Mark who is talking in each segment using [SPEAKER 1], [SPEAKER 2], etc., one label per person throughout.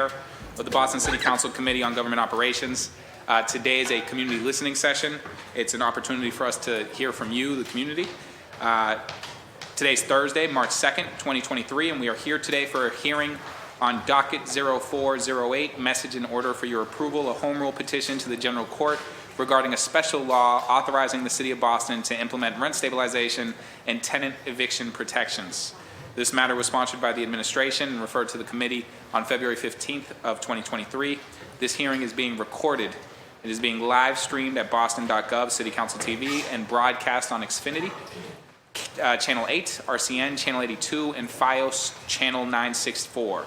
[SPEAKER 1] Chair of the Boston City Council Committee on Government Operations. Today is a community listening session. It's an opportunity for us to hear from you, the community. Today's Thursday, March 2nd, 2023, and we are here today for a hearing on Docket 0408, message in order for your approval, a home rule petition to the General Court regarding a special law authorizing the City of Boston to implement rent stabilization and tenant eviction protections. This matter was sponsored by the administration and referred to the committee on February 15th of 2023. This hearing is being recorded. It is being live streamed at boston.gov, City Council TV, and broadcast on Xfinity, Channel 8, RCN, Channel 82, and FiOS, Channel 964.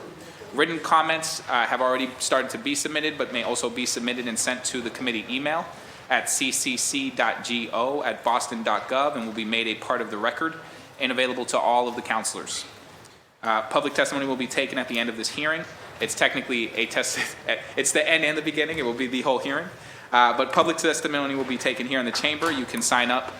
[SPEAKER 1] Written comments have already started to be submitted, but may also be submitted and sent to the committee email at ccc.go@boston.gov and will be made a part of the record and available to all of the councilors. Public testimony will be taken at the end of this hearing. It's technically a test, it's the end and the beginning, it will be the whole hearing. But public testimony will be taken here in the chamber. You can sign up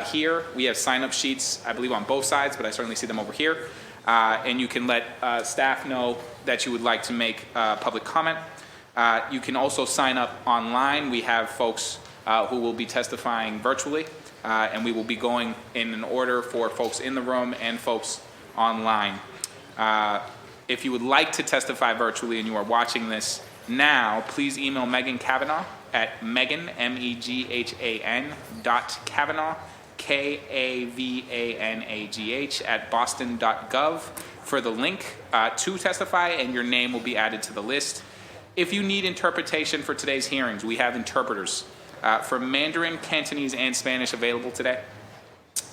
[SPEAKER 1] here. We have sign-up sheets, I believe, on both sides, but I certainly see them over here. And you can let staff know that you would like to make public comment. You can also sign up online. We have folks who will be testifying virtually, and we will be going in an order for folks in the room and folks online. If you would like to testify virtually and you are watching this now, please email Megan Kavanaugh at Megan, MEGHAN, .Kavanaugh, KAVANAGH, at boston.gov for the link to testify, and your name will be added to the list. If you need interpretation for today's hearings, we have interpreters for Mandarin, Cantonese, and Spanish available today.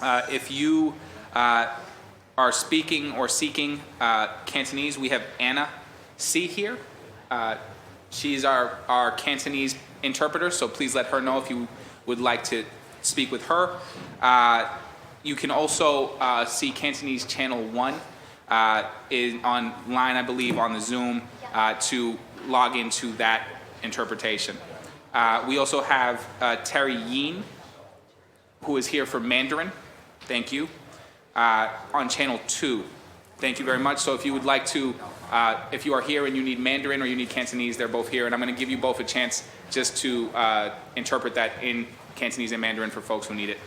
[SPEAKER 1] If you are speaking or seeking Cantonese, we have Anna C here. She's our Cantonese interpreter, so please let her know if you would like to speak with her. You can also see Cantonese Channel 1 is online, I believe, on the Zoom to log into that interpretation. We also have Terry Yeen, who is here for Mandarin. Thank you. On Channel 2. Thank you very much. So if you would like to, if you are here and you need Mandarin or you need Cantonese, they're both here. And I'm going to give you both a chance just to interpret that in Cantonese and Mandarin for folks who need it.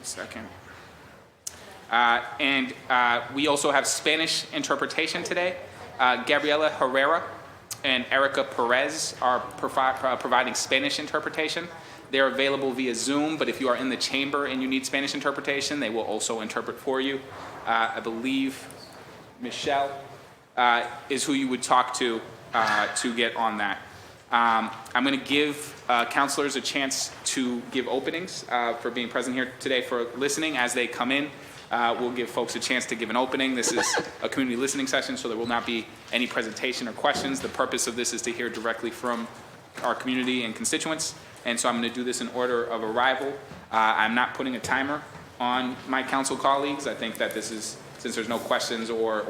[SPEAKER 1] Second. And we also have Spanish interpretation today. Gabriela Herrera and Erica Perez are providing Spanish interpretation. They're available via Zoom, but if you are in the chamber and you need Spanish interpretation, they will also interpret for you. I believe Michelle is who you would talk to get on that. I'm going to give counselors a chance to give openings for being present here today for listening as they come in. We'll give folks a chance to give an opening. This is a community listening session, so there will not be any presentation or questions. The purpose of this is to hear directly from our community and constituents, and so I'm going to do this in order of arrival. I'm not putting a timer on my council colleagues. I think that this is, since there's no questions or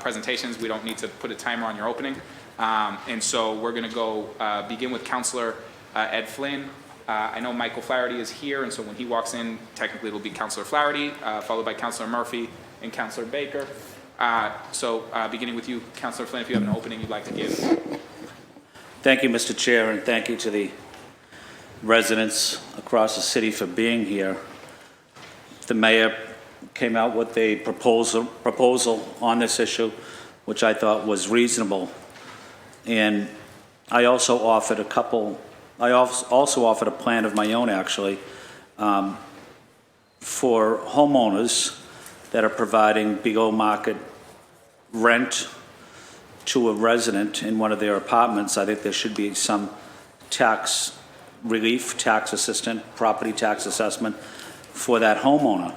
[SPEAKER 1] presentations, we don't need to put a timer on your opening. And so we're going to go begin with Councilor Ed Flynn. I know Michael Flaherty is here, and so when he walks in, technically it'll be Councilor Flaherty, followed by Councilor Murphy and Councilor Baker. So beginning with you, Councilor Flynn, if you have an opening you'd like to give.
[SPEAKER 2] Thank you, Mr. Chair, and thank you to the residents across the city for being here. The mayor came out with a proposal on this issue, which I thought was reasonable. And I also offered a plan of my own, actually, for homeowners that are providing below market rent to a resident in one of their apartments. I think there should be some tax relief, tax assistance, property tax assessment for that homeowner.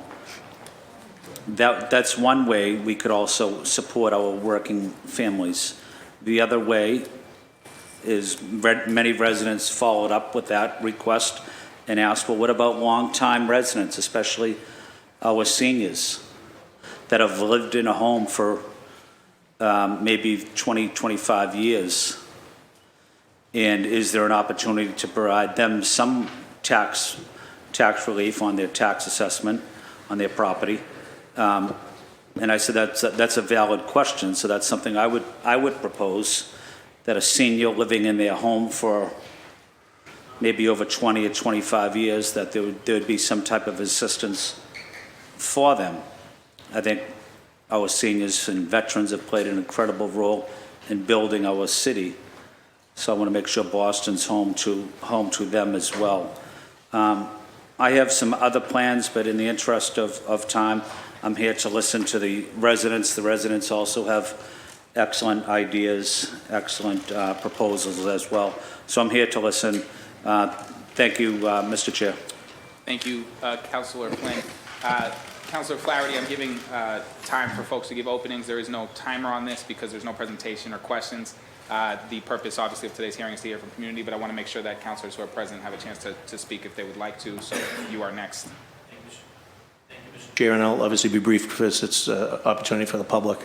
[SPEAKER 2] That's one way we could also support our working families. The other way is many residents followed up with that request and asked, well, what about long-time residents, especially our seniors that have lived in a home for maybe 20, 25 years? And is there an opportunity to provide them some tax relief on their tax assessment on their property. And I said, that's a valid question, so that's something I would propose, that a senior living in their home for maybe over 20 or 25 years, that there would be some type of assistance for them. I think our seniors and veterans have played an incredible role in building our city, so I want to make sure Boston's home to them as well. I have some other plans, but in the interest of time, I'm here to listen to the residents. The residents also have excellent ideas, excellent proposals as well. So I'm here to listen. Thank you, Mr. Chair.
[SPEAKER 1] Thank you, Councilor Flynn. Councilor Flaherty, I'm giving time for folks to give openings. There is no timer on this because there's no presentation or questions. The purpose, obviously, of today's hearing is to hear from community, but I want to make sure that councilors who are present have a chance to speak if they would like to. So you are next.
[SPEAKER 3] Chair, and I'll obviously be brief because it's an opportunity for the public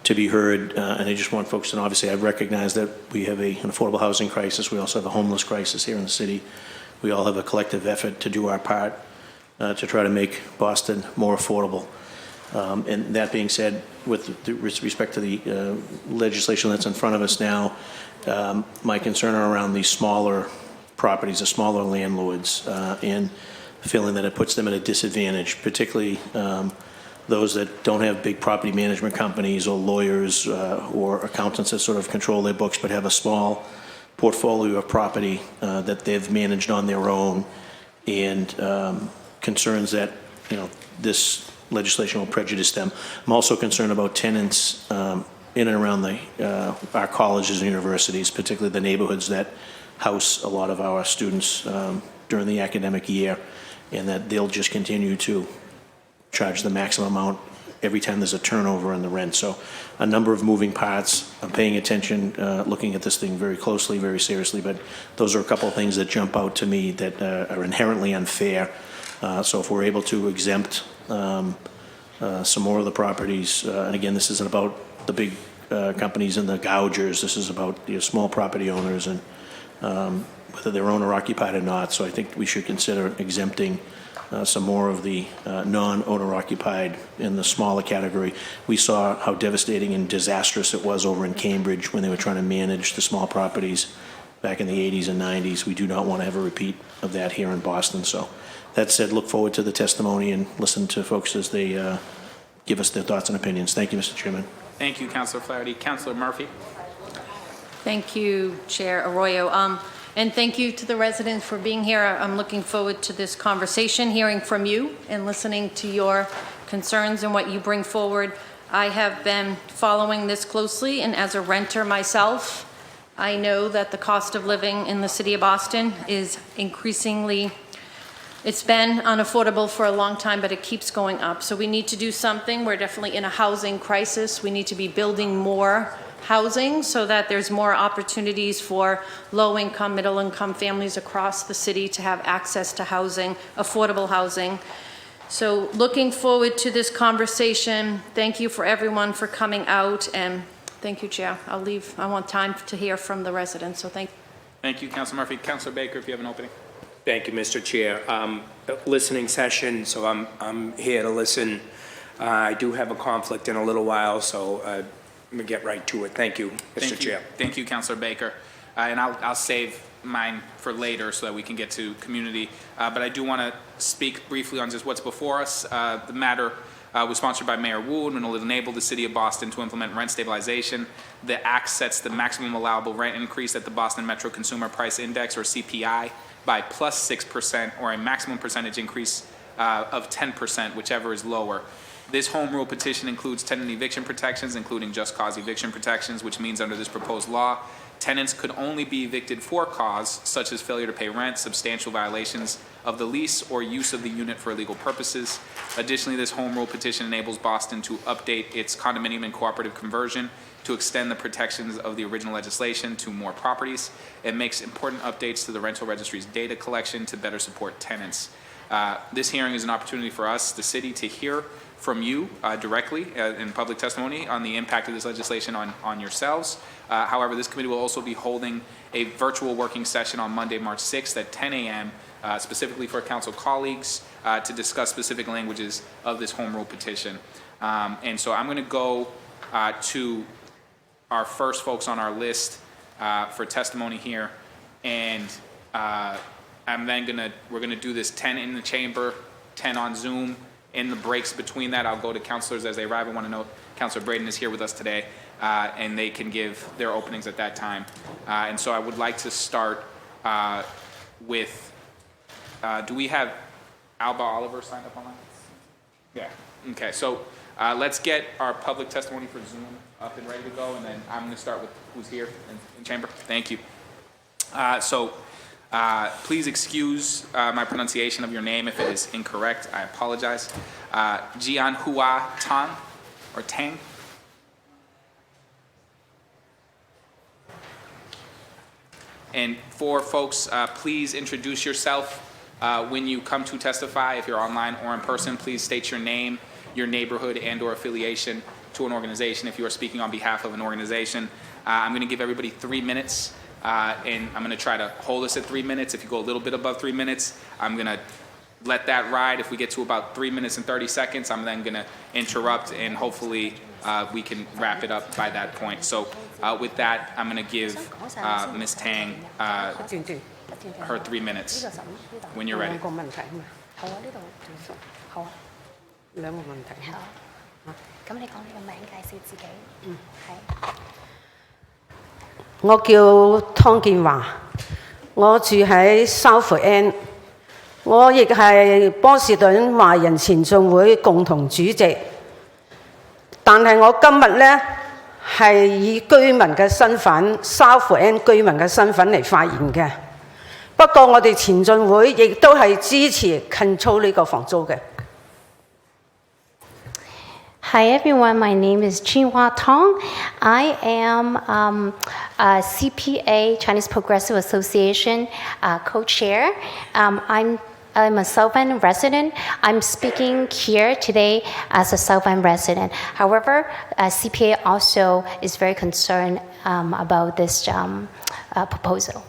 [SPEAKER 3] to be heard, and I just want folks to know, obviously, I recognize that we have an affordable housing crisis. We also have a homeless crisis here in the city. We all have a collective effort to do our part to try to make Boston more affordable. And that being said, with respect to the legislation that's in front of us now, my concern are around these smaller properties, the smaller landlords, and feeling that it puts them at a disadvantage, particularly those that don't have big property management companies or lawyers or accountants that sort of control their books, but have a small portfolio of property that they've managed on their own, and concerns that, this legislation will prejudice them. I'm also concerned about tenants in and around our colleges and universities, particularly the neighborhoods that house a lot of our students during the academic year, and that they'll just continue to charge the maximum amount every time there's a turnover in the rent. So a number of moving parts. I'm paying attention, looking at this thing very closely, very seriously, but those are a couple of things that jump out to me that are inherently unfair. So if we're able to exempt some more of the properties, and again, this isn't about the big companies and the gougers, this is about small property owners and whether they're owner occupied or not. So I think we should consider exempting some more of the non-owner occupied in the smaller category. We saw how devastating and disastrous it was over in Cambridge when they were trying to manage the small properties back in the 80s and 90s. We do not want to have a repeat of that here in Boston. So that said, look forward to the testimony and listen to folks as they give us their thoughts and opinions. Thank you, Mr. Chairman.
[SPEAKER 1] Thank you, Councilor Flaherty. Councilor Murphy.
[SPEAKER 4] Thank you, Chair Arroyo. And thank you to the residents for being here. I'm looking forward to this conversation, hearing from you and listening to your concerns and what you bring forward. I have been following this closely, and as a renter myself, I know that the cost of living in the city of Boston is increasingly, it's been unaffordable for a long time, but it keeps going up. So we need to do something. We're definitely in a housing crisis. We need to be building more housing so that there's more opportunities for low-income, middle-income families across the city to have access to housing, affordable housing. So looking forward to this conversation. Thank you for everyone for coming out, and thank you, Chair. I'll leave. I want time to hear from the residents, so thank you.
[SPEAKER 1] Thank you, Councilor Murphy. Councilor Baker, if you have an opening.
[SPEAKER 5] Thank you, Mr. Chair. Listening session, so I'm here to listen. I do have a conflict in a little while, so I'm going to get right to it. Thank you, Mr. Chair.
[SPEAKER 1] Thank you, Councilor Baker. And I'll save mine for later so that we can get to community. But I do want to speak briefly on just what's before us. The matter was sponsored by Mayor Wu and will enable the City of Boston to implement rent stabilization. The act sets the maximum allowable rent increase at the Boston Metro Consumer Price Index, or CPI, by plus 6%, or a maximum percentage increase of 10%, whichever is lower. This home rule petition includes tenant eviction protections, including just cause eviction protections, which means under this proposed law, tenants could only be evicted for cause, such as failure to pay rent, substantial violations of the lease, or use of the unit for illegal purposes. Additionally, this home rule petition enables Boston to update its condominium and cooperative conversion to extend the protections of the original legislation to more properties. It makes important updates to the rental registry's data collection to better support tenants. This hearing is an opportunity for us, the city, to hear from you directly in public testimony on the impact of this legislation on yourselves. However, this committee will also be holding a virtual working session on Monday, March 6th at 10 a.m. specifically for council colleagues to discuss specific languages of this home rule petition. And so I'm going to go to our first folks on our list for testimony here, and we're going to do this 10 in the chamber, 10 on Zoom. In the breaks between that, I'll go to councilors as they arrive. I want to know if Councilor Braden is here with us today, and they can give their openings at that time. And so I would like to start with, do we have Alba Oliver signed up online? Yeah, okay, so let's get our public testimony for Zoom up and ready to go, and then I'm going to start with who's here in chamber. Thank you. Please excuse my pronunciation of your name if it is incorrect. I apologize. Jian Hua Tang, or Tang. And for folks, please introduce yourself when you come to testify. If you're online or in person, please state your name, your neighborhood and/or affiliation to an organization if you are speaking on behalf of an organization. I'm going to give everybody 3 minutes. And I'm going to try to hold us at 3 minutes. If you go a little bit above 3 minutes, I'm going to let that ride. If we get to about 3 minutes and 30 seconds, I'm then going to interrupt, and hopefully we can wrap it up by that point. So with that, I'm going to give Ms. Tang her 3 minutes when you're ready.
[SPEAKER 6] 我叫湯建華，我住喺 South End， 我亦係波士頓華人前進會共同主席。但係我今日呢係以居民嘅身份 ，South End 居民嘅身份嚟發言嘅。不過我哋前進會亦都係支持 control 呢個房租嘅。
[SPEAKER 7] Hi everyone, my name is Jinhua Tong. I am a CPA, Chinese Progressive Association co-chair. I'm a South End resident. I'm speaking here today as a South End resident. However, CPA also is very concerned about this proposal.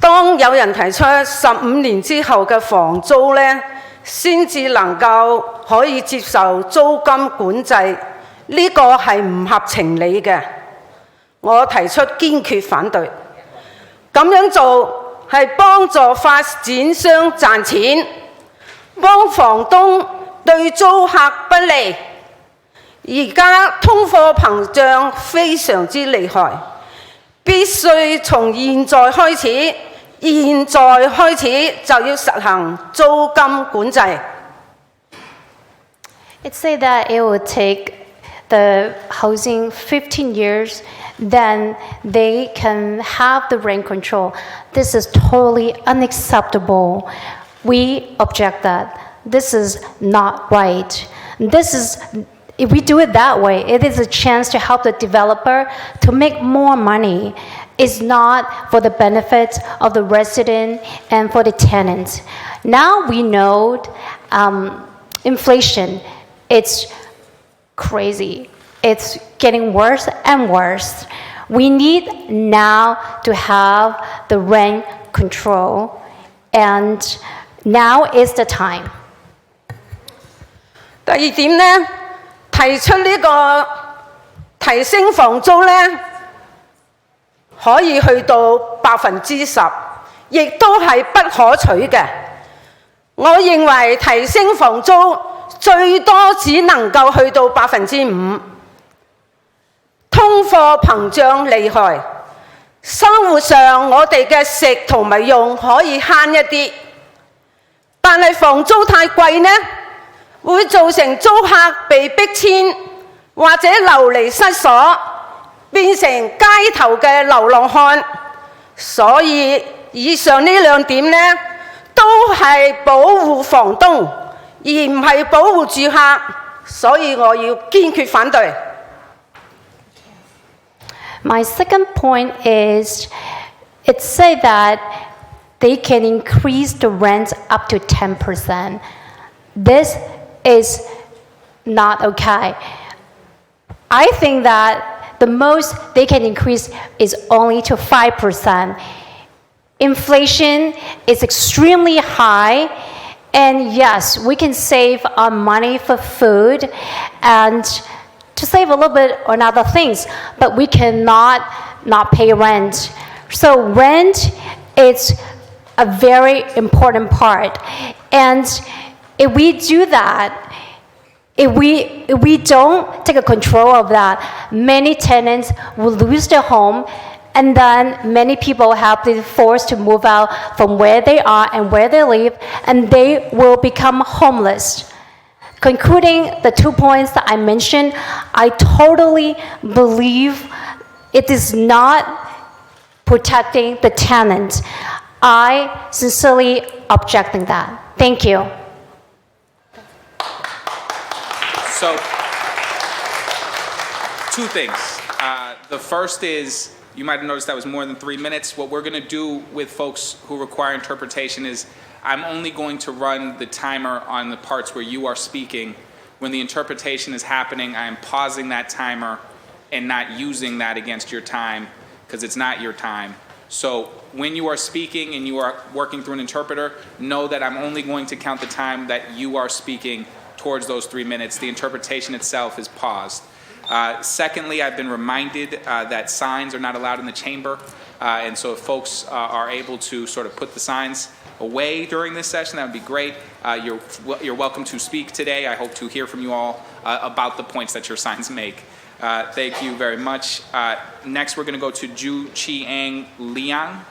[SPEAKER 7] 當有人提出15年之後嘅房租呢，先至能夠可以接受租金管制，呢個係唔合情理嘅。我提出堅決反對。咁樣做係幫助發展商賺錢，幫房東對租客不利。而家通貨膨脹非常之厲害，必須從現在開始。 現在開始就要實行租金管制。It said that it would take the housing 15 years, then they can have the rent control. This is totally unacceptable. We object that. This is not right. If we do it that way, it is a chance to help the developer to make more money. It's not for the benefit of the resident and for the tenant. Now we know inflation, it's crazy. It's getting worse and worse. We need now to have the rent control, and now is the time. 第二點呢，提出呢個提升房租呢。 可以去到10%，亦都係不可取嘅。我認為提升房租最多只能夠去到5%。通貨膨脹厲害，生活上我哋嘅食同埋用可以慳一啲，但係房租太貴呢，會造成租客被逼遷或者流離失所。 變成街頭嘅流浪漢，所以以上呢兩點呢，都係保護房東，而唔係保護住客，所以我要堅決反對。My second point is, it said that they can increase the rent up to 10%. This is not okay. I think that
[SPEAKER 8] the most they can increase is only to 5%. Inflation is extremely high, and yes, we can save on money for food and to save a little bit on other things, but we cannot not pay rent. So rent is a very important part. And if we do that, if we don't take a control of that, many tenants will lose their home, and then many people have been forced to move out from where they are and where they live, and they will become homeless. Concluding the 2 points that I mentioned, I totally believe it is not protecting the tenant. I sincerely objecting that. Thank you.
[SPEAKER 1] So, two things. The first is, you might have noticed that was more than 3 minutes. What we're going to do with folks who require interpretation is I'm only going to run the timer on the parts where you are speaking. When the interpretation is happening, I am pausing that timer and not using that against your time because it's not your time. So when you are speaking and you are working through an interpreter, know that I'm only going to count the time that you are speaking towards those 3 minutes. The interpretation itself is paused. Secondly, I've been reminded that signs are not allowed in the chamber. And so if folks are able to sort of put the signs away during this session, that would be great. You're welcome to speak today. I hope to hear from you all about the points that your signs make. Thank you very much. Next, we're going to go to Ju Chi-Ang Liang.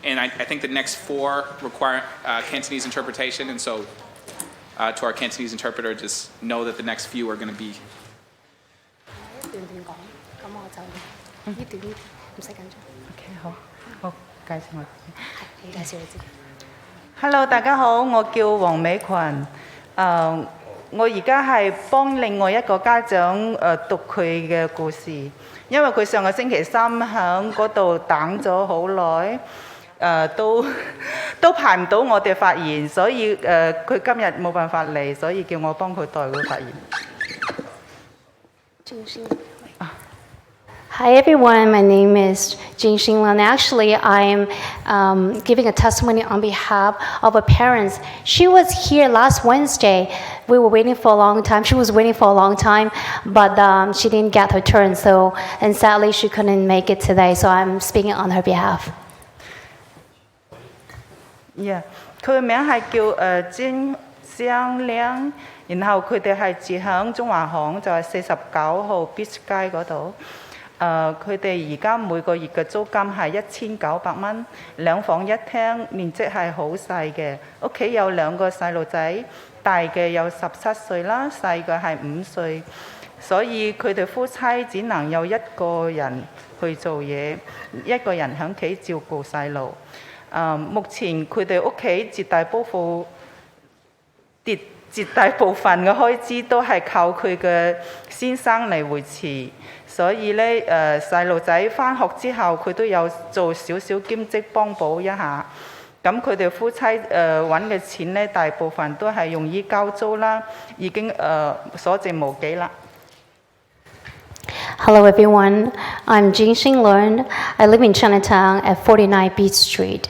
[SPEAKER 1] And I think the next 4 require Cantonese interpretation. And so to our Cantonese interpreter, just know that the next few are going to be.
[SPEAKER 9] Hello， 大家好，我叫黃美群。我而家係幫另外一個家長讀佢嘅故事，因為佢上個星期三喺嗰度等咗好耐，都排唔到我哋發言，所以佢今日冇辦法嚟，所以叫我幫佢代佢發言。
[SPEAKER 8] Hi everyone, my name is Jing Xinglan. Actually, I am giving a testimony on behalf of a parent. She was here last Wednesday. We were waiting for a long time. She was waiting for a long time, but she didn't get her turn. So, and sadly, she couldn't make it today. So I'm speaking on her behalf.
[SPEAKER 9] Yeah， 佢嘅名係叫詹相亮，然後佢哋係住響中華巷，就係49號 Beach 街嗰度。佢哋而家每個月嘅租金係1900蚊，2房1廳，面積係好細嘅。屋企有2個細路仔，大嘅有17歲啦，細嘅係5歲，所以佢哋夫妻只能有一個人去做嘢，一個人喺屋企照顧細路。目前佢哋屋企絕大部分嘅開支都係靠佢嘅先生嚟維持。所以咧，細路仔返學之後，佢都有做少少兼職幫補一下。咁佢哋夫妻揾嘅錢咧，大部分都係用於交租啦，已經所剩無幾啦。
[SPEAKER 8] Hello everyone, I'm Jing Xinglan. I live in Chinatown at 49 Beach Street.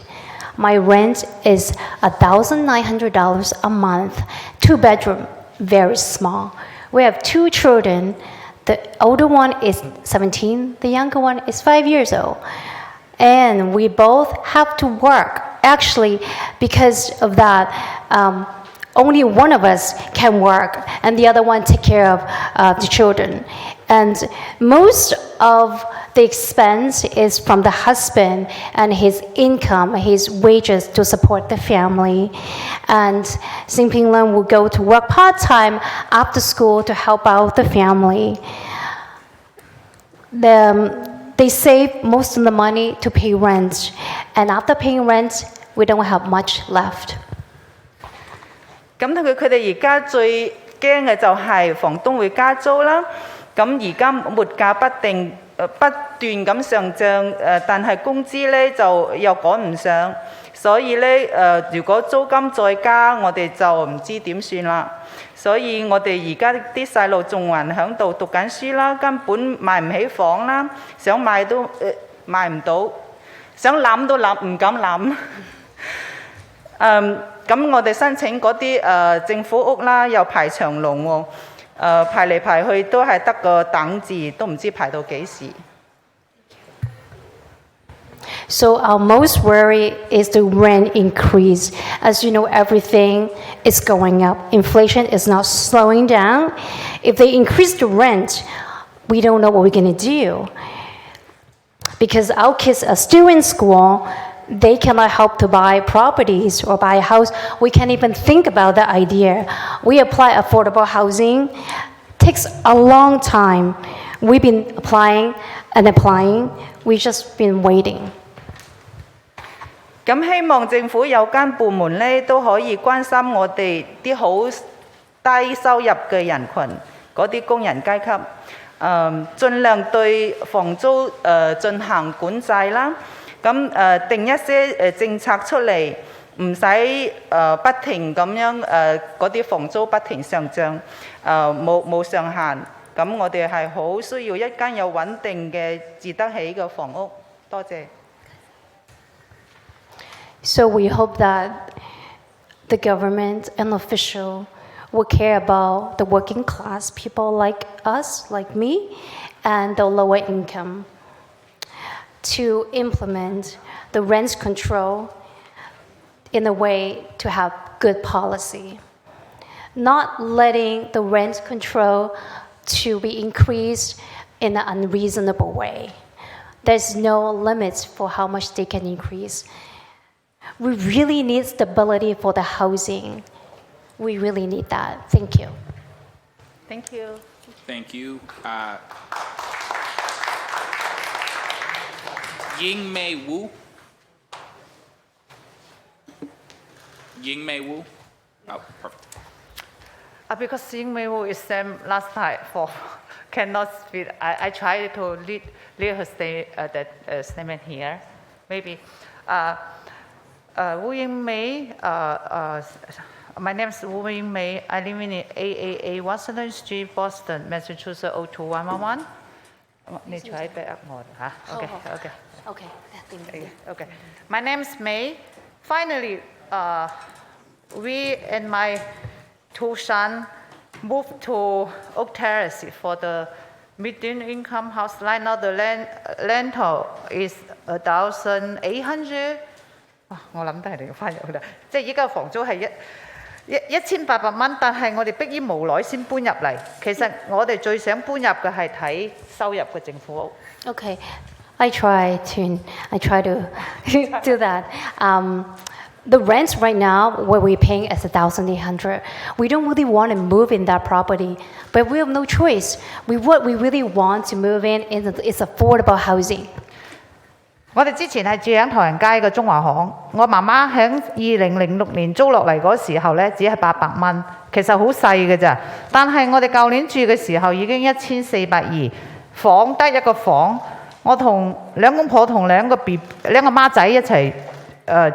[SPEAKER 8] My rent is $1,900 a month, 2-bedroom, very small. We have 2 children. The older one is 17, the younger one is 5 years old. And we both have to work. Actually, because of that, only one of us can work and the other one take care of the children. And most of the expense is from the husband and his income, his wages to support the family. And Sing Ping Lun will go to work part-time after school to help out the family. They save most of the money to pay rent. And after paying rent, we don't have much left.
[SPEAKER 9] 咁佢哋而家最驚嘅就係房東會加租啦。咁而家物價不斷咁上漲，但係工資咧就又趕唔上，所以咧如果租金再加，我哋就唔知點算啦。所以我哋而家啲細路仲還喺度讀緊書啦，根本買唔起房啦，想買都買唔到，想諗都唔敢諗。咁我哋申請嗰啲政府屋啦，又排長龍喎，排嚟排去都係得個等字，都唔知排到幾時。
[SPEAKER 8] So our most worry is the rent increase. As you know, everything is going up. Inflation is not slowing down. If they increase the rent, we don't know what we're going to do. Because our kids are still in school, they cannot help to buy properties or buy a house. We can't even think about that idea. We apply affordable housing. Takes a long time. We've been applying and applying. We've just been waiting.
[SPEAKER 9] 咁希望政府有關部門咧都可以關心我哋啲好低收入嘅人群，嗰啲工人階級，盡量對房租進行管制啦。咁定一些政策出嚟，唔使不停咁樣嗰啲房租不停上漲，冇上限。咁我哋係好需要一間有穩定嘅住得起嘅房屋。多謝。
[SPEAKER 8] So we hope that the government and official will care about the working class people like us, like me, and the lower income to implement the rent control in a way to have good policy. Not letting the rent control to be increased in an unreasonable way. There's no limits for how much they can increase. We really need stability for the housing. We really need that. Thank you.
[SPEAKER 9] Thank you.
[SPEAKER 1] Thank you. Ying Mei Wu. Ying Mei Wu. Oh, perfect.
[SPEAKER 10] Because Ying Mei Wu is same last time for cannot speak. I try to lead her statement here. Maybe. Wu Ying Mei. My name is Wu Ying Mei. I live in AAA Washington Street, Boston, Massachusetts 02111. 你坐喺 back up 我嚇。Okay. Okay. My name is Mei. Finally, we and my two sons moved to Oak Terrace for the median income house. Right now, the rental is 1,800. 我諗都係你翻入去啦。即係依家房租係1800蚊，但係我哋迫於無奈先搬入嚟。其實我哋最想搬入嘅係睇收入嘅政府屋。
[SPEAKER 8] Okay, I try to do that. The rent right now, what we're paying is 1,800. We don't really want to move in that property, but we have no choice. What we really want to move in is affordable housing.
[SPEAKER 10] 我哋之前係住喺唐人街嘅中華巷，我媽媽喺2006年租落嚟嗰時候呢，只係800蚊，其實好細嘅咋。但係我哋舊年住嘅時候已經1420，房得一個房，我同兩公婆同兩個孖仔一齊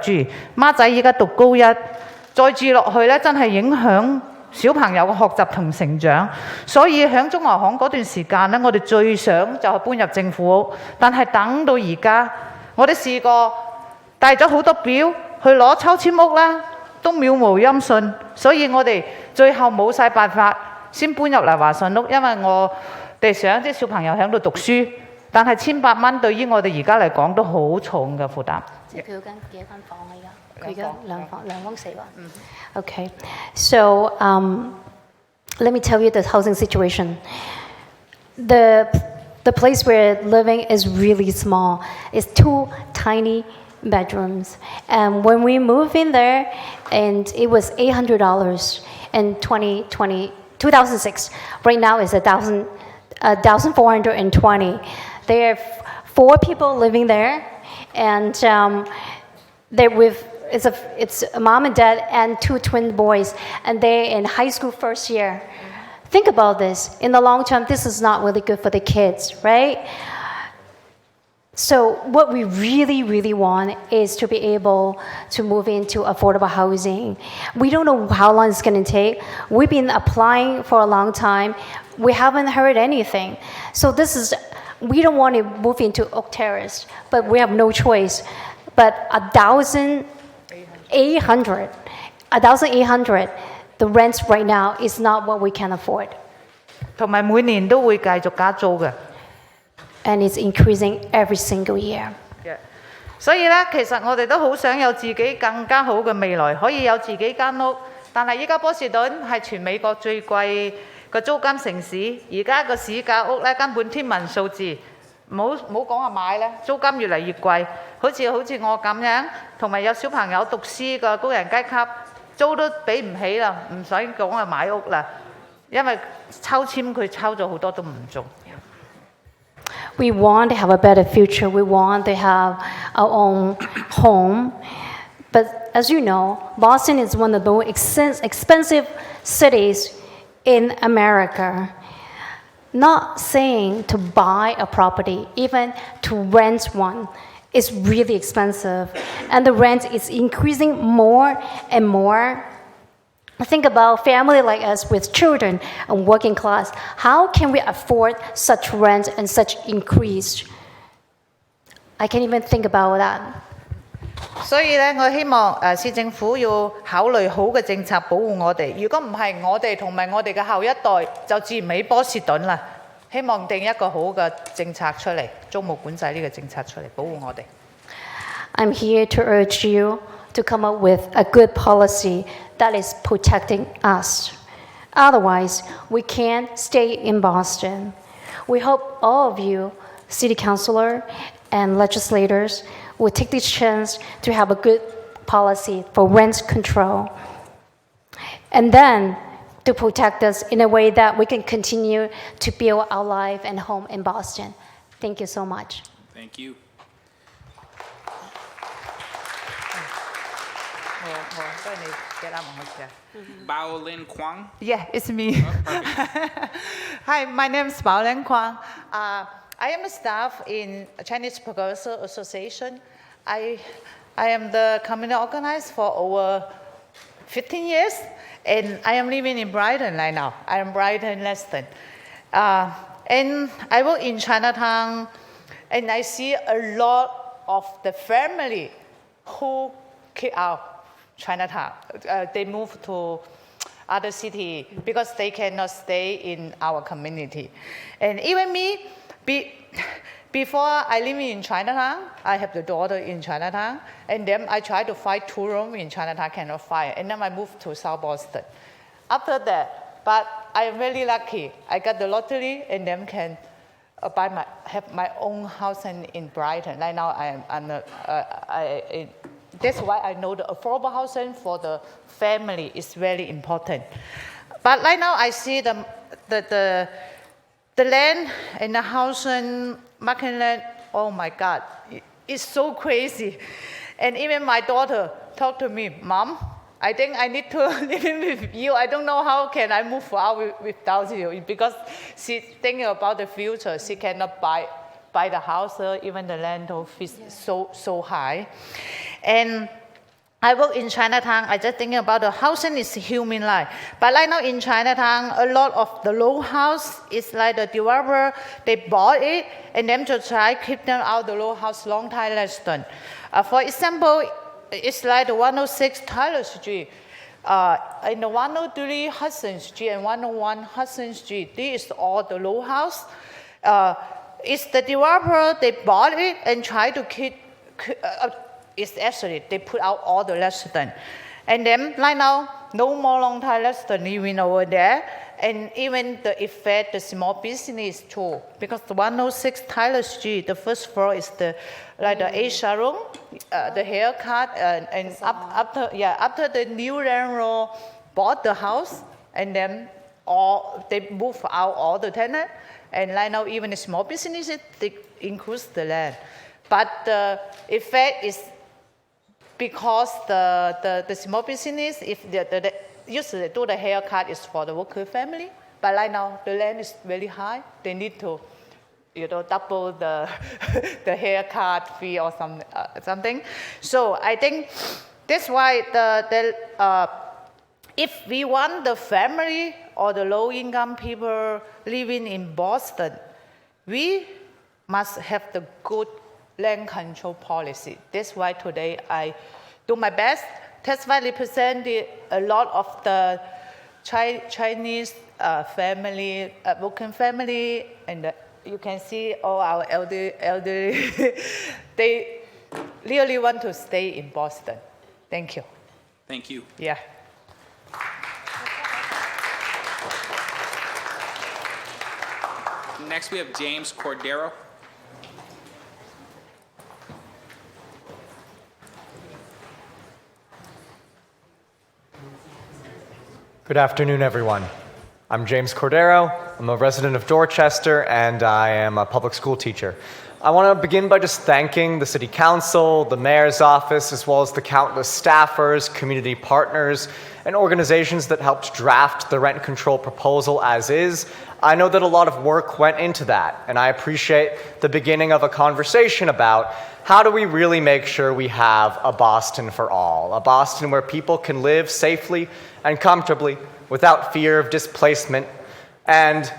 [SPEAKER 10] 住，孖仔依家讀高一，再住落去呢，真係影響小朋友嘅學習同成長。所以喺中華巷嗰段時間呢，我哋最想就係搬入政府屋，但係等到而家，我哋試過帶咗好多表去攞抽籤屋啦，都渺無音訊，所以我哋最後冇晒辦法先搬入嚟華順屋，因為我哋想啲小朋友喺度讀書，但係1800蚊對於我哋而家嚟講都好重嘅負擔。
[SPEAKER 8] 即係佢嗰間幾多間房啊？而家佢而家兩房4房。Okay, so let me tell you the housing situation. The place we're living is really small. It's 2 tiny bedrooms. And when we moved in there, and it was $800 in 2006. Right now it's 1,420. There are 4 people living there, and it's a mom and dad and 2 twin boys, and they're in high school first year. Think about this. In the long term, this is not really good for the kids, right? So what we really, really want is to be able to move into affordable housing. We don't know how long it's going to take. We've been applying for a long time. We haven't heard anything. So we don't want to move into Oak Terrace, but we have no choice. But 1,800, the rents right now is not what we can afford.
[SPEAKER 10] 同埋每年都會繼續加租嘅。
[SPEAKER 8] And it's increasing every single year.
[SPEAKER 10] 所以咧，其實我哋都好想有自己更加好嘅未來，可以有自己間屋。但係依家波士頓係全美國最貴嘅租金城市，而家個市價屋咧根本天文數字，冇講話買咧，租金越嚟越貴。好似我咁樣，同埋有小朋友讀書嘅工人階級，租都俾唔起啦，唔使講話買屋啦，因為抽籤佢抽咗好多都唔中。
[SPEAKER 8] We want to have a better future. We want to have our own home. But as you know, Boston is one of the most expensive cities in America. Not saying to buy a property, even to rent one, is really expensive. And the rent is increasing more and more. Think about family like us with children and working class. How can we afford such rent and such increase? I can't even think about that.
[SPEAKER 10] 所以咧，我希望市政府要考慮好嘅政策保護我哋。如果唔係，我哋同埋我哋嘅後一代就住唔起波士頓啦。希望定一個好嘅政策出嚟，租務管制呢個政策出嚟保護我哋。
[SPEAKER 8] I'm here to urge you to come up with a good policy that is protecting us. Otherwise, we can't stay in Boston. We hope all of you, city councilor and legislators, will take this chance to have a good policy for rent control. And then to protect us in a way that we can continue to build our life and home in Boston. Thank you so much.
[SPEAKER 1] Thank you. Bao Lin Kwang.
[SPEAKER 9] Yeah, it's me. Hi, my name is Bao Len Kwang. I am a staff in Chinese Progressive Association. I am the community organizer for over 15 years, and I am living in Brighton right now. I am Brighton Leston. And I work in Chinatown, and I see a lot of the family who kick out Chinatown. They move to other city because they cannot stay in our community. And even me, before I live in Chinatown, I have the daughter in Chinatown, and then I try to find 2 rooms in Chinatown, cannot find, and then I moved to South Boston. After that, but I am really lucky. I got the lottery, and then can have my own house in Brighton. Right now, that's why I know the affordable housing for the family is very important. But right now, I see the land and the housing market land. Oh my God, it's so crazy. And even my daughter talked to me, Mom, I think I need to live with you. I don't know how can I move out without you, because she's thinking about the future. She cannot buy the house, even the land is so high. And I work in Chinatown. I just thinking about the housing is human life. But right now in Chinatown, a lot of the low house is like the developer, they bought it and then to try keep them out the low house long time less than. For example, it's like the 106 Tyler Street. In the 103 Hudson Street and 101 Hudson Street, this is all the low house. It's the developer, they bought it and try to keep, it's actually, they put out all the residents. And then right now, no more long time residents living over there. And even the effect, the small business too. Because the 106 Tyler Street, the first floor is the Asia room, the haircut, and after the new landlord bought the house, and then they move out all the tenants. And right now, even the small businesses, they increase the land. But the effect is because the small business, if the usually do the haircut is for the worker family, but right now the land is very high. They need to
[SPEAKER 10] double the the haircut fee or something. So I think that's why if we want the family or the low-income people living in Boston, we must have the good land control policy. That's why today I do my best. That's why I represent a lot of the Chinese family, working family, and you can see all our elderly. They really want to stay in Boston. Thank you.
[SPEAKER 1] Thank you.
[SPEAKER 10] Yeah.
[SPEAKER 1] Next, we have James Cordero.
[SPEAKER 11] Good afternoon, everyone. I'm James Cordero. I'm a resident of Dorchester, and I am a public school teacher. I want to begin by just thanking the City Council, the Mayor's Office, as well as the countless staffers, community partners, and organizations that helped draft the rent control proposal as is. I know that a lot of work went into that, and I appreciate the beginning of a conversation about how do we really make sure we have a Boston for all, a Boston where people can live safely and comfortably without fear of displacement. And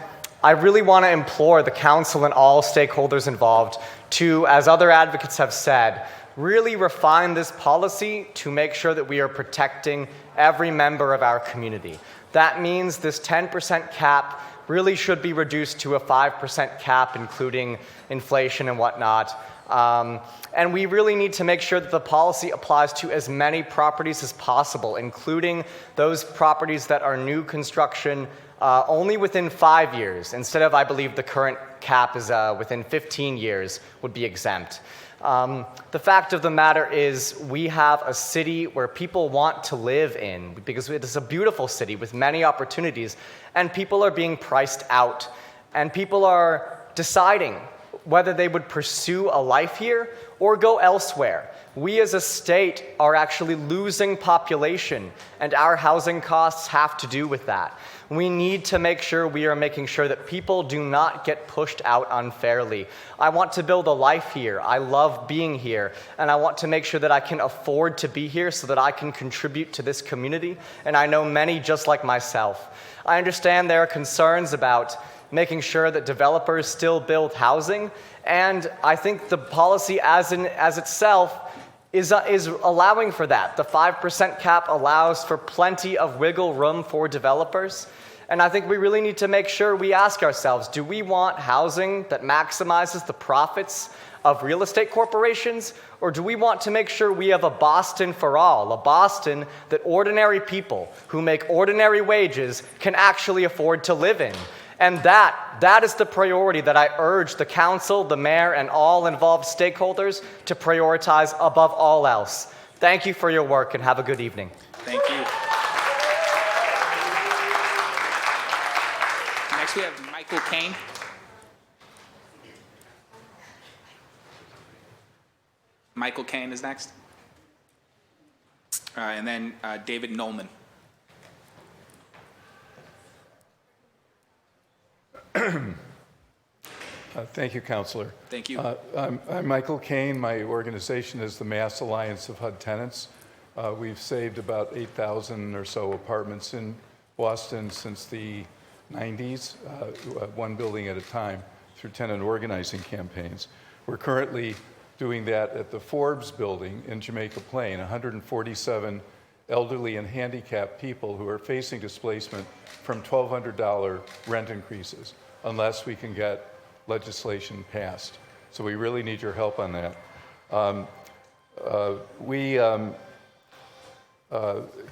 [SPEAKER 11] I really want to implore the council and all stakeholders involved to, as other advocates have said, really refine this policy to make sure that we are protecting every member of our community. That means this 10% cap really should be reduced to a 5% cap, including inflation and whatnot. And we really need to make sure that the policy applies to as many properties as possible, including those properties that are new construction only within 5 years, instead of, I believe, the current cap is within 15 years would be exempt. The fact of the matter is we have a city where people want to live in, because it is a beautiful city with many opportunities, and people are being priced out, and people are deciding whether they would pursue a life here or go elsewhere. We as a state are actually losing population, and our housing costs have to do with that. We need to make sure we are making sure that people do not get pushed out unfairly. I want to build a life here. I love being here, and I want to make sure that I can afford to be here so that I can contribute to this community, and I know many just like myself. I understand there are concerns about making sure that developers still build housing, and I think the policy as itself is allowing for that. The 5% cap allows for plenty of wiggle room for developers, and I think we really need to make sure we ask ourselves, do we want housing that maximizes the profits of real estate corporations, or do we want to make sure we have a Boston for all, a Boston that ordinary people who make ordinary wages can actually afford to live in? And that is the priority that I urge the council, the mayor, and all involved stakeholders to prioritize above all else. Thank you for your work, and have a good evening.
[SPEAKER 1] Thank you. Next, we have Michael Kane. Michael Kane is next. And then David Nolman.
[SPEAKER 12] Thank you, Councilor.
[SPEAKER 1] Thank you.
[SPEAKER 12] I'm Michael Kane. My organization is the Mass Alliance of HUD Tenants. We've saved about 8,000 or so apartments in Boston since the 90s, one building at a time, through tenant organizing campaigns. We're currently doing that at the Forbes building in Jamaica Plain, 147 elderly and handicapped people who are facing displacement from $1,200 rent increases unless we can get legislation passed. So we really need your help on that. We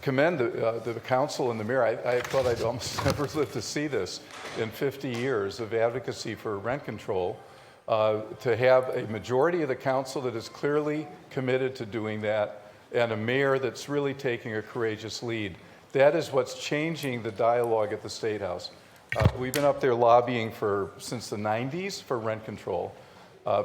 [SPEAKER 12] commend the council and the mayor. I thought I'd almost never live to see this in 50 years of advocacy for rent control, to have a majority of the council that is clearly committed to doing that, and a mayor that's really taking a courageous lead. That is what's changing the dialogue at the State House. We've been up there lobbying since the 90s for rent control,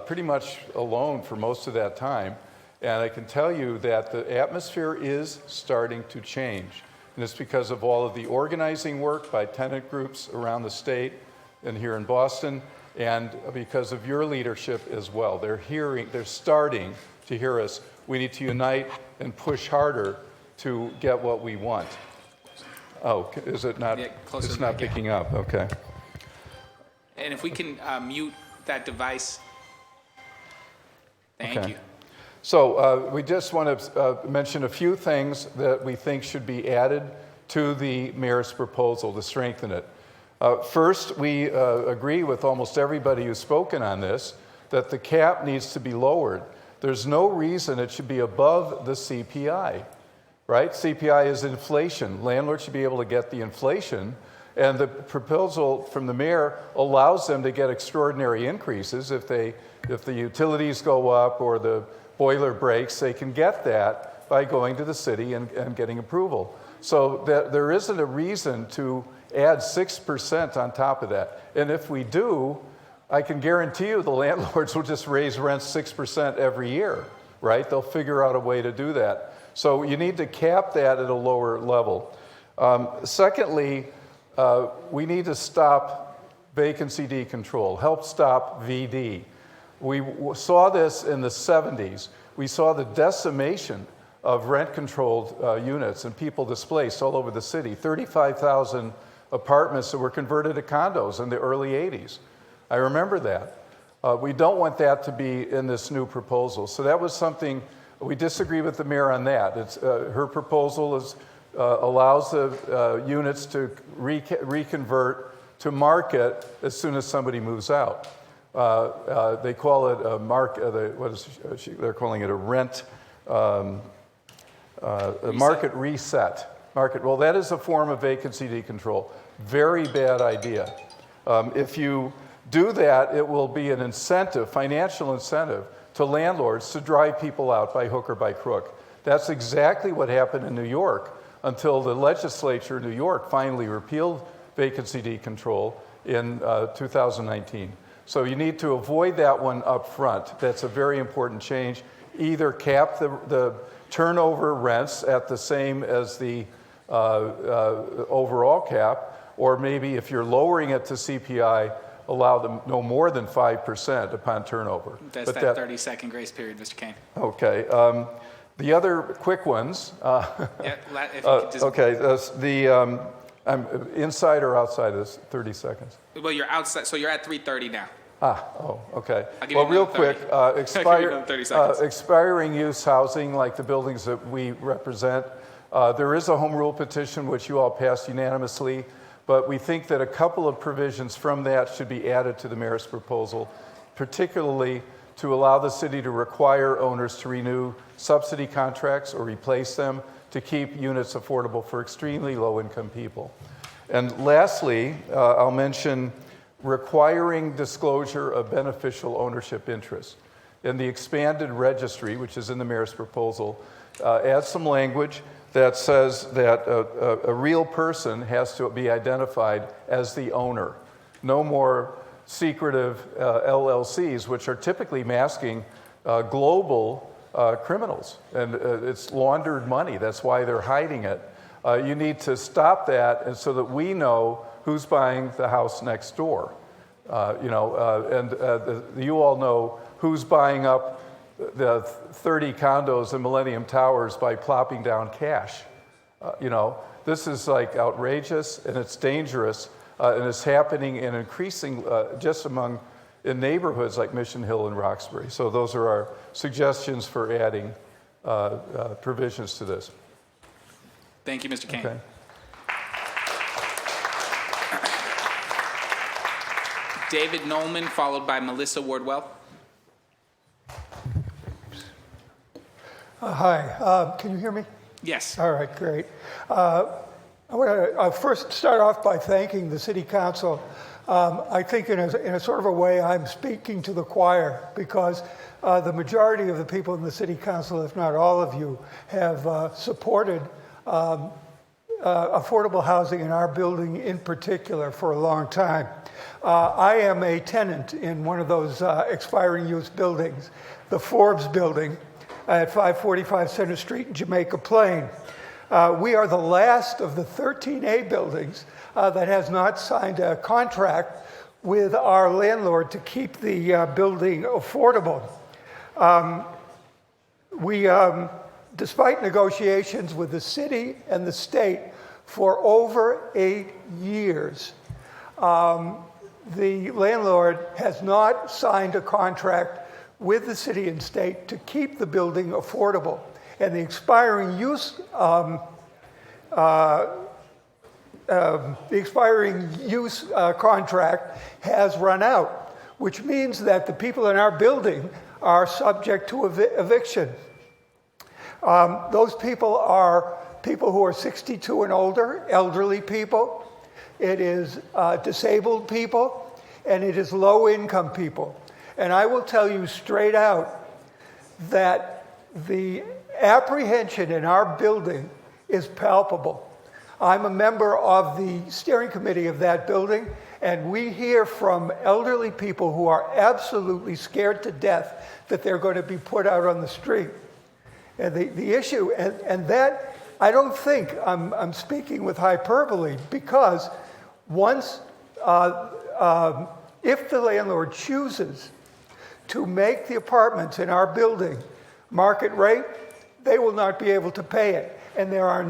[SPEAKER 12] pretty much alone for most of that time. And I can tell you that the atmosphere is starting to change. And it's because of all of the organizing work by tenant groups around the state and here in Boston, and because of your leadership as well. They're starting to hear us. We need to unite and push harder to get what we want. Oh, is it not?
[SPEAKER 1] Yeah, closer
[SPEAKER 12] it's
[SPEAKER 1] to
[SPEAKER 12] not
[SPEAKER 1] the mic, yeah.
[SPEAKER 12] picking up. Okay.
[SPEAKER 1] And if we can mute that device. Thank
[SPEAKER 12] Okay.
[SPEAKER 1] you.
[SPEAKER 12] So we just want to mention a few things that we think should be added to the mayor's proposal to strengthen it. First, we agree with almost everybody who's spoken on this that the cap needs to be lowered. There's no reason it should be above the CPI, right? CPI is inflation. Landlords should be able to get the inflation, and the proposal from the mayor allows them to get extraordinary increases. If the utilities go up or the boiler breaks, they can get that by going to the city and getting approval. So that there isn't a reason to add 6% on top of that. And if we do, I can guarantee you the landlords will just raise rents 6% every year, right? They'll figure out a way to do that. So you need to cap that at a lower level. Secondly, we need to stop vacancy decontrol, help stop VD. We saw this in the 70s. We saw the decimation of rent-controlled units and people displaced all over the city. 35,000 apartments that were converted to condos in the early 80s. I remember that. We don't want that to be in this new proposal. So that was something, we disagree with the mayor on that. Her proposal allows the units to reconvert to market as soon as somebody moves out. They call it a they're calling it a rent, a market reset. Well, that is a form of vacancy decontrol. Very bad idea. If you do that, it will be an incentive, financial incentive, to landlords to drive people out by hook or by crook. That's exactly what happened in New York until the legislature in New York finally repealed vacancy decontrol in 2019. So you need to avoid that one up front. That's a very important change. Either cap the turnover rents at the same as the overall cap, or maybe if you're lowering it to CPI, allow them no more than 5% upon turnover.
[SPEAKER 1] That's that 30-second grace period, Mr. Kane.
[SPEAKER 12] Okay. The other quick ones.
[SPEAKER 1] Yeah, if you could just,
[SPEAKER 12] Okay. I'm inside or outside of this 30 seconds?
[SPEAKER 1] well, you're outside, so you're at 3:30 now.
[SPEAKER 12] Okay.
[SPEAKER 1] I'll give
[SPEAKER 12] Well,
[SPEAKER 1] you
[SPEAKER 12] real
[SPEAKER 1] another
[SPEAKER 12] quick,
[SPEAKER 1] 30. I'll give you another 30 seconds.
[SPEAKER 12] expiring use housing, like the buildings that we represent, there is a home rule petition which you all passed unanimously, but we think that a couple of provisions from that should be added to the mayor's proposal, particularly to allow the city to require owners to renew subsidy contracts or replace them to keep units affordable for extremely low-income people. And lastly, I'll mention requiring disclosure of beneficial ownership interests. In the expanded registry, which is in the mayor's proposal, add some language that says that a real person has to be identified as the owner. No more secretive LLCs, which are typically masking global criminals. And it's laundered money. That's why they're hiding it. You need to stop that, and so that we know who's buying the house next door. You all know who's buying up the 30 condos in Millennium Towers by plopping down cash. This is like outrageous, and it's dangerous, and it's happening in increasing just in neighborhoods like Mission Hill and Roxbury. So those are our suggestions for adding provisions to this.
[SPEAKER 1] Thank you, Mr. Kane.
[SPEAKER 12] Okay.
[SPEAKER 1] David Nolman, followed by Melissa Wardwell.
[SPEAKER 13] Hi, can you hear me?
[SPEAKER 1] Yes.
[SPEAKER 13] All right, great. I want to first start off by thanking the City Council. I think in a sort of a way I'm speaking to the choir, because the majority of the people in the City Council, if not all of you, have supported affordable housing in our building in particular for a long time. I am a tenant in one of those expiring use buildings, the Forbes building at 545 Center Street in Jamaica Plain. We are the last of the 13A buildings that has not signed a contract with our landlord to keep the building affordable. Despite negotiations with the city and the state for over 8 years, the landlord has not signed a contract with the city and state to keep the building affordable. And the expiring use contract has run out, which means that the people in our building are subject to eviction. Those people are people who are 62 and older, elderly people. It is disabled people, and it is low-income people. And I will tell you straight out that the apprehension in our building is palpable. I'm a member of the steering committee of that building, and we hear from elderly people who are absolutely scared to death that they're going to be put out on the street. And the issue, and that, I don't think I'm speaking with hyperbole, because once, if the landlord chooses to make the apartments in our building market rate, they will not be able to pay it. And there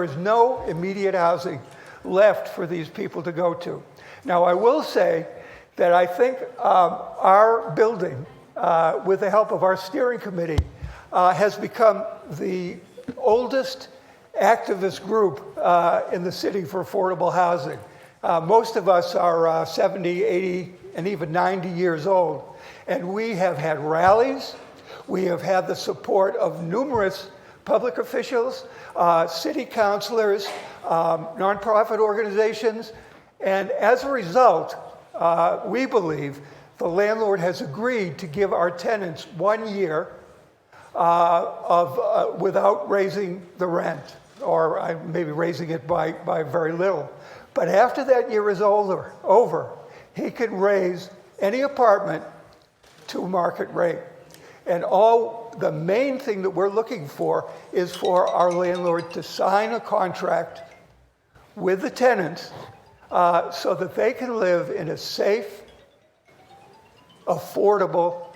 [SPEAKER 13] is no immediate housing left for these people to go to. Now, I will say that I think our building, with the help of our steering committee, has become the oldest activist group in the city for affordable housing. Most of us are 70, 80, and even 90 years old. And we have had rallies. We have had the support of numerous public officials, city councilors, nonprofit organizations. And as a result, we believe the landlord has agreed to give our tenants 1 year without raising the rent, or maybe raising it by very little. But after that year is over, he can raise any apartment to market rate. And the main thing that we're looking for is for our landlord to sign a contract with the tenants so that they can live in a safe, affordable,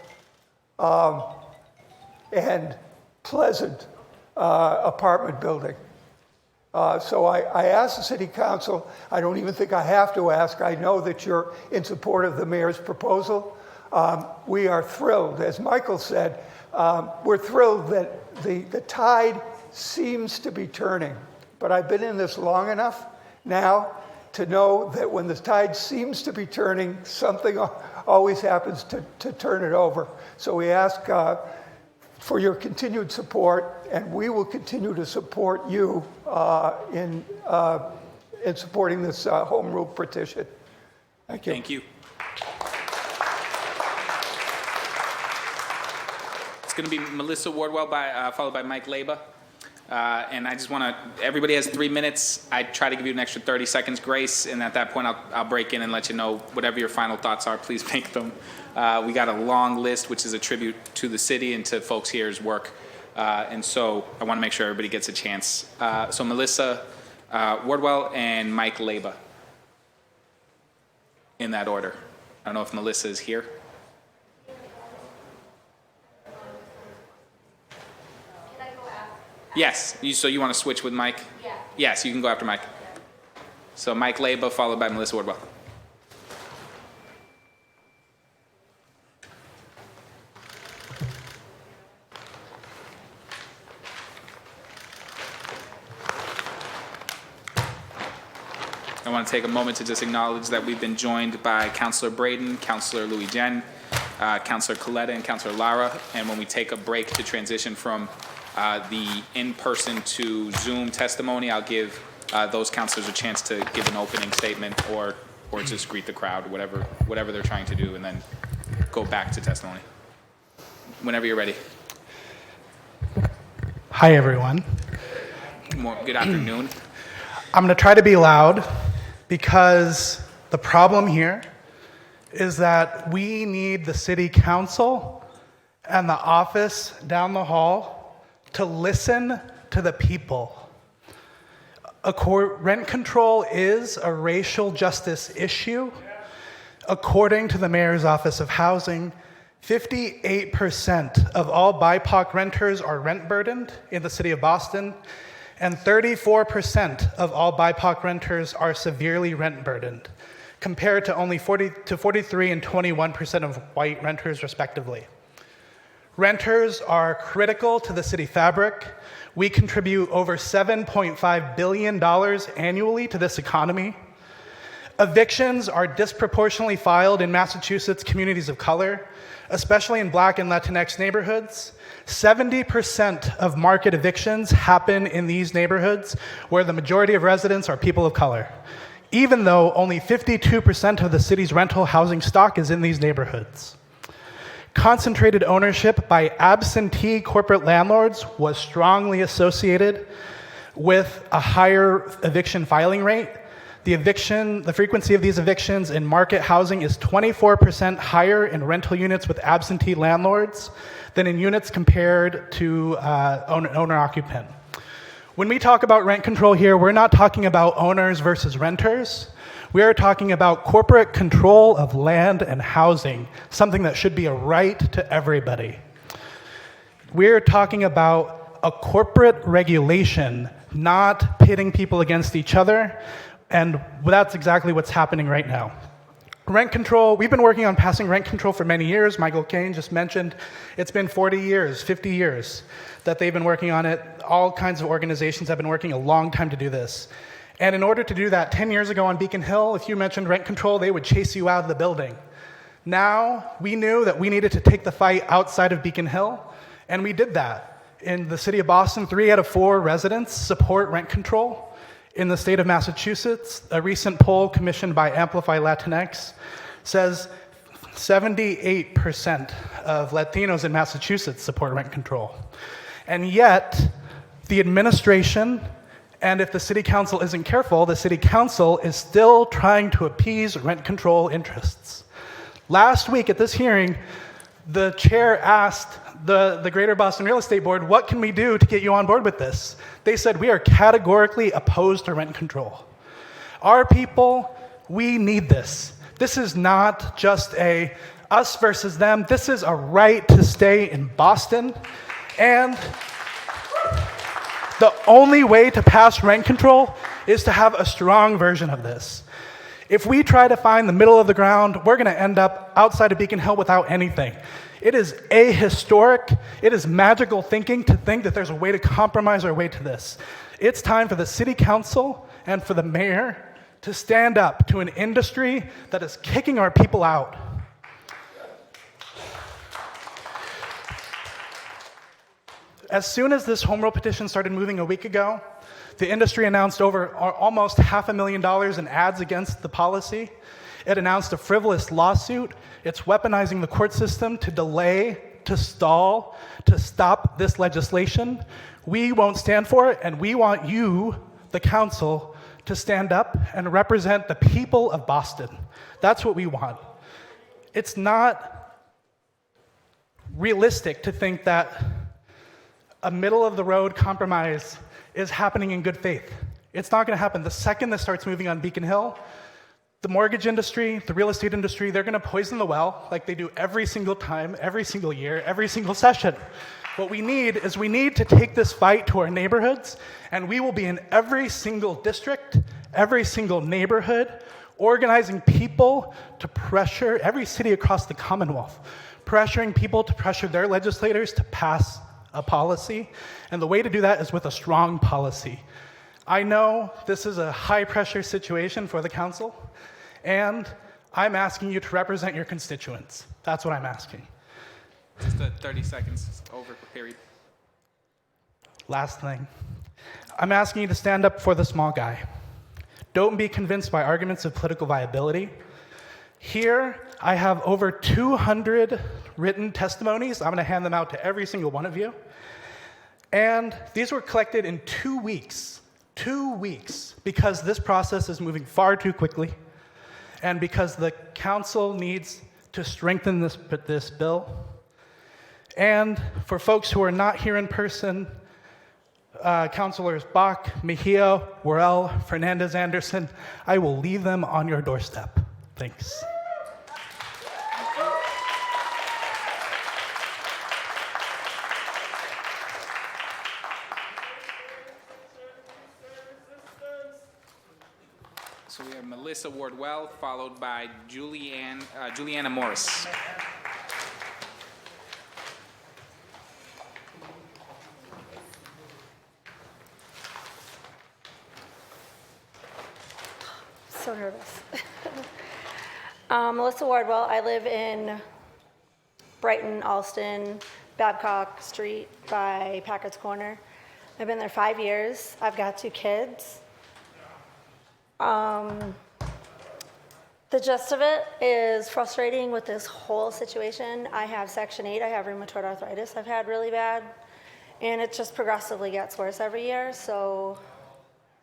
[SPEAKER 13] and pleasant apartment building. So I asked the city council, I don't even think I have to ask, I know that you're in support of the mayor's proposal. We are thrilled, as Michael said, we're thrilled that the tide seems to be turning. But I've been in this long enough now to know that when the tide seems to be turning, something always happens to turn it over. So we ask for your continued support, and we will continue to support you in supporting this home rule petition. Thank you.
[SPEAKER 1] Thank you. It's going to be Melissa Wardwell, followed by Mike Leba. And I just want to, everybody has 3 minutes. I try to give you an extra 30 seconds grace, and at that point I'll break in and let you know whatever your final thoughts are, please make them. We got a long list, which is a tribute to the city and to folks here's work. And so I want to make sure everybody gets a chance. So Melissa Wardwell and Mike Leba, in that order. I don't know if Melissa is here. Yes, so you want to switch with Mike? Yeah. Yes, you can go after Mike. So Mike Leba, followed by Melissa Wardwell. I want to take a moment to just acknowledge that we've been joined by Councillor Braden, Councillor Louis Jen, Councillor Coletta, and Councillor Lara. And when we take a break to transition from the in-person to Zoom testimony, I'll give those councilors a chance to give an opening statement or just greet the crowd, whatever they're trying to do, and then go back to testimony. Whenever you're ready.
[SPEAKER 14] Hi, everyone.
[SPEAKER 1] Good afternoon.
[SPEAKER 14] I'm going to try to be loud because the problem here is that we need the city council and the office down the hall to listen to the people. Rent control is a racial justice issue, According to the Mayor's Office of Housing, 58% of all BIPOC renters are rent burdened in the city of Boston, and 34% of all BIPOC renters are severely rent burdened, compared to only 43 and 21% of white renters, respectively. Renters are critical to the city fabric. We contribute over $7.5 billion annually to this economy. Evictions are disproportionately filed in Massachusetts communities of color, especially in Black and Latinx neighborhoods. 70% of market evictions happen in these neighborhoods where the majority of residents are people of color, even though only 52% of the city's rental housing stock is in these neighborhoods. Concentrated ownership by absentee corporate landlords was strongly associated with a higher eviction filing rate. The frequency of these evictions in market housing is 24% higher in rental units with absentee landlords than in units compared to owner-occupant. When we talk about rent control here, we're not talking about owners versus renters. We are talking about corporate control of land and housing, something that should be a right to everybody. We're talking about a corporate regulation, not pitting people against each other, and that's exactly what's happening right now. Rent control, we've been working on passing rent control for many years. Michael Caine just mentioned it's been 40 years, 50 years that they've been working on it. All kinds of organizations have been working a long time to do this. And in order to do that, 10 years ago on Beacon Hill, if you mentioned rent control, they would chase you out of the building. Now, we knew that we needed to take the fight outside of Beacon Hill, and we did that. In the city of Boston, 3 out of 4 residents support rent control. In the state of Massachusetts, a recent poll commissioned by Amplify Latinx says 78% of Latinos in Massachusetts support rent control. And yet, the administration, and if the city council isn't careful, the city council is still trying to appease rent control interests. Last week at this hearing, the chair asked the Greater Boston Real Estate Board, what can we do to get you on board with this? They said, we are categorically opposed to rent control. Our people, we need this. This is not just a us versus them. This is a right to stay in Boston. And the only way to pass rent control is to have a strong version of this. If we try to find the middle of the ground, we're gonna end up outside of Beacon Hill without anything. It is ahistoric, it is magical thinking to think that there's a way to compromise our way to this. It's time for the city council and for the mayor to stand up to an industry that is kicking our people out. As soon as this home rule petition started moving a week ago, the industry announced almost $500,000 in ads against the policy. It announced a frivolous lawsuit. It's weaponizing the court system to delay, to stall, to stop this legislation. We won't stand for it, and we want you, the council, to stand up and represent the people of Boston. That's what we want. It's not realistic to think that a middle-of-the-road compromise is happening in good faith. It's not going to happen. The second this starts moving on Beacon Hill, the mortgage industry, the real estate industry, they're going to poison the well like they do every single time, every single year, every single session. What we need is we need to take this fight to our neighborhoods, and we will be in every single district, every single neighborhood, organizing people to pressure every city across the Commonwealth, pressuring people to pressure their legislators to pass a policy, and the way to do that is with a strong policy. I know this is a high-pressure situation for the council, and I'm asking you to represent your constituents. That's what I'm asking.
[SPEAKER 1] Just the 30 seconds over, period.
[SPEAKER 14] Last thing. I'm asking you to stand up for the small guy. Don't be convinced by arguments of political viability. Here, I have over 200 written testimonies. I'm going to hand them out to every single one of you. And these were collected in 2 weeks. 2 weeks, because this process is moving far too quickly, and because the council needs to strengthen this bill. And for folks who are not here in person, Councilors Bach, Mejia, Worrell, Fernandez Anderson, I will leave them on your doorstep. Thanks.
[SPEAKER 1] So we have Melissa Wardwell, followed by Juliana Morris.
[SPEAKER 15] So nervous. Melissa Wardwell. I live in Brighton, Alston, Babcock Street by Packett's Corner. I've been there 5 years. I've got 2 kids. The gist of it is frustrating with this whole situation. I have Section 8. I have rheumatoid arthritis I've had really bad, and it just progressively gets worse every year. So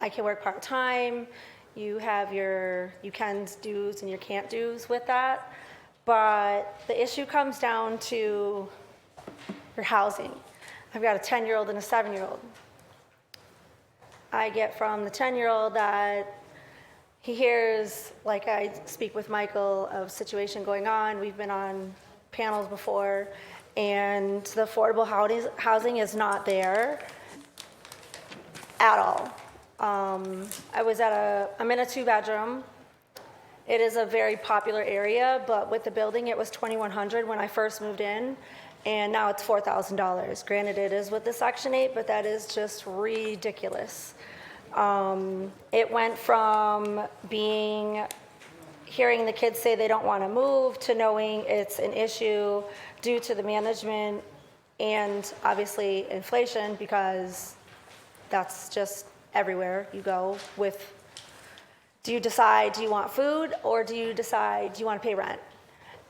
[SPEAKER 15] I can work part-time. You have your you can's do's and your can't do's with that. But the issue comes down to your housing. I've got a 10-year-old and a 7-year-old. I get from the 10-year-old that he hears, like I speak with Michael, of situation going on. We've been on panels before, and the affordable housing is not there at all. I'm in a 2-bedroom. It is a very popular area, but with the building, it was $2,100 when I first moved in, and now it's $4,000. Granted, it is with the Section 8, but that is just ridiculous. It went from hearing the kids say they don't want to move to knowing it's an issue due to the management and obviously inflation, because that's just everywhere you go with, do you decide, do you want food, or do you decide, do you want to pay rent?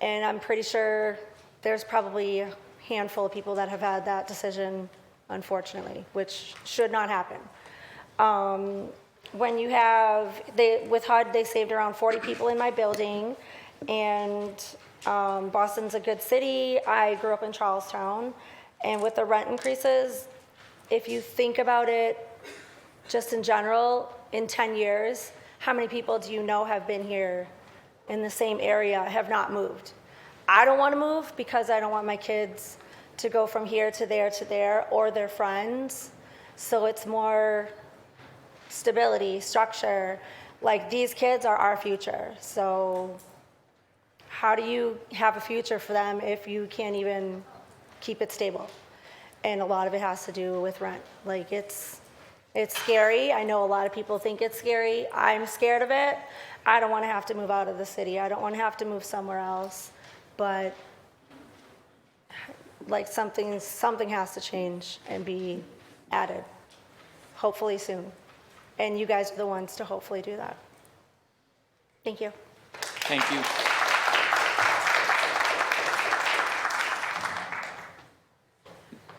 [SPEAKER 15] And I'm pretty sure there's probably a handful of people that have had that decision, unfortunately, which should not happen. When you have, with HUD, they saved around 40 people in my building, and Boston's a good city. I grew up in Charlestown, and with the rent increases, if you think about it, just in general, in 10 years, how many people do you know have been here in the same area, have not moved? I don't want to move because I don't want my kids to go from here to there, or their friends. So it's more stability, structure. Like, these kids are our future. So how do you have a future for them if you can't even keep it stable? And a lot of it has to do with rent. Like, it's scary. I know a lot of people think it's scary. I'm scared of it. I don't want to have to move out of the city. I don't want to have to move somewhere else. But like, something has to change and be added, hopefully soon. And you guys are the ones to hopefully do that. Thank you.
[SPEAKER 1] Thank you.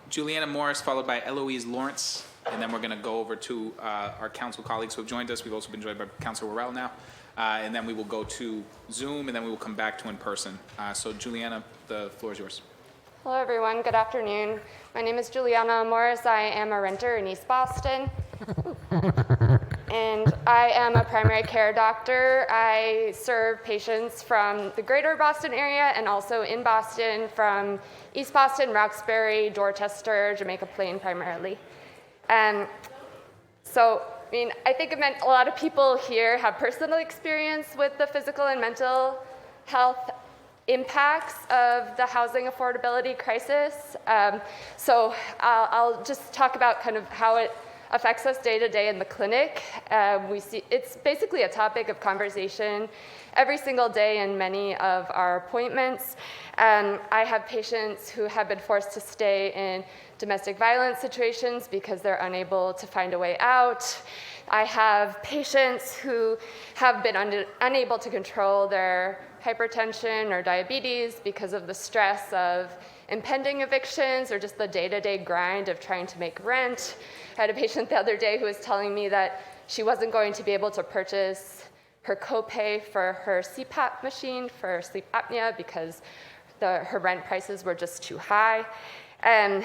[SPEAKER 1] Juliana Morris, followed by Eloise Lawrence, and then we're going to go over to our council colleagues who have joined us. We've also been joined by Councilor Worrell now, and then we will go to Zoom, and then we will come back to in person. So Juliana, the floor is yours.
[SPEAKER 16] Hello everyone, good afternoon. My name is Juliana Morris. I am a renter in East Boston. And I am a primary care doctor. I serve patients from the greater Boston area and also in Boston from East Boston, Roxbury, Dorchester, Jamaica Plain primarily. So, I think a lot of people here have personal experience with the physical and mental health impacts of the housing affordability crisis. So I'll just talk about kind of how it affects us day to day in the clinic. We see it's basically a topic of conversation every single day in many of our appointments. I have patients who have been forced to stay in domestic violence situations because they're unable to find a way out. I have patients who have been unable to control their hypertension or diabetes because of the stress of impending evictions or just the day-to-day grind of trying to make rent. I had a patient the other day who was telling me that she wasn't going to be able to purchase her copay for her CPAP machine for sleep apnea because her rent prices were just too high. And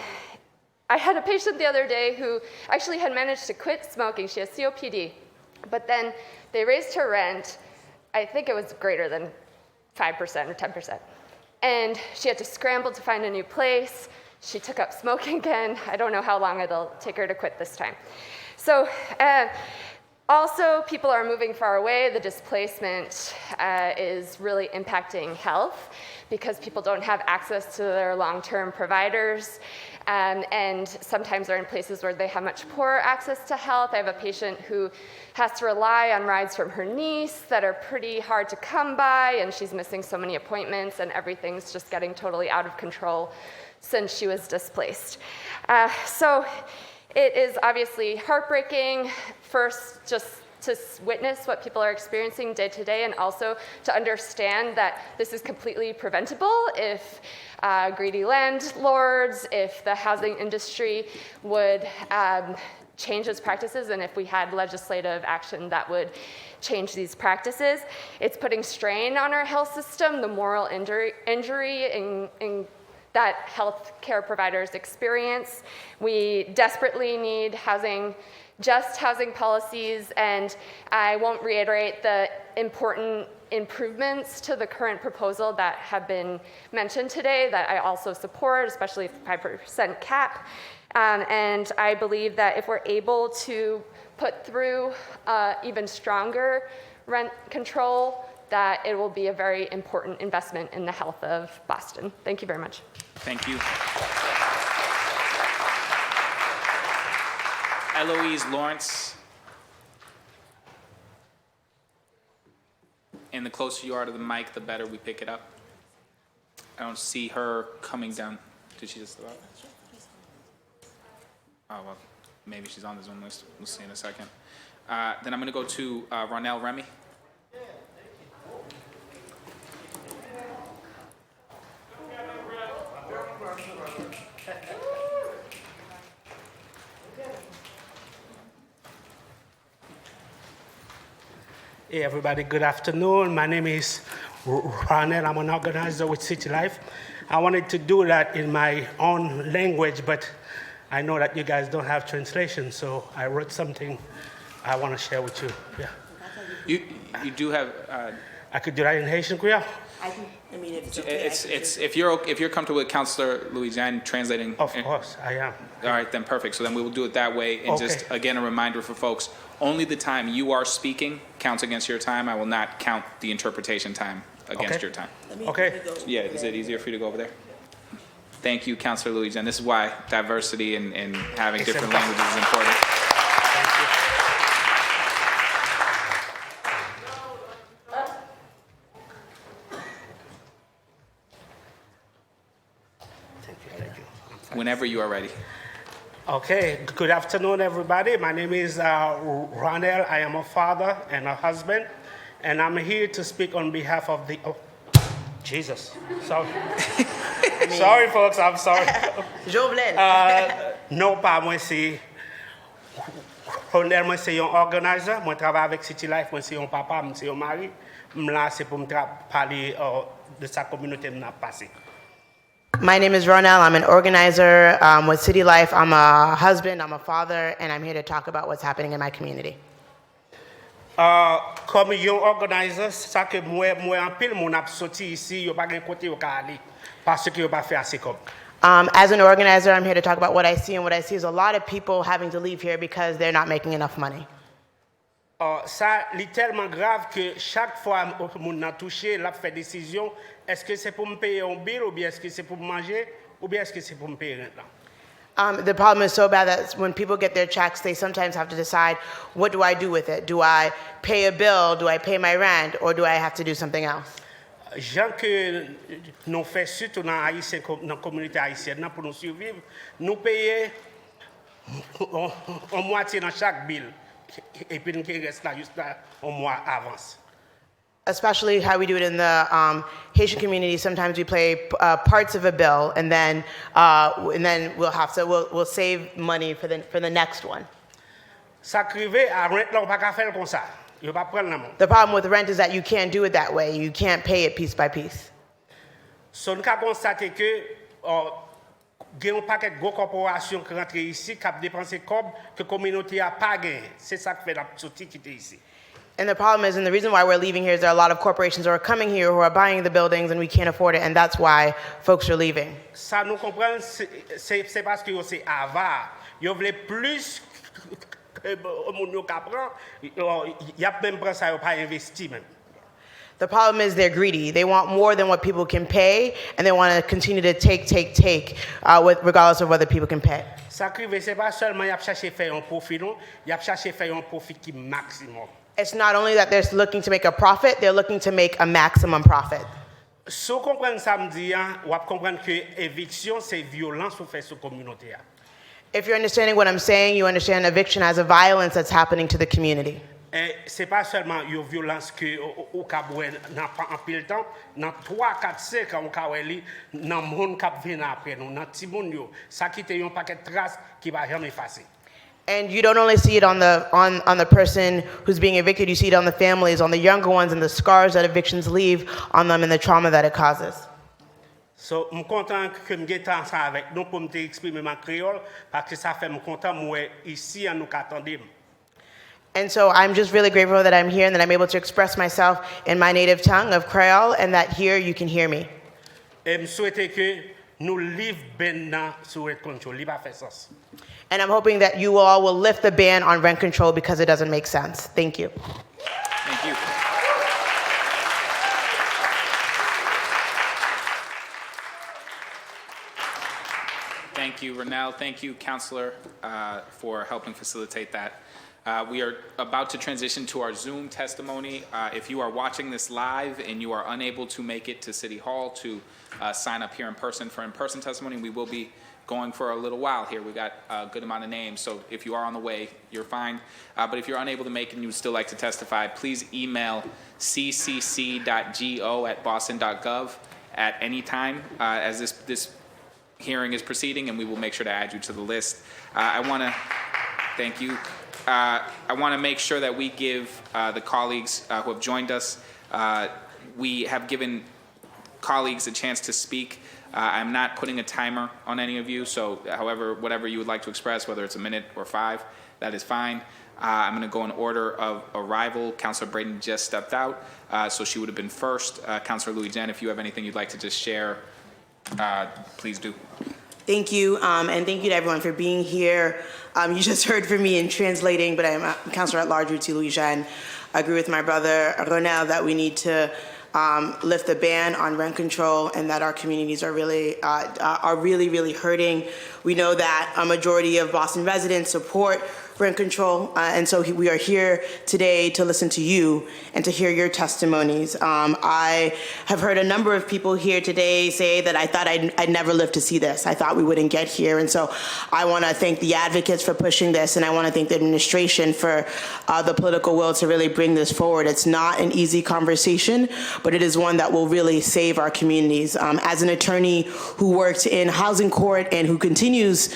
[SPEAKER 16] I had a patient the other day who actually had managed to quit smoking. She has COPD, but then they raised her rent. I think it was greater than 5% or 10%. And she had to scramble to find a new place. She took up smoking again. I don't know how long it'll take her to quit this time. So Also, people are moving far away. The displacement is really impacting health because people don't have access to their long-term providers, and sometimes they're in places where they have much poorer access to health. I have a patient who has to rely on rides from her niece that are pretty hard to come by, and she's missing so many appointments, and everything's just getting totally out of control since she was displaced. So it is obviously heartbreaking, first just to witness what people are experiencing day to day, and also to understand that this is completely preventable if greedy landlords, if the housing industry would change its practices, and if we had legislative action that would change these practices. It's putting strain on our health system, the moral injury in that health care providers experience. We desperately need just housing policies, and I won't reiterate the important improvements to the current proposal that have been mentioned today that I also support, especially the 5% cap. And I believe that if we're able to put through even stronger rent control, that it will be a very important investment in the health of Boston. Thank you very much.
[SPEAKER 1] Thank you. Eloise Lawrence. And the closer you are to the mic, the better we pick it up. I don't see her coming down. Did she just about? Oh, well, maybe she's on the Zoom list. We'll see in a second. Then I'm going to go to Ronell Remy.
[SPEAKER 17] Hey everybody, good afternoon. My name is Ronell. I'm an organizer with City Life. I wanted to do that in my own language, but I know that you guys don't have translation, so I wrote something I want to share with you. Yeah.
[SPEAKER 1] You do have.
[SPEAKER 17] I could do that in Haitian Creole.
[SPEAKER 18] I mean, if it's okay,
[SPEAKER 1] if you're comfortable with Councilor Louisiane translating.
[SPEAKER 17] Of course, I am.
[SPEAKER 1] All right, then perfect. So then we will do it that way. And
[SPEAKER 17] Okay.
[SPEAKER 1] just again, a reminder for folks: only the time you are speaking counts against your time. I will not count the interpretation time against
[SPEAKER 17] Okay.
[SPEAKER 1] your time.
[SPEAKER 17] Okay.
[SPEAKER 1] Yeah, is it easier for you to go over there? Thank you, Councilor Louisiane. This is why diversity and having
[SPEAKER 17] It's
[SPEAKER 1] different
[SPEAKER 17] important.
[SPEAKER 1] languages is important. Whenever you are ready.
[SPEAKER 17] Okay, good afternoon, everybody. My name is Ronell. I am a father and a husband, and I'm here to speak on behalf of the. Oh, Jesus. Sorry. Sorry, folks. I'm sorry. Non, pas moi, c'est. Ronell, moi, c'est un organizer. Moi, travaille avec City Life. Moi, c'est un papa, moi, c'est un mari. Là, c'est pour me parler de sa communauté que passé.
[SPEAKER 18] My name is Ronell. I'm an organizer with City Life. I'm a husband, I'm a father, and I'm here to talk about what's happening in my community.
[SPEAKER 17] Comme un organizer, ça que moi en pile mon a sorti ici, yo pas gen côté yo ka aller parce que yo pas fait assez comme.
[SPEAKER 18] As an organizer, I'm here to talk about what I see, and what I see is a lot of people having to leave here because they're not making enough money.
[SPEAKER 17] Ça est tellement grave que chaque fois mon a touché, l'a fait décision, est-ce que c'est pour me payer un bill ou bien est-ce que c'est pour manger ou bien est-ce que c'est pour me payer rent là.
[SPEAKER 18] The problem is so bad that when people get their checks, they sometimes have to decide, what do I do with it? Do I pay a bill? Do I pay my rent? Or do I have to do something else?
[SPEAKER 17] Gens que nous fait surtout dans la communauté haïtienne pour nous survivre, nous payons en moitié dans chaque bill et puis nous reste là juste là un mois avance.
[SPEAKER 18] Especially how we do it in the Haitian community. Sometimes we pay parts of a bill, and then we'll save money for the next one.
[SPEAKER 17] Ça crivé à rent là on pas faire comme ça. Yo pas prendre la main.
[SPEAKER 18] The problem with rent is that you can't do it that way. You can't pay it piece by piece.
[SPEAKER 17] So nous avons constaté que il y a un paquet de grosses corporations qui rentrent ici, qui ont dépensé comme que la communauté n'a pas gagné. C'est ça qui fait la sortie qui est ici.
[SPEAKER 18] And the problem is, and the reason why we're leaving here is there are a lot of corporations who are coming here who are buying the buildings and we can't afford it, and that's why folks are leaving.
[SPEAKER 17] Ça nous comprend, c'est parce que c'est avare. Ils veulent plus moun yo ka pran, y ap même pran sa yo pa investi même.
[SPEAKER 18] The problem is they're greedy. They want more than what people can pay, and they want to continue to take, regardless of whether people can pay.
[SPEAKER 17] Ça krive, c'est pas seulement y ap chercher faire un profit, non, y ap chercher faire un profit qui maximum.
[SPEAKER 18] It's not only that they're looking to make a profit, they're looking to make a maximum profit.
[SPEAKER 17] So comprendre ça me dit, ou ap comprendre que éviction c'est violence pour faire sur communauté.
[SPEAKER 18] If you're understanding what I'm saying, you understand eviction as a violence that's happening to the community.
[SPEAKER 17] C'est pas seulement une violence que au Caboué n'a pas en pile temps, dans 3, 4, 5 ans au Caboué, dans le monde qui vient après nous, dans petit monde yo, ça qui te un paquet de traces qui va jamais effacer.
[SPEAKER 18] And you don't only see it on the person who's being evicted, you see it on the families, on the younger ones, and the scars that evictions leave on them and the trauma that it causes.
[SPEAKER 17] So, je suis content que je sois ensemble avec nous pour m'exprimer ma créole, parce que ça fait me content moi ici à nous attendre.
[SPEAKER 18] And so I'm just really grateful that I'm here and that I'm able to express myself in my native tongue of Creole, and that here you can hear me.
[SPEAKER 17] Et je souhaite que nous livre ben sur rent control, il va faire sens.
[SPEAKER 18] And I'm hoping that you all will lift the ban on rent control because it doesn't make sense. Thank you.
[SPEAKER 1] Thank you. Thank you, Ronell. Thank you, Councilor, for helping facilitate that. We are about to transition to our Zoom testimony. If you are watching this live and you are unable to make it to City Hall to sign up here in person for in-person testimony, we will be going for a little while here. We've got a good amount of names, so if you are on the way, you're fine. But if you're unable to make it and you would still like to testify, please email ccc.go@boston.gov at any time as this hearing is proceeding, and we will make sure to add you to the list. I want to thank you. I want to make sure that we give the colleagues who have joined us, we have given colleagues a chance to speak. I'm not putting a timer on any of you, so however, whatever you would like to express, whether it's a minute or 5, that is fine. I'm going to go in order of arrival. Councilor Braden just stepped out, so she would have been first. Councilor Louis-Jean, if you have anything you'd like to just share, please do.
[SPEAKER 18] Thank you, and thank you to everyone for being here. You just heard from me in translating, but I'm Councilor at Large Ruti Louis-Jean. I agree with my brother Ronell that we need to lift the ban on rent control, and that our communities are really hurting. We know that a majority of Boston residents support rent control, and so we are here today to listen to you and to hear your testimonies. I have heard a number of people here today say that I thought I'd never live to see this. I thought we wouldn't get here, and so I want to thank the advocates for pushing this, and I want to thank the administration for the political will to really bring this forward. It's not an easy conversation, but it is one that will really save our communities. As an attorney who worked in housing court and who continues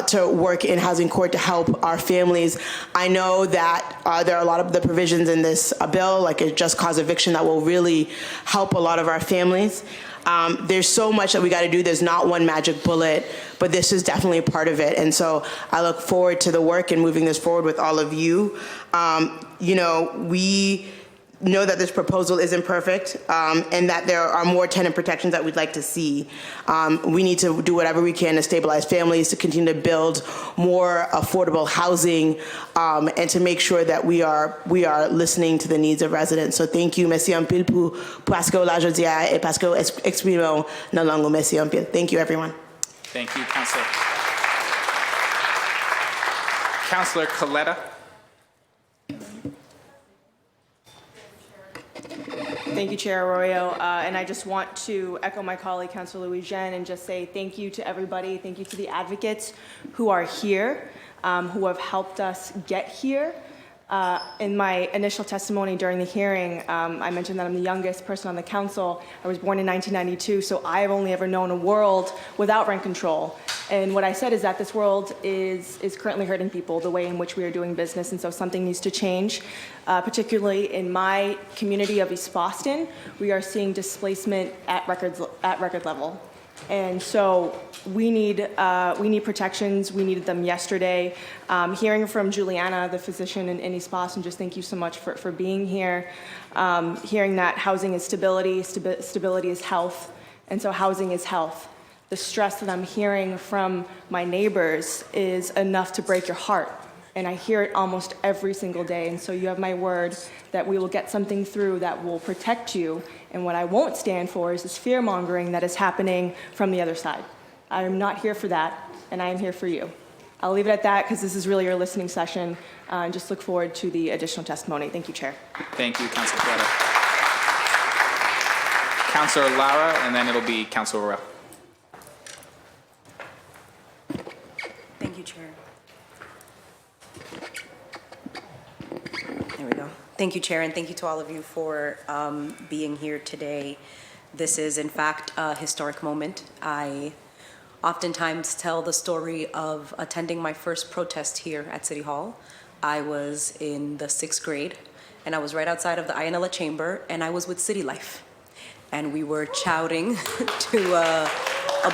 [SPEAKER 18] to work in housing court to help our families, I know that there are a lot of the provisions in this bill, like a just cause eviction, that will really help a lot of our families. There's so much that we got to do. There's not one magic bullet, but this is definitely a part of it. And so I look forward to the work and moving this forward with all of you. We know that this proposal isn't perfect, and that there are more tenant protections that we'd like to see. We need to do whatever we can to stabilize families, to continue to build more affordable housing, and to make sure that we are listening to the needs of residents. So thank you, merci un pile pour parce que la jodia et parce que exprimons na langue. Merci un pile. Thank you, everyone.
[SPEAKER 1] Thank you, Councilor. Councilor Coletta.
[SPEAKER 19] Thank you, Chair Arroyo. And I just want to echo my colleague, Councilor Louis-Jean, and just say thank you to everybody. Thank you to the advocates who are here, who have helped us get here. In my initial testimony during the hearing, I mentioned that I'm the youngest person on the council. I was born in 1992, so I have only ever known a world without rent control. And what I said is that this world is currently hurting people, the way in which we are doing business, and so something needs to change. Particularly in my community of East Boston, we are seeing displacement at record level. And so we need protections. We needed them yesterday. Hearing from Juliana, the physician in East Boston, just thank you so much for being here. Hearing that housing is stability, stability is health, and so housing is health. The stress that I'm hearing from my neighbors is enough to break your heart. And I hear it almost every single day. And so you have my word that we will get something through that will protect you. And what I won't stand for is this fear-mongering that is happening from the other side. I am not here for that, and I am here for you. I'll leave it at that because this is really your listening session, and just look forward to the additional testimony. Thank you, Chair.
[SPEAKER 1] Thank you, Councilor Guerra. Councilor Lara, and then it'll be Councilor Royal.
[SPEAKER 20] Thank you, Chair. There we go. Thank you, Chair, and thank you to all of you for being here today. This is, in fact, a historic moment. I oftentimes tell the story of attending my first protest here at City Hall. I was in the 6th grade, and I was right outside of the Ayanella Chamber, and I was with City Life. And we were shouting to a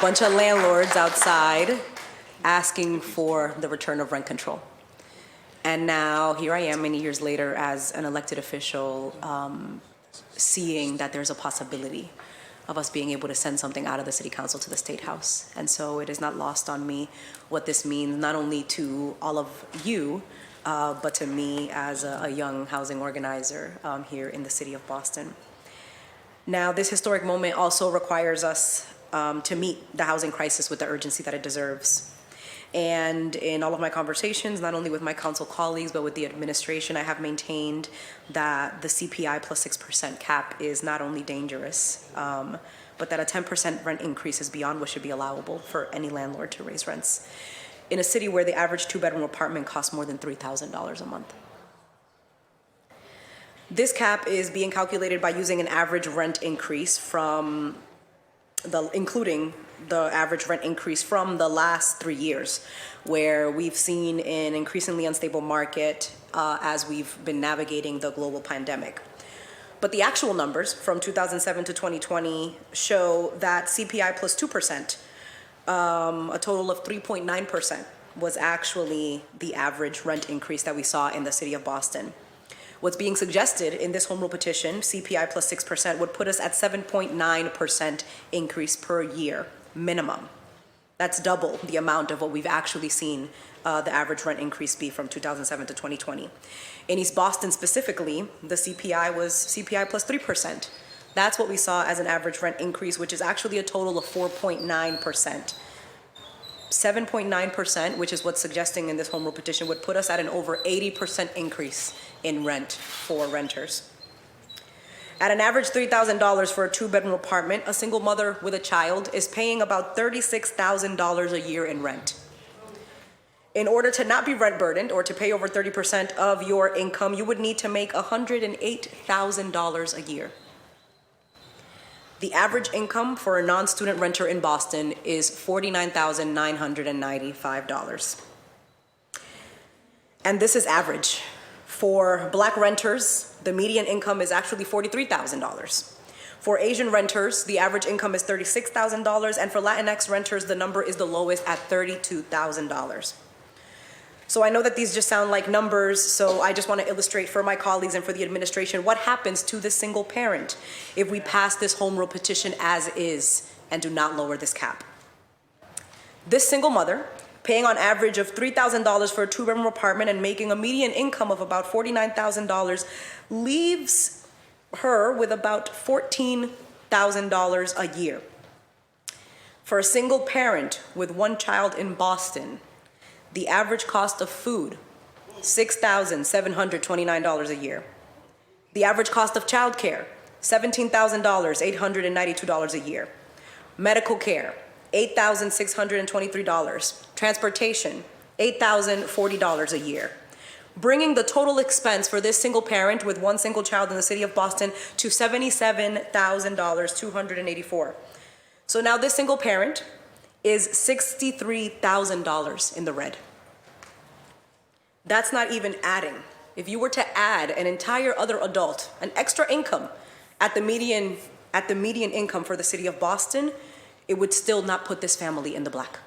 [SPEAKER 20] bunch of landlords outside asking for the return of rent control. And now here I am many years later as an elected official, seeing that there's a possibility of us being able to send something out of the City Council to the State House. And so it is not lost on me what this means, not only to all of you, but to me as a young housing organizer here in the city of Boston. Now, this historic moment also requires us to meet the housing crisis with the urgency that it deserves. And in all of my conversations, not only with my council colleagues, but with the administration, I have maintained that the CPI plus 6% cap is not only dangerous, but that a 10% rent increase is beyond what should be allowable for any landlord to raise rents in a city where the average 2-bedroom apartment costs more than $3,000 a month. This cap is being calculated by using an average rent increase from including the average rent increase from the last 3 years, where we've seen an increasingly unstable market as we've been navigating the global pandemic. But the actual numbers from 2007 to 2020 show that CPI plus 2%, a total of 3.9%, was actually the average rent increase that we saw in the city of Boston. What's being suggested in this home rule petition, CPI plus 6%, would put us at 7.9% increase per year, minimum. That's double the amount of what we've actually seen the average rent increase be from 2007 to 2020. In East Boston specifically, the CPI was CPI plus 3%. That's what we saw as an average rent increase, which is actually a total of 4.9%. 7.9%, which is what's suggesting in this home rule petition, would put us at an over 80% increase in rent for renters. At an average $3,000 for a 2-bedroom apartment, a single mother with a child is paying about $36,000 a year in rent. In order to not be rent burdened or to pay over 30% of your income, you would need to make $108,000 a year. The average income for a non-student renter in Boston is $49,995. And this is average. For Black renters, the median income is actually $43,000. For Asian renters, the average income is $36,000, and for Latinx renters, the number is the lowest at $32,000. So I know that these just sound like numbers, so I just want to illustrate for my colleagues and for the administration what happens to this single parent if we pass this home rule petition as is and do not lower this cap. This single mother, paying on average of $3,000 for a 2-bedroom apartment and making a median income of about $49,000, leaves her with about $14,000 a year. For a single parent with one child in Boston, the average cost of food, $6,729 a year. The average cost of childcare, $17,892 a year. Medical care, $8,623. Transportation, $8,040 a year. Bringing the total expense for this single parent with one single child in the city of Boston to $77,284. So now this single parent is $63,000 in the red. That's not even adding. If you were to add an entire other adult, an extra income at the median income for the city of Boston, it would still not put this family in the black.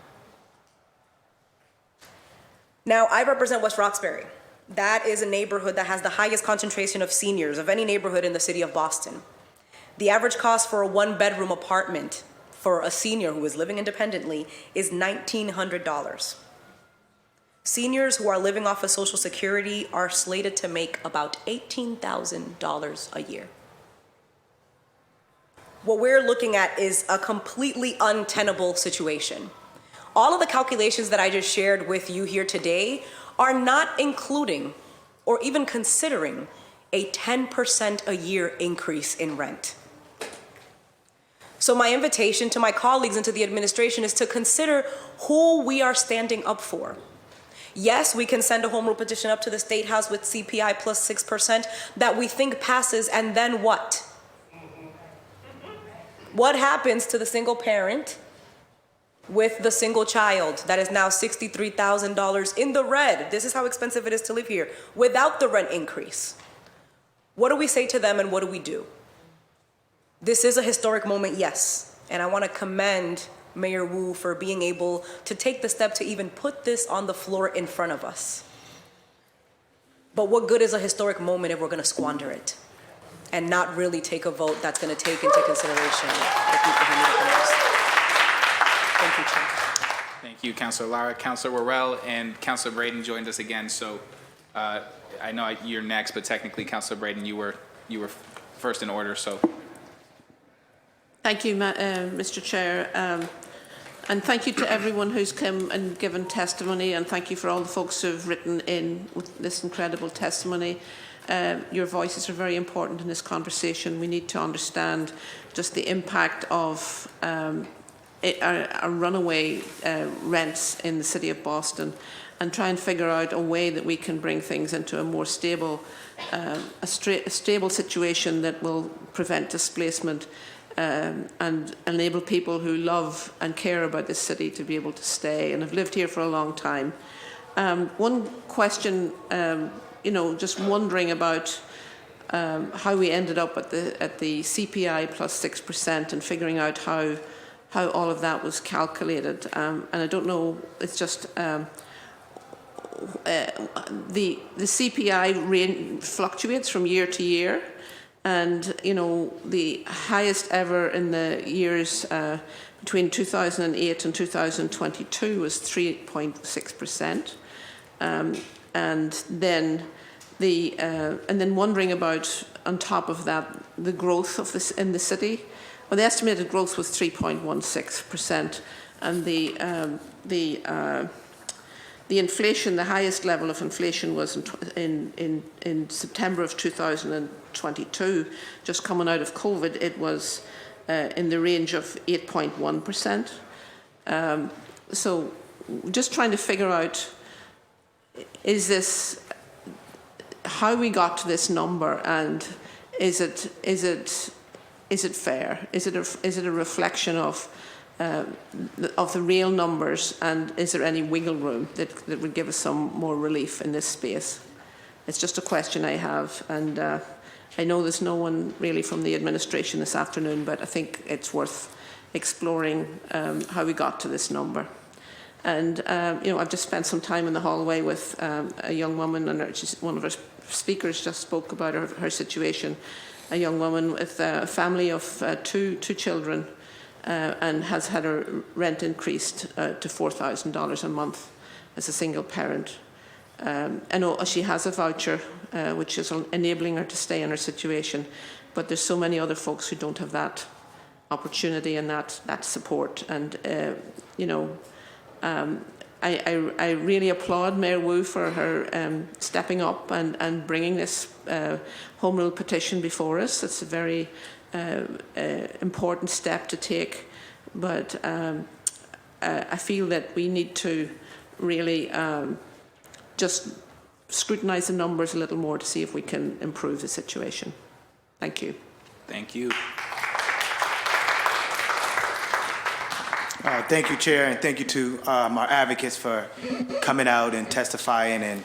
[SPEAKER 20] Now, I represent West Roxbury. That is a neighborhood that has the highest concentration of seniors of any neighborhood in the city of Boston. The average cost for a 1-bedroom apartment for a senior who is living independently is $1,900. Seniors who are living off of Social Security are slated to make about $18,000 a year. What we're looking at is a completely untenable situation. All of the calculations that I just shared with you here today are not including or even considering a 10% a year increase in rent. So my invitation to my colleagues and to the administration is to consider who we are standing up for. Yes, we can send a home rule petition up to the State House with CPI plus 6% that we think passes, and then what? What happens to the single parent with the single child that is now $63,000 in the red? This is how expensive it is to live here without the rent increase. What do we say to them and what do we do? This is a historic moment, yes, and I want to commend Mayor Wu for being able to take the step to even put this on the floor in front of us. But what good is a historic moment if we're going to squander it and not really take a vote that's going to take into consideration the people who need it the most? Thank you, Chair.
[SPEAKER 1] Thank you, Councilor Lara. Councilor Worrell and Councilor Braden joined us again, so I know you're next, but technically, Councilor Braden, you were first in order, so.
[SPEAKER 21] Thank you, Mr. Chair, and thank you to everyone who's come and given testimony, and thank you for all the folks who've written in with this incredible testimony. Your voices are very important in this conversation. We need to understand just the impact of our runaway rents in the city of Boston, and try and figure out a way that we can bring things into a more stable, a stable situation that will prevent displacement and enable people who love and care about this city to be able to stay and have lived here for a long time. One question, just wondering about how we ended up at the CPI plus 6% and figuring out how all of that was calculated. And I don't know, it's just the CPI rate fluctuates from year to year. And, the highest ever in the years between 2008 and 2022 was 3.6%. And then wondering about, on top of that, the growth of this in the city. Well, the estimated growth was 3.16%, and the inflation, the highest level of inflation was in September of 2022, just coming out of COVID. It was in the range of 8.1%. So just trying to figure out, is this how we got to this number, and is it fair? Is it a reflection of the real numbers, and is there any wiggle room that would give us some more relief in this space? It's just a question I have, and I know there's no one really from the administration this afternoon, but I think it's worth exploring how we got to this number. And I've just spent some time in the hallway with a young woman, and one of our speakers just spoke about her situation. A young woman with a family of two children, and has had her rent increased to $4,000 a month as a single parent. I know she has a voucher, which is enabling her to stay in her situation, but there's so many other folks who don't have that opportunity and that support. And I really applaud Mayor Wu for her stepping up and bringing this home rule petition before us. It's a very important step to take, but I feel that we need to really just scrutinise the numbers a little more to see if we can improve the situation. Thank you.
[SPEAKER 1] Thank you.
[SPEAKER 22] Thank you, Chair, and thank you to our advocates for coming out and testifying and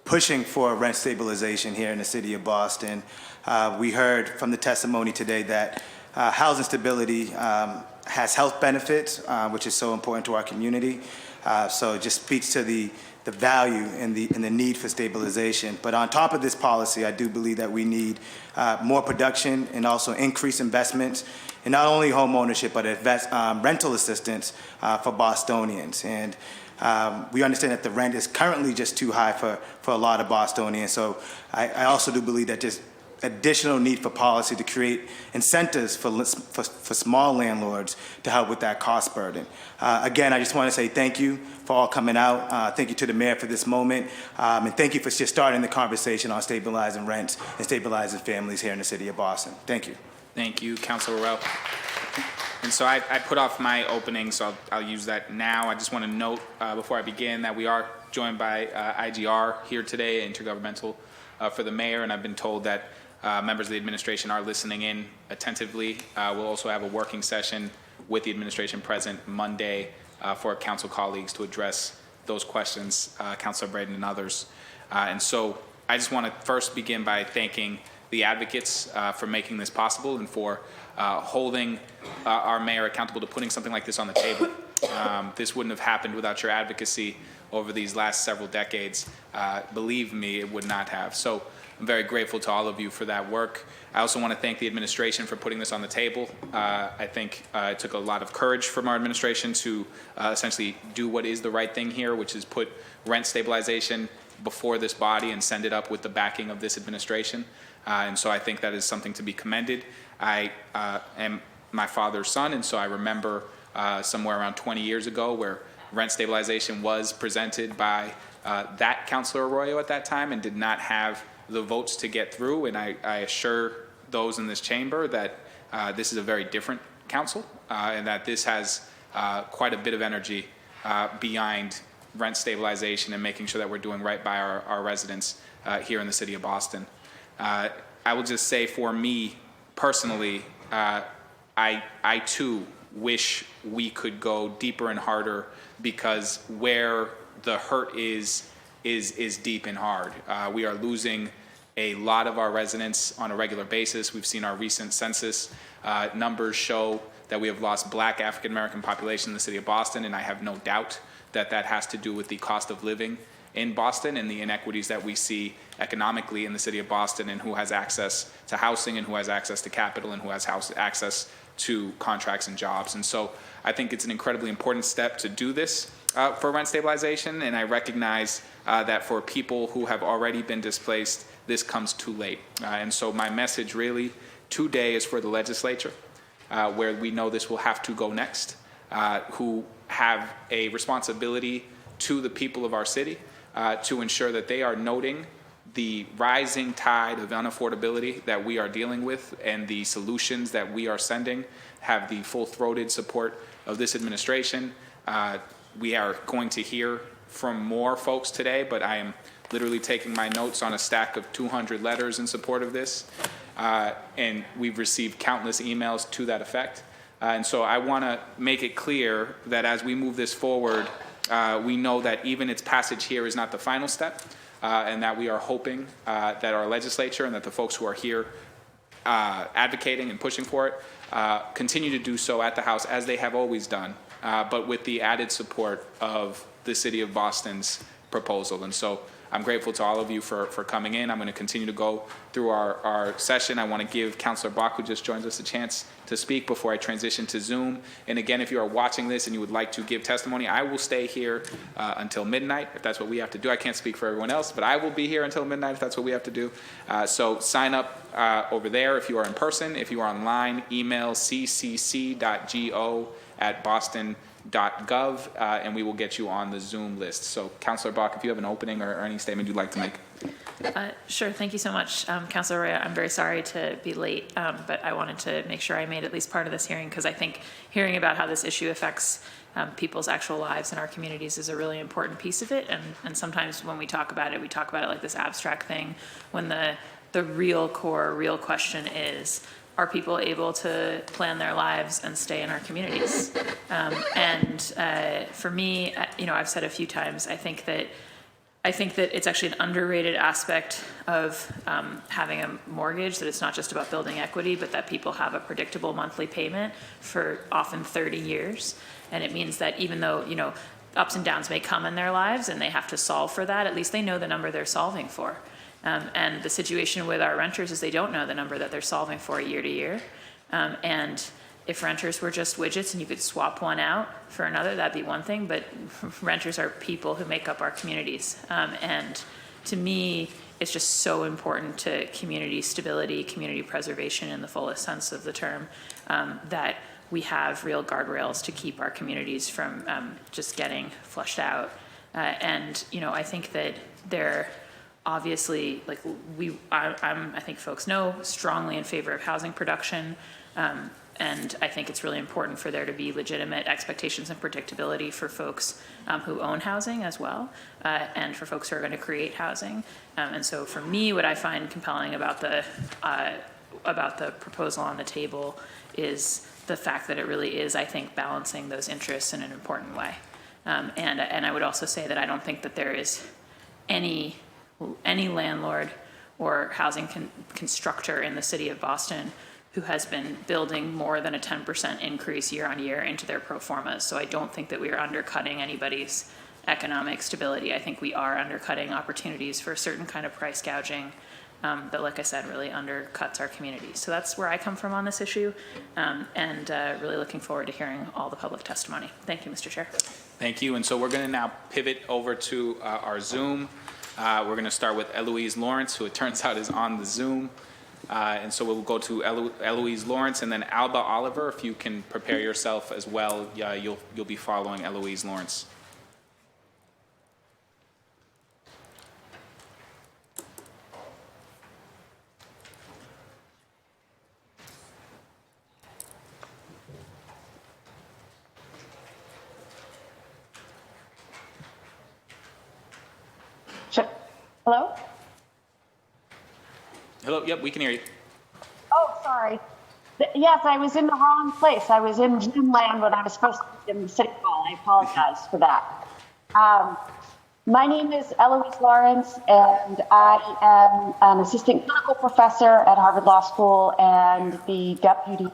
[SPEAKER 22] pushing for rent stabilization here in the city of Boston. We heard from the testimony today that housing stability has health benefits, which is so important to our community. So it just speaks to the value and the need for stabilization. But on top of this policy, I do believe that we need more production and also increased investments in not only home ownership, but rental assistance for Bostonians. And We understand that the rent is currently just too high for a lot of Bostonians. So I also do believe that there's additional need for policy to create incentives for small landlords to help with that cost burden. Again, I just want to say thank you for all coming out. Thank you to the mayor for this moment. And thank you for just starting the conversation on stabilizing rents and stabilizing families here in the city of Boston. Thank you.
[SPEAKER 1] Thank you, Councilor Rowe. And so I put off my opening, so I'll use that now. I just want to note before I begin that we are joined by IGR here today, Intergovernmental for the mayor, and I've been told that members of the administration are listening in attentively. We'll also have a working session with the administration present Monday for council colleagues to address those questions, Councilor Braden and others. And so I just want to first begin by thanking the advocates for making this possible and for holding our mayor accountable to putting something like this on the table. This wouldn't have happened without your advocacy over these last several decades. Believe me, it would not have. So I'm very grateful to all of you for that work. I also want to thank the administration for putting this on the table. I think it took a lot of courage from our administration to essentially do what is the right thing here, which is put rent stabilization before this body and send it up with the backing of this administration. And so I think that is something to be commended. I am my father's son, and so I remember somewhere around 20 years ago where rent stabilization was presented by that Councilor Arroyo at that time and did not have the votes to get through. And I assure those in this chamber that this is a very different council and that this has quite a bit of energy behind rent stabilization and making sure that we're doing right by our residents here in the city of Boston. I will just say for me personally, I too wish we could go deeper and harder, because where the hurt is deep and hard. We are losing a lot of our residents on a regular basis. We've seen our recent census numbers show that we have lost Black African American population in the city of Boston, and I have no doubt that that has to do with the cost of living in Boston and the inequities that we see economically in the city of Boston, and who has access to housing and who has access to capital and who has access to contracts and jobs. And so I think it's an incredibly important step to do this for rent stabilization, and I recognize that for people who have already been displaced, this comes too late. And so my message really today is for the legislature, where we know this will have to go next, who have a responsibility to the people of our city to ensure that they are noting the rising tide of unaffordability that we are dealing with, and the solutions that we are sending have the full-throated support of this administration. We are going to hear from more folks today, but I am literally taking my notes on a stack of 200 letters in support of this, and we've received countless emails to that effect. And so I want to make it clear that as we move this forward, we know that even its passage here is not the final step, and that we are hoping that our legislature and that the folks who are here advocating and pushing for it continue to do so at the House as they have always done, but with the added support of the City of Boston's proposal. And so I'm grateful to all of you for coming in. I'm going to continue to go through our session. I want to give Councilor Bach, who just joins us, a chance to speak before I transition to Zoom. And again, if you are watching this and you would like to give testimony, I will stay here until midnight, if that's what we have to do. I can't speak for everyone else, but I will be here until midnight if that's what we have to do. So sign up over there if you are in person. If you are online, email ccc.go@boston.gov, and we will get you on the Zoom list. So Councilor Bach, if you have an opening or any statement you'd like to make.
[SPEAKER 2] Sure. Thank you so much, Councilor Arroyo. I'm very sorry to be late, but I wanted to make sure I made at least part of this hearing, because I think hearing about how this issue affects people's actual lives in our communities is a really important piece of it. And sometimes when we talk about it like this abstract thing, when the real core, real question is, are people able to plan their lives and stay in our communities? For me, I've said a few times, I think that it's actually an underrated aspect of having a mortgage, that it's not just about building equity, but that people have a predictable monthly payment for often 30 years. And it means that even though, ups and downs may come in their lives and they have to solve for that, at least they know the number they're solving for. And the situation with our renters is they don't know the number that they're solving for year to year. And if renters were just widgets and you could swap one out for another, that'd be one thing, but renters are people who make up our communities. And to me, it's just so important to community stability, community preservation in the fullest sense of the term, that we have real guardrails to keep our communities from just getting flushed out. And, you know, I think that they're obviously, like, I think folks know, strongly in favor of housing production. And I think it's really important for there to be legitimate expectations and predictability for folks who own housing as well, and for folks who are going to create housing. And so for me, what I find compelling about the proposal on the table is the fact that it really is, I think, balancing those interests in an important way. And I would also say that I don't think that there is any landlord or housing constructor in the city of Boston who has been building more than a 10% increase year on year into their pro formas. So I don't think that we are undercutting anybody's economic stability. I think we are undercutting opportunities for a certain kind of price gouging that, like I said, really undercuts our community. So that's where I come from on this issue, and really looking forward to hearing all the public testimony. Thank you, Mr. Chair.
[SPEAKER 1] Thank you. And so we're going to now pivot over to our Zoom. We're going to start with Eloise Lawrence, who it turns out is on the Zoom. And so we'll go to Eloise Lawrence, and then Alba Oliver. If you can prepare yourself as well, you'll be following Eloise Lawrence.
[SPEAKER 3] Hello?
[SPEAKER 1] Hello, yep, we can hear you.
[SPEAKER 3] Oh, sorry. Yes, I was in the wrong place. I was in Zoom land when I was supposed to be in the city hall. I apologize for that. My name is Eloise Lawrence, and I am an assistant clinical professor at Harvard Law School and the deputy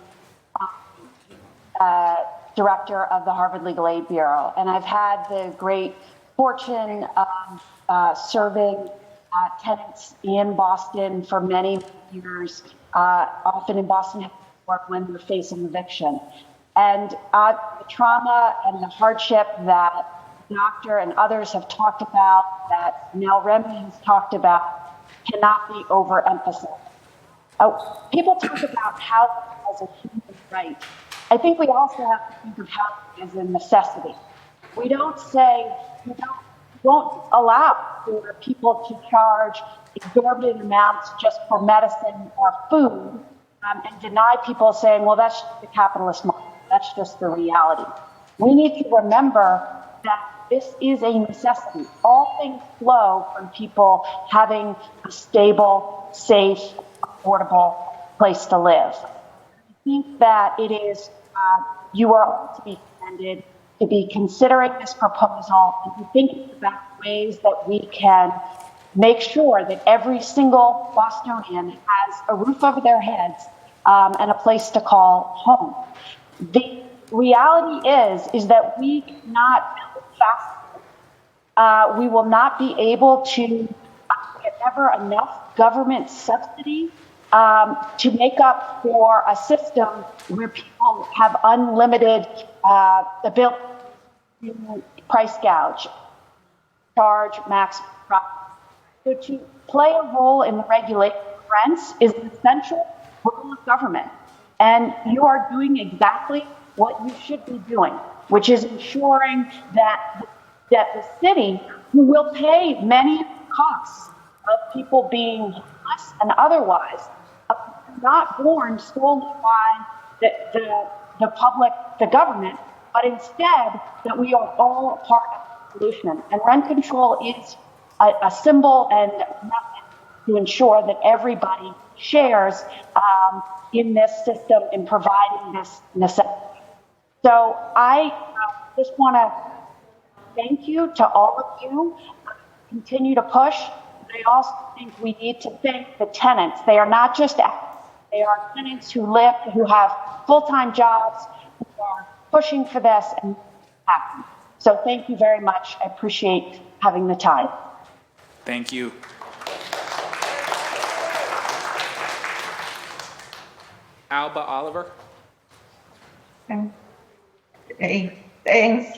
[SPEAKER 3] director of the Harvard Legal Aid Bureau. And I've had the great fortune of serving tenants in Boston for many years, often in Boston when they're facing eviction. And the trauma and the hardship that the doctor and others have talked about, that Mel Remy has talked about, cannot be overemphasized. People talk about housing as a human right. I think we also have to think of housing as a necessity. We don't say, won't allow for people to charge exorbitant amounts just for medicine or food, and deny people saying, well, that's just the capitalist market. That's just the reality. We need to remember that this is a necessity. All things flow from people having a stable, safe, affordable place to live. I think that it is, you are all to be commended to be considering this proposal and to think about ways that we can make sure that every single Bostonian has a roof over their heads and a place to call home. The reality is that we cannot build fast. We will not be able to get ever enough government subsidy to make up for a system where people have unlimited ability to price gouge, charge max profit. So to play a role in the regulation of rents is an essential role of government. And you are doing exactly what you should be doing, which is ensuring that the city, who will pay many costs of people being homeless and otherwise, not borne solely by the public, the government, but instead that we are all part of the solution. And rent control is a symbol and method to ensure that everybody shares in this system in providing this necessity. So I just want to thank you to all of you. Continue to push. But I also think we need to thank the tenants. They are not just actors. They are tenants who have full-time jobs, who are pushing for this and happen. So thank you very much. I appreciate having the time.
[SPEAKER 1] Thank you. Alba Oliver.
[SPEAKER 4] Hey, thanks.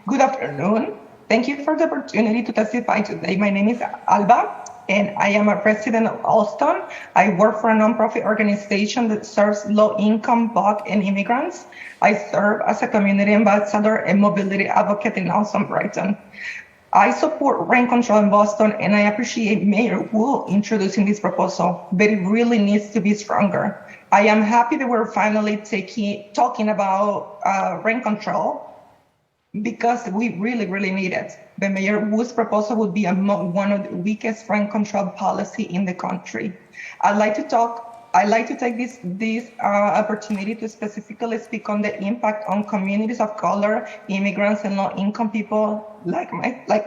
[SPEAKER 4] Good afternoon. Thank you for the opportunity to testify today. My name is Alba, and I am a resident of Alston. I work for a nonprofit organization that serves low-income Black and immigrants. I serve as a community ambassador and mobility advocate in Alston, Brighton. I support rent control in Boston, and I appreciate Mayor Wu introducing this proposal, but it really needs to be stronger. I am happy that we're finally talking about rent control because we really, really need it. But Mayor Wu's proposal would be one of the weakest rent control policy in the country. I'd like to take this opportunity to specifically speak on the impact on communities of color, immigrants, and low-income people like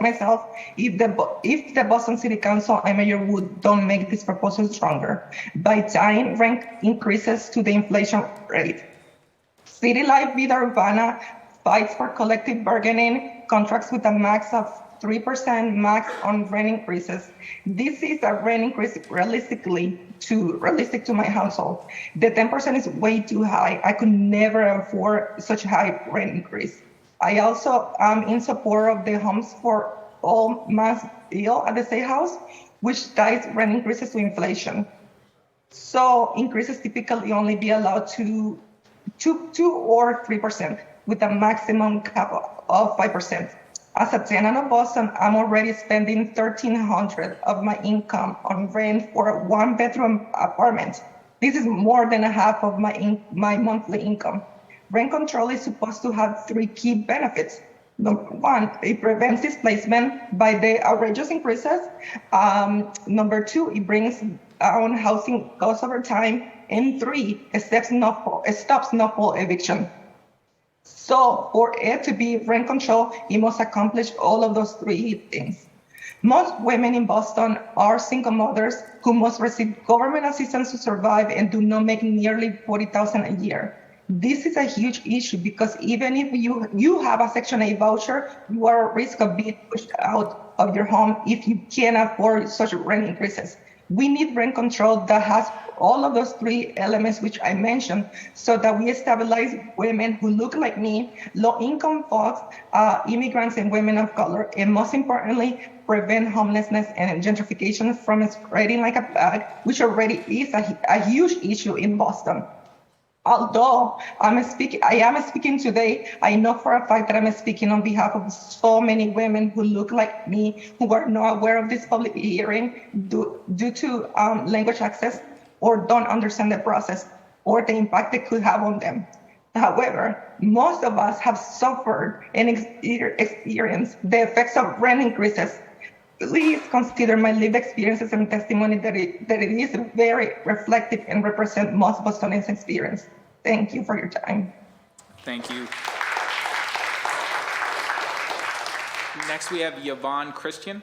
[SPEAKER 4] myself if the Boston City Council and Mayor Wood don't make this proposal stronger by tying rent increases to the inflation rate. City like Vida Urbana fights for collective bargaining contracts with a max of 3% max on rent increases. This is a rent increase realistic to my household. The 10% is way too high. I could never afford such a high rent increase. I also am in support of the Homes for All mass deal at the State House, which ties rent increases to inflation. So increases typically only be allowed to 2 or 3% with a maximum cap of 5%. As a tenant of Boston, I'm already spending $1,300 of my income on rent for a one-bedroom apartment. This is more than a half of my monthly income. Rent control is supposed to have 3 key benefits. Number 1, it prevents displacement by the outrageous increases. Number 2, it brings down housing costs over time. And 3, it stops no-fault eviction. So for it to be rent control, it must accomplish all of those 3 things. Most women in Boston are single mothers who must receive government assistance to survive and do not make nearly $40,000 a year. This is a huge issue because even if you have a Section 8 voucher, you are at risk of being pushed out of your home if you can't afford such rent increases. We need rent control that has all of those 3 elements which I mentioned so that we stabilize women who look like me, low-income folks, immigrants, and women of color, and most importantly, prevent homelessness and gentrification from spreading like a plague, which already is a huge issue in Boston. Although I am speaking today, I know for a fact that I'm speaking on behalf of so many women who look like me, who are not aware of this public hearing due to language access or don't understand the process or the impact it could have on them. However, most of us have suffered and experienced the effects of rent increases. Please consider my lived experiences and testimony that it is very reflective and represent most Bostonians' experience. Thank you for your time.
[SPEAKER 1] Thank you. Next, we have Yvonne Christian.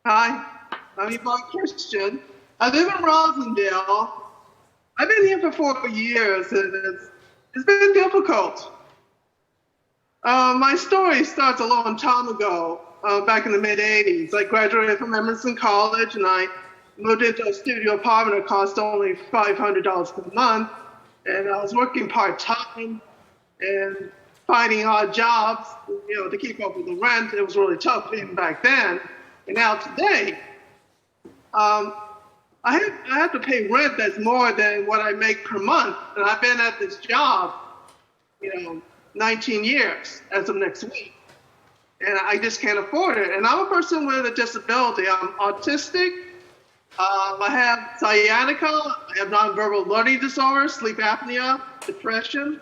[SPEAKER 5] Hi, I'm Yvonne Christian. I live in Rosendale. I've been here for 4 years, and it's been difficult. My story starts a long time ago, back in the mid-'80s. I graduated from Emerson College, and I moved into a studio apartment. It cost only $500 per month, and I was working part-time and finding odd jobs, to keep up with the rent. It was really tough even back then. And now today, I have to pay rent that's more than what I make per month. And I've been at this job, 19 years as of next week. And I just can't afford it. And I'm a person with a disability. I'm autistic. I have sciatica. I have nonverbal learning disorder, sleep apnea, depression.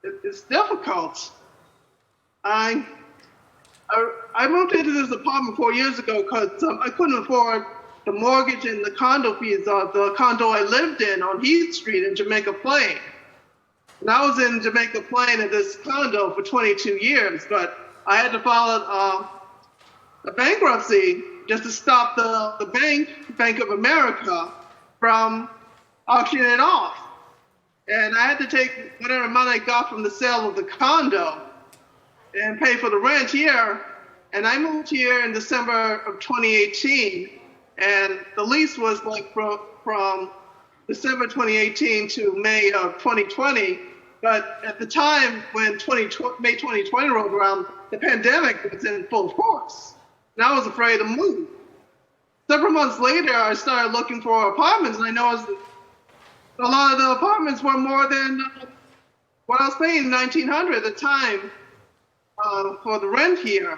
[SPEAKER 5] It's difficult. I moved into this apartment 4 years ago because I couldn't afford the mortgage and the condo fees of the condo I lived in on Heath Street in Jamaica Plain. And I was in Jamaica Plain at this condo for 22 years, but I had to file a bankruptcy just to stop the Bank of America, from auctioning it off. And I had to take whatever money I got from the sale of the condo and pay for the rent here. And I moved here in December of 2018, and the lease was like from December 2018 to May of 2020. But at the time when May 2020 rolled around, the pandemic was in full force. And I was afraid to move. Several months later, I started looking for apartments, and I noticed that a lot of the apartments were more than what I was paying, $1,900 at the time for the rent here.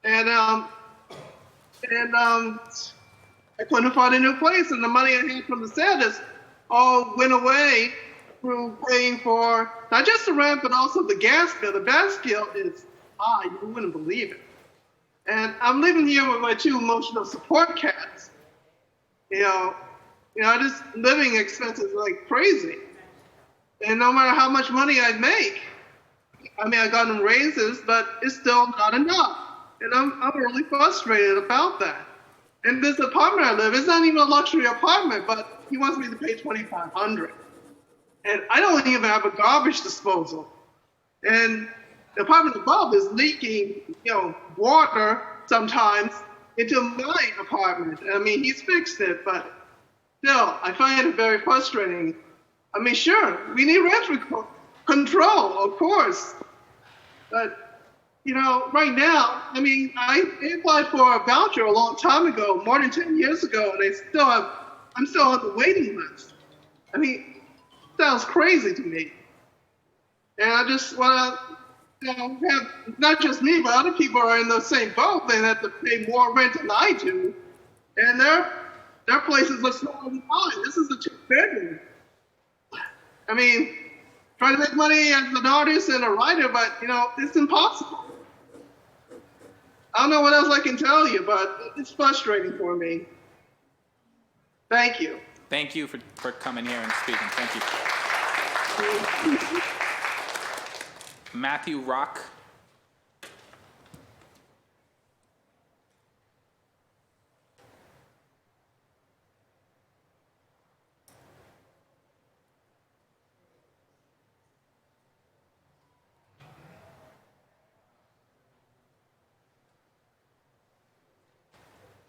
[SPEAKER 5] And I couldn't find a new place, and the money I had from the sale just all went away through paying for not just the rent, but also the gas bill. The gas bill is high, you wouldn't believe it. And I'm living here with my 2 emotional support cats. Just living expenses like crazy. And no matter how much money I make, I mean, I got them raises, but it's still not enough. And I'm really frustrated about that. And this apartment I live, it's not even a luxury apartment, but he wants me to pay $2,500. And I don't even have a garbage disposal. And the apartment above is leaking, water sometimes into my apartment. I mean, he's fixed it, but still, I find it very frustrating. I mean, sure, we need rent control, of course. But, right now, I mean, I applied for a voucher a long time ago, more than 10 years ago, and I'm still on the waiting list. I mean, sounds crazy to me. And I just want to have, not just me, but other people are in the same boat. They have to pay more rent than I do. And their places are smaller than mine. This is a 2-bedroom. I mean, trying to make money as an artist and a writer, but, it's impossible. I don't know what else I can tell you, but it's frustrating for me. Thank you.
[SPEAKER 1] Thank you for coming here and speaking. Thank you. Matthew Rock.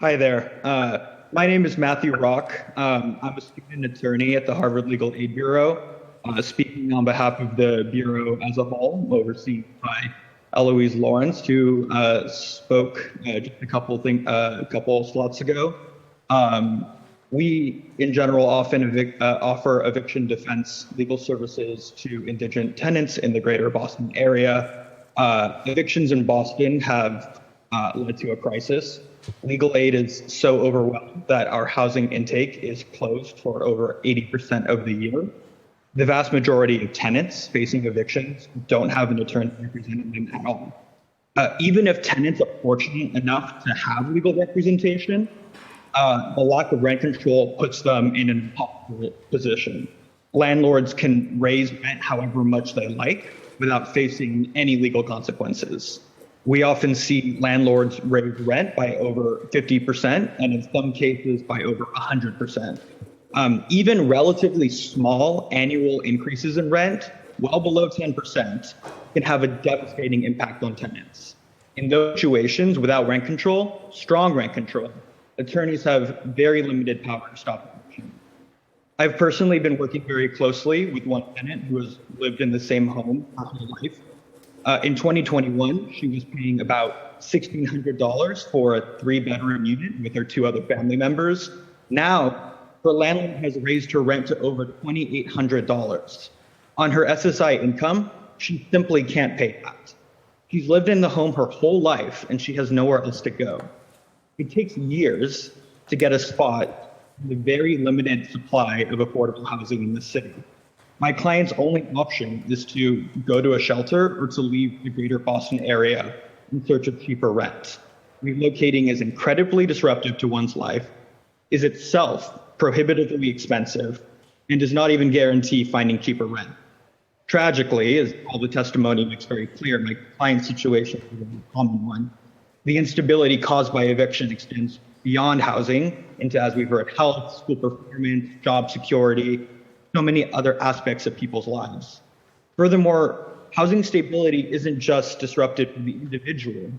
[SPEAKER 6] Hi there. My name is Matthew Rock. I'm a student attorney at the Harvard Legal Aid Bureau, speaking on behalf of the Bureau as a whole, overseen by Eloise Lawrence, who spoke just a couple slots ago. We, in general, often offer eviction defense legal services to indigent tenants in the greater Boston area. Evictions in Boston have led to a crisis. Legal aid is so overwhelmed that our housing intake is closed for over 80% of the year. The vast majority of tenants facing evictions don't have an attorney representing them at all. Even if tenants are fortunate enough to have legal representation, the lack of rent control puts them in an impossible position. Landlords can raise rent however much they like without facing any legal consequences. We often see landlords raise rent by over 50%, and in some cases by over 100%. Even relatively small annual increases in rent, well below 10%, can have a devastating impact on tenants. In those situations, without rent control, strong rent control, attorneys have very limited power to stop eviction. I've personally been working very closely with one tenant who has lived in the same home her whole life. In 2021, she was paying about $1,600 for a 3-bedroom unit with her 2 other family members. Now, her landlord has raised her rent to over $2,800. On her SSI income, she simply can't pay that. She's lived in the home her whole life, and she has nowhere else to go. It takes years to get a spot in the very limited supply of affordable housing in the city. My client's only option is to go to a shelter or to leave the greater Boston area in search of cheaper rent. Relocating is incredibly disruptive to one's life, is itself prohibitively expensive and does not even guarantee finding cheaper rent. Tragically, as all the testimony makes very clear, my client's situation is a common one. The instability caused by eviction extends beyond housing into, as we've heard, health, school performance, job security, so many other aspects of people's lives. Furthermore, housing stability isn't just disruptive for the individual,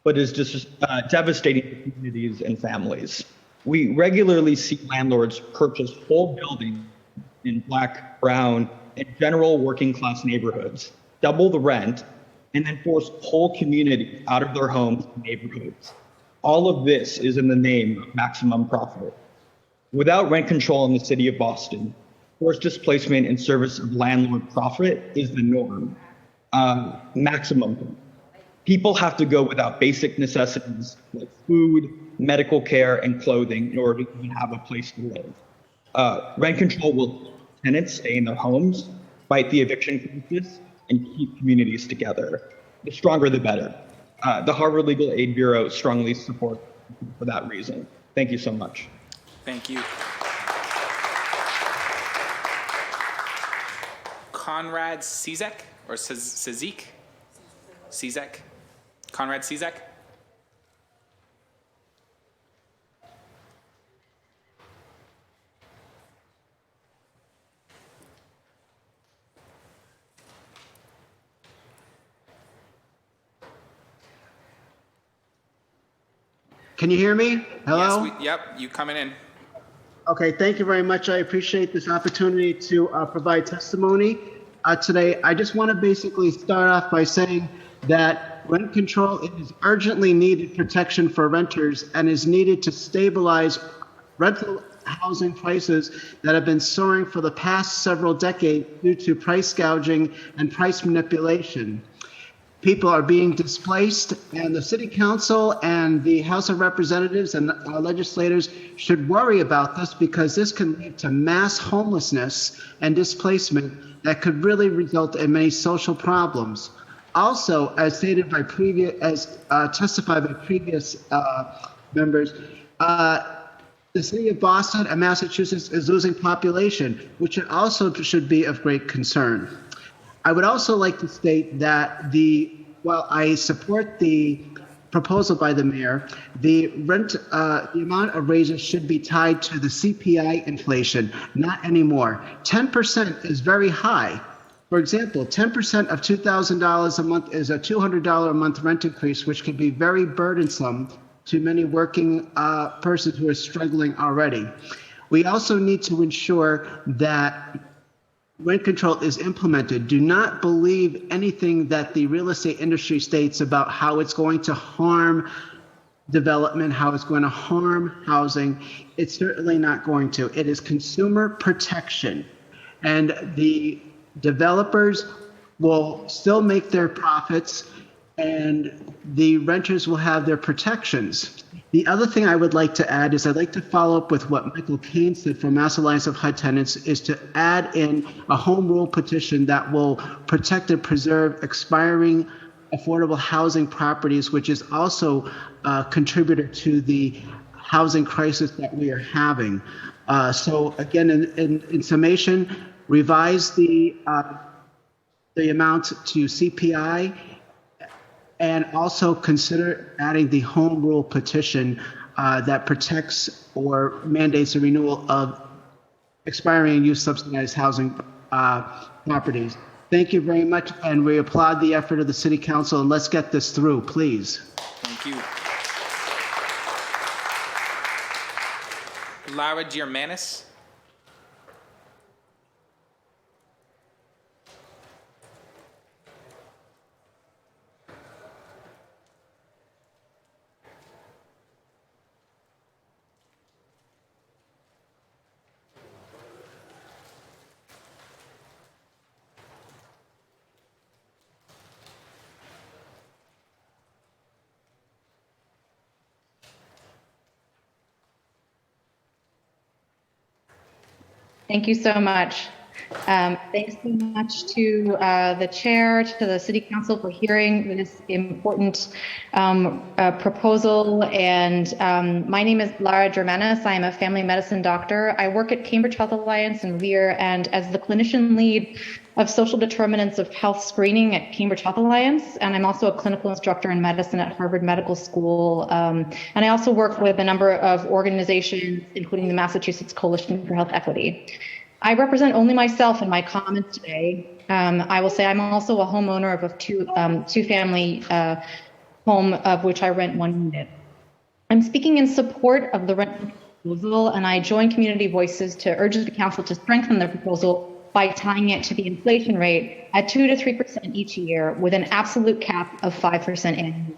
[SPEAKER 6] but is just devastating to communities and families. We regularly see landlords purchase whole buildings in Black, brown, and general working class neighborhoods, double the rent, and then force whole communities out of their homes and neighborhoods. All of this is in the name of maximum profit. Without rent control in the city of Boston, forced displacement in service of landlord profit is the norm. Maximum. People have to go without basic necessities like food, medical care, and clothing in order to even have a place to live. Rent control will help tenants stay in their homes, fight the eviction crisis, and keep communities together. The stronger, the better. The Harvard Legal Aid Bureau strongly supports for that reason. Thank you so much.
[SPEAKER 1] Thank you. Conrad Cizek, or Cizek? Cizek? Conrad Cizek?
[SPEAKER 7] Can you hear me? Hello?
[SPEAKER 1] Yes, yep, you coming in.
[SPEAKER 7] Okay, thank you very much. I appreciate this opportunity to provide testimony today. I just want to basically start off by saying that rent control is urgently needed protection for renters and is needed to stabilize rental housing prices that have been soaring for the past several decades due to price gouging and price manipulation. People are being displaced, and the City Council and the House of Representatives and legislators should worry about this, because this can lead to mass homelessness and displacement that could really result in many social problems. Also, as stated by testified by previous members, the City of Boston and Massachusetts is losing population, which also should be of great concern. I would also like to state that while I support the proposal by the mayor, the amount of raises should be tied to the CPI inflation, not anymore. 10% is very high. For example, 10% of $2,000 a month is a $200 a month rent increase, which can be very burdensome to many working persons who are struggling already. We also need to ensure that rent control is implemented. Do not believe anything that the real estate industry states about how it's going to harm development, how it's going to harm housing. It's certainly not going to. It is consumer protection. And the developers will still make their profits, and the renters will have their protections. The other thing I would like to add is I'd like to follow up with what Michael Kane said from Mass Alliance of HUD Tenants, is to add in a home rule petition that will protect and preserve expiring affordable housing properties, which is also a contributor to the housing crisis that we are having. So again, in summation, revise the amount to CPI, and also consider adding the home rule petition that protects or mandates the renewal of expiring and use subsidized housing properties. Thank you very much, and we applaud the effort of the City Council, and let's get this through, please.
[SPEAKER 1] Thank you. Lara Germanis.
[SPEAKER 8] Thank you so much. Thanks so much to the chair, to the city council for hearing this important proposal. And my name is Lara Germanis. I am a family medicine doctor. I work at Cambridge Health Alliance in Revere, and as the clinician lead of social determinants of health screening at Cambridge Health Alliance, and I'm also a clinical instructor in medicine at Harvard Medical School. And I also work with a number of organizations, including the Massachusetts Coalition for Health Equity. I represent only myself in my comments today. I will say I'm also a homeowner of a two-family home, of which I rent one unit. I'm speaking in support of the rent proposal, and I join community voices to urge the council to strengthen the proposal by tying it to the inflation rate at 2 to 3% each year with an absolute cap of 5% annually.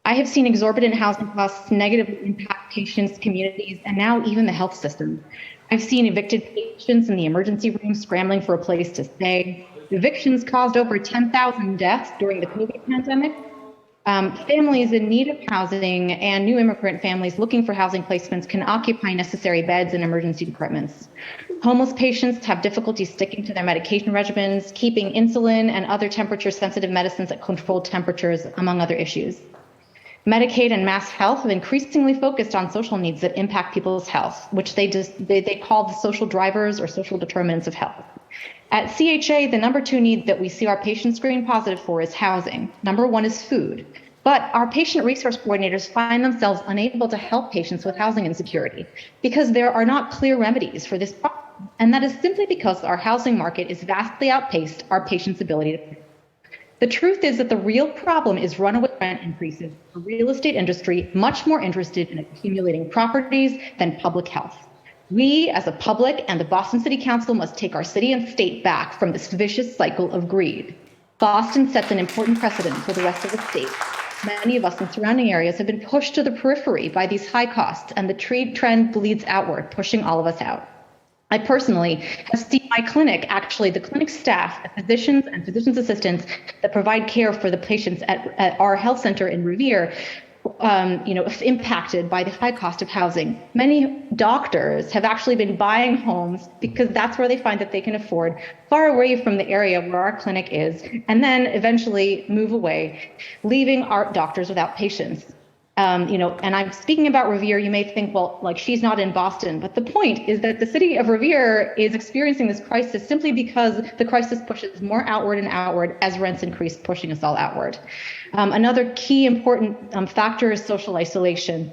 [SPEAKER 8] I have seen exorbitant housing costs negatively impact patients, communities, and now even the health system. I've seen evicted patients in the emergency room scrambling for a place to stay. Evictions caused over 10,000 deaths during the COVID pandemic. Families in need of housing and new immigrant families looking for housing placements can occupy necessary beds in emergency departments. Homeless patients have difficulty sticking to their medication regimens, keeping insulin and other temperature-sensitive medicines at controlled temperatures, among other issues. Medicaid and Mass Health have increasingly focused on social needs that impact people's health, which they call the social drivers or social determinants of health. At CHA, the number 2 need that we see our patients screen positive for is housing. Number 1 is food. But our patient resource coordinators find themselves unable to help patients with housing insecurity because there are not clear remedies for this problem. And that is simply because our housing market is vastly outpaced our patients' ability to pay. The truth is that the real problem is runaway rent increases, a real estate industry much more interested in accumulating properties than public health. We, as a public and the Boston City Council, must take our city and state back from this vicious cycle of greed. Boston sets an important precedent for the rest of the state. Many of us in surrounding areas have been pushed to the periphery by these high costs, and the trend bleeds outward, pushing all of us out. I personally have seen my clinic, actually the clinic staff, the physicians and physician's assistants that provide care for the patients at our health center in Revere, impacted by the high cost of housing. Many doctors have actually been buying homes because that's where they find that they can afford, far away from the area where our clinic is, and then eventually move away, leaving our doctors without patients. And I'm speaking about Revere, you may think, well, like she's not in Boston, but the point is that the city of Revere is experiencing this crisis simply because the crisis pushes more outward and outward as rents increase, pushing us all outward. Another key important factor is social isolation.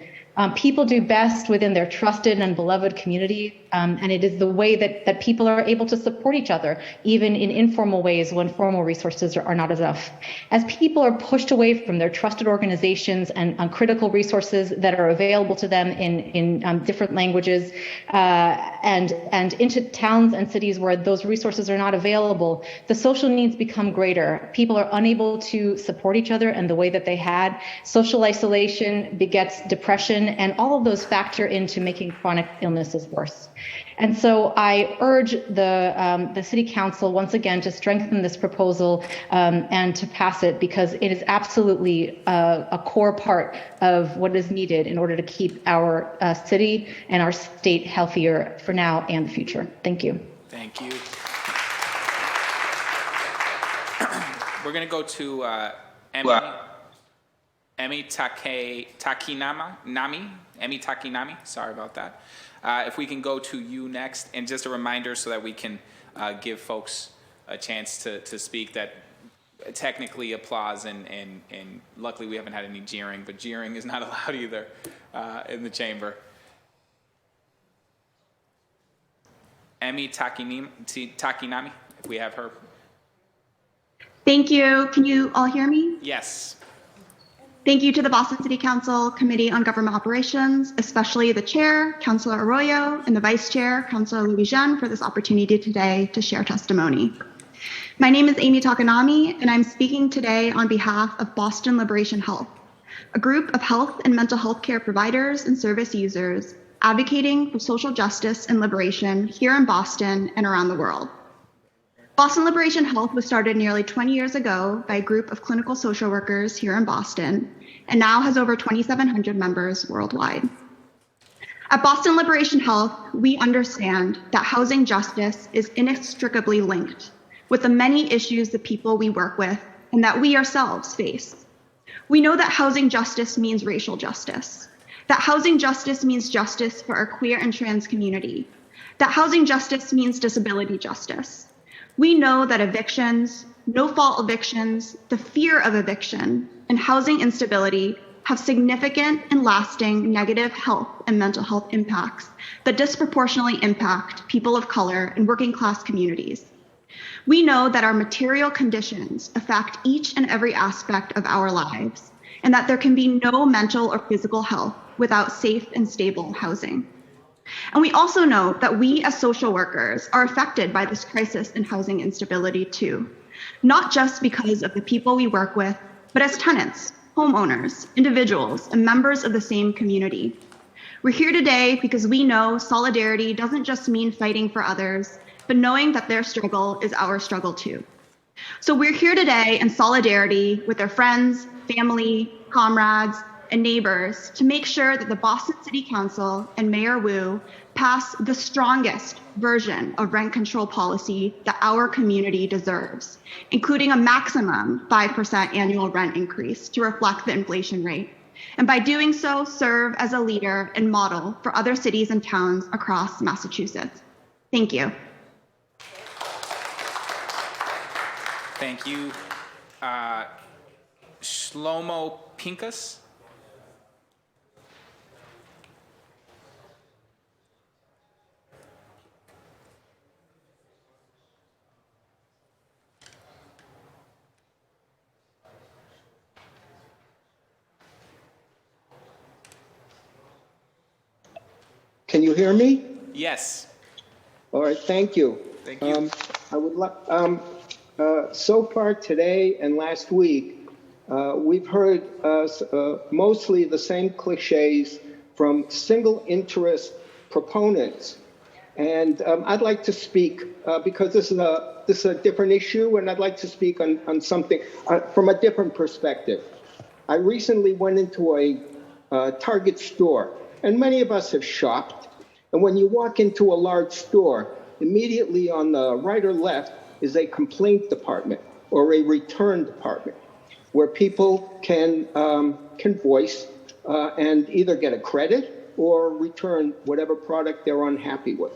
[SPEAKER 8] People do best within their trusted and beloved community, and it is the way that people are able to support each other, even in informal ways when formal resources are not enough. As people are pushed away from their trusted organizations and critical resources that are available to them in different languages, and into towns and cities where those resources are not available, the social needs become greater. People are unable to support each other in the way that they had. Social isolation begets depression, and all of those factor into making chronic illnesses worse. And so I urge the City Council once again to strengthen this proposal and to pass it, because it is absolutely a core part of what is needed in order to keep our city and our state healthier for now and the future. Thank you.
[SPEAKER 1] Thank you. We're going to go to Emi Takinami, sorry about that. If we can go to you next, and just a reminder so that we can give folks a chance to speak, that technically applause and luckily we haven't had any jeering, but jeering is not allowed either in the chamber. Emi Takinami, if we have her.
[SPEAKER 9] Thank you. Can you all hear me?
[SPEAKER 1] Yes.
[SPEAKER 9] Thank you to the Boston City Council Committee on Government Operations, especially the Chair, Councilor Arroyo, and the Vice Chair, Councilor Louis-Jean, for this opportunity today to share testimony. My name is Amy Takanami, and I'm speaking today on behalf of Boston Liberation Health, a group of health and mental health care providers and service users advocating for social justice and liberation here in Boston and around the world. Boston Liberation Health was started nearly 20 years ago by a group of clinical social workers here in Boston, and now has over 2,700 members worldwide. At Boston Liberation Health, we understand that housing justice is inextricably linked with the many issues the people we work with and that we ourselves face. We know that housing justice means racial justice, that housing justice means justice for our queer and trans community, that housing justice means disability justice. We know that evictions, no-fault evictions, the fear of eviction, and housing instability have significant and lasting negative health and mental health impacts that disproportionately impact people of color and working class communities. We know that our material conditions affect each and every aspect of our lives, and that there can be no mental or physical health without safe and stable housing. And we also know that we as social workers are affected by this crisis in housing instability too, not just because of the people we work with, but as tenants, homeowners, individuals, and members of the same community. We're here today because we know solidarity doesn't just mean fighting for others, but knowing that their struggle is our struggle too. So we're here today in solidarity with our friends, family, comrades, and neighbors to make sure that the Boston City Council and Mayor Wu pass the strongest version of rent control policy that our community deserves, including a maximum 5% annual rent increase to reflect the inflation rate. And by doing so, serve as a leader and model for other cities and towns across Massachusetts. Thank you.
[SPEAKER 1] Thank you. Shlomo Pincus.
[SPEAKER 10] Can you hear me?
[SPEAKER 1] Yes.
[SPEAKER 10] All right, thank you.
[SPEAKER 1] Thank you.
[SPEAKER 10] I would like, so far today and last week, we've heard mostly the same cliches from single interest proponents. And I'd like to speak, because this is a different issue, and I'd like to speak on something from a different perspective. I recently went into a Target store, and many of us have shopped. And when you walk into a large store, immediately on the right or left is a complaint department or a return department where people can voice and either get a credit or return whatever product they're unhappy with.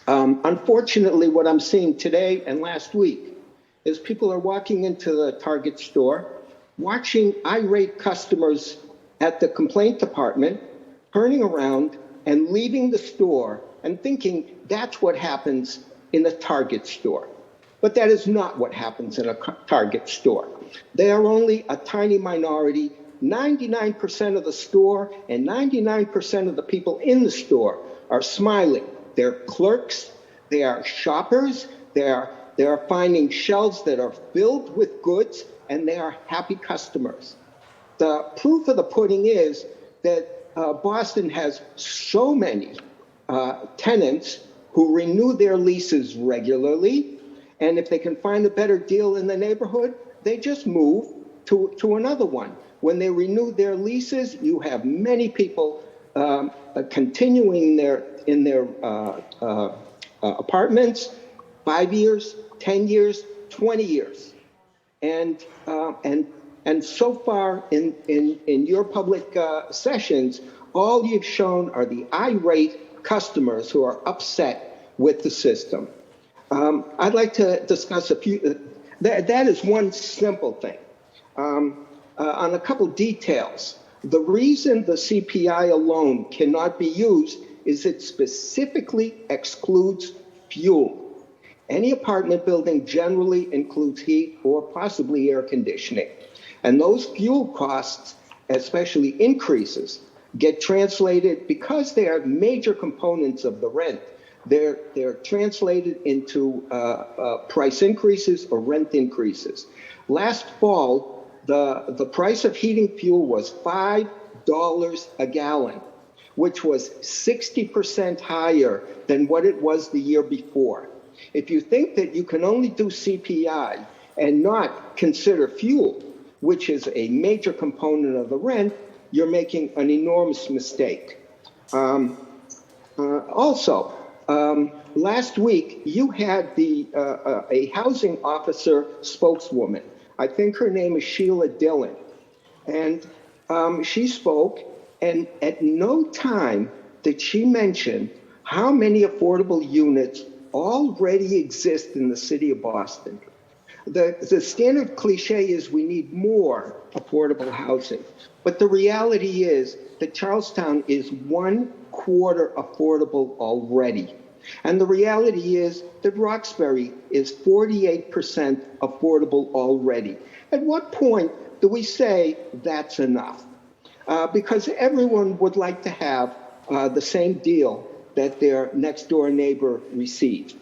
[SPEAKER 10] Unfortunately, what I'm seeing today and last week is people are walking into the Target store, watching irate customers at the complaint department, turning around and leaving the store and thinking that's what happens in a Target store. But that is not what happens in a Target store. They are only a tiny minority. 99% of the store and 99% of the people in the store are smiling. They're clerks, they are shoppers, they are finding shelves that are filled with goods, and they are happy customers. The proof of the pudding is that Boston has so many tenants who renew their leases regularly, and if they can find a better deal in the neighborhood, they just move to another one. When they renew their leases, you have many people continuing in their apartments 5 years, 10 years, 20 years. And so far in your public sessions, all you've shown are the irate customers who are upset with the system. I'd like to discuss a few, that is one simple thing. On a couple details, the reason the CPI alone cannot be used is it specifically excludes fuel. Any apartment building generally includes heat or possibly air conditioning. And those fuel costs, especially increases, get translated, because they are major components of the rent, they're translated into price increases or rent increases. Last fall, the price of heating fuel was $5 a gallon, which was 60% higher than what it was the year before. If you think that you can only do CPI and not consider fuel, which is a major component of the rent, you're making an enormous mistake. Also, last week you had a housing officer spokeswoman. I think her name is Sheila Dillon. And she spoke, and at no time did she mention how many affordable units already exist in the city of Boston. The standard cliche is we need more affordable housing. But the reality is that Charlestown is 1/4 affordable already. And the reality is that Roxbury is 48% affordable already. At what point do we say that's enough? Because everyone would like to have the same deal that their next door neighbor received.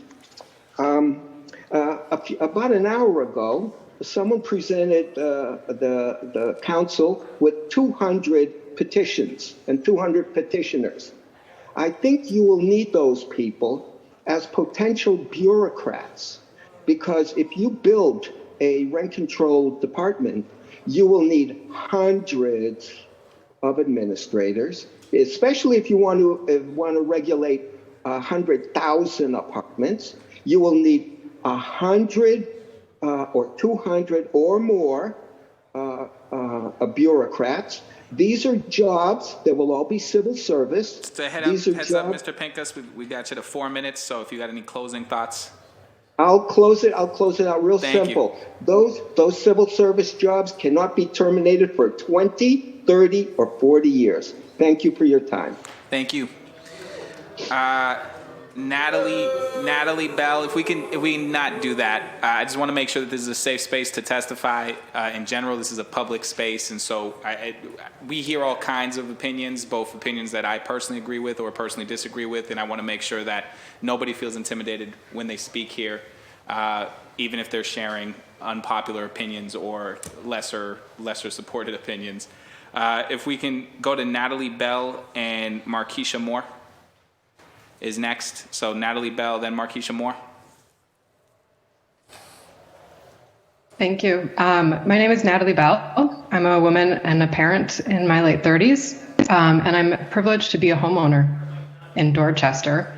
[SPEAKER 10] About an hour ago, someone presented the council with 200 petitions and 200 petitioners. I think you will need those people as potential bureaucrats, because if you build a rent control department, you will need hundreds of administrators, especially if you want to regulate 100,000 apartments. You will need 100 or 200 or more bureaucrats. These are jobs that will all be civil service.
[SPEAKER 1] Just a heads up, Mr. Pincus, we got you to 4 minutes, so if you got any closing thoughts.
[SPEAKER 10] I'll close it out real simple. Those civil service jobs cannot be terminated for 20, 30, or 40 years. Thank you for your time.
[SPEAKER 1] Thank you. Natalie Bell, if we can not do that, I just want to make sure that this is a safe space to testify. In general, this is a public space, and so we hear all kinds of opinions, both opinions that I personally agree with or personally disagree with, and I want to make sure that nobody feels intimidated when they speak here, even if they're sharing unpopular opinions or lesser supported opinions. If we can go to Natalie Bell and Markeisha Moore is next. So Natalie Bell, then Markeisha Moore.
[SPEAKER 11] Thank you. My name is Natalie Bell. I'm a woman and a parent in my late 30s, and I'm privileged to be a homeowner in Dorchester.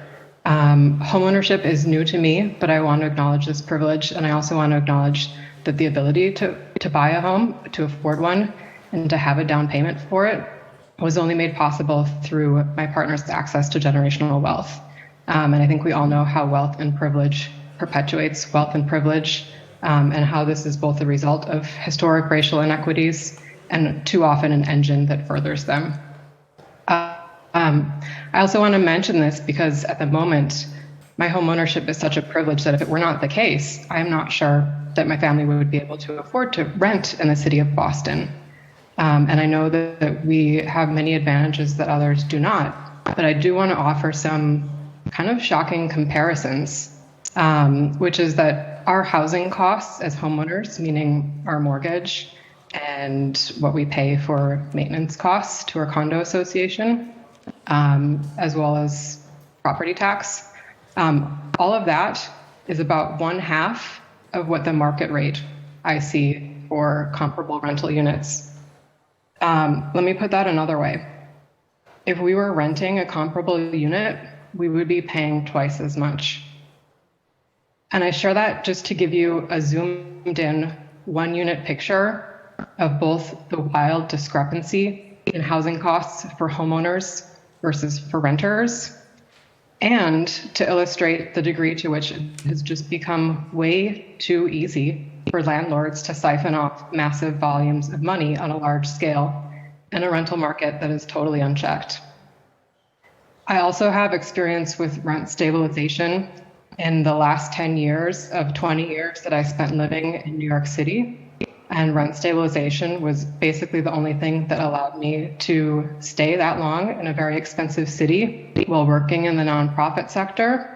[SPEAKER 11] Homeownership is new to me, but I want to acknowledge this privilege, and I also want to acknowledge that the ability to buy a home, to afford one, and to have a down payment for it was only made possible through my partner's access to generational wealth. And I think we all know how wealth and privilege perpetuates wealth and privilege, and how this is both a result of historic racial inequities and too often an engine that furthers them. I also want to mention this because at the moment, my home ownership is such a privilege that if it were not the case, I'm not sure that my family would be able to afford to rent in the city of Boston. And I know that we have many advantages that others do not, but I do want to offer some kind of shocking comparisons, which is that our housing costs as homeowners, meaning our mortgage and what we pay for maintenance costs to our condo association, as well as property tax, all of that is about 1/2 of what the market rate I see for comparable rental units. Let me put that another way. If we were renting a comparable unit, we would be paying twice as much. And I share that just to give you a zoomed in 1-unit picture of both the wild discrepancy in housing costs for homeowners versus for renters, and to illustrate the degree to which it has just become way too easy for landlords to siphon off massive volumes of money on a large scale in a rental market that is totally unchecked. I also have experience with rent stabilization in the last 10 years of 20 years that I spent living in New York City. And rent stabilization was basically the only thing that allowed me to stay that long in a very expensive city while working in the nonprofit sector.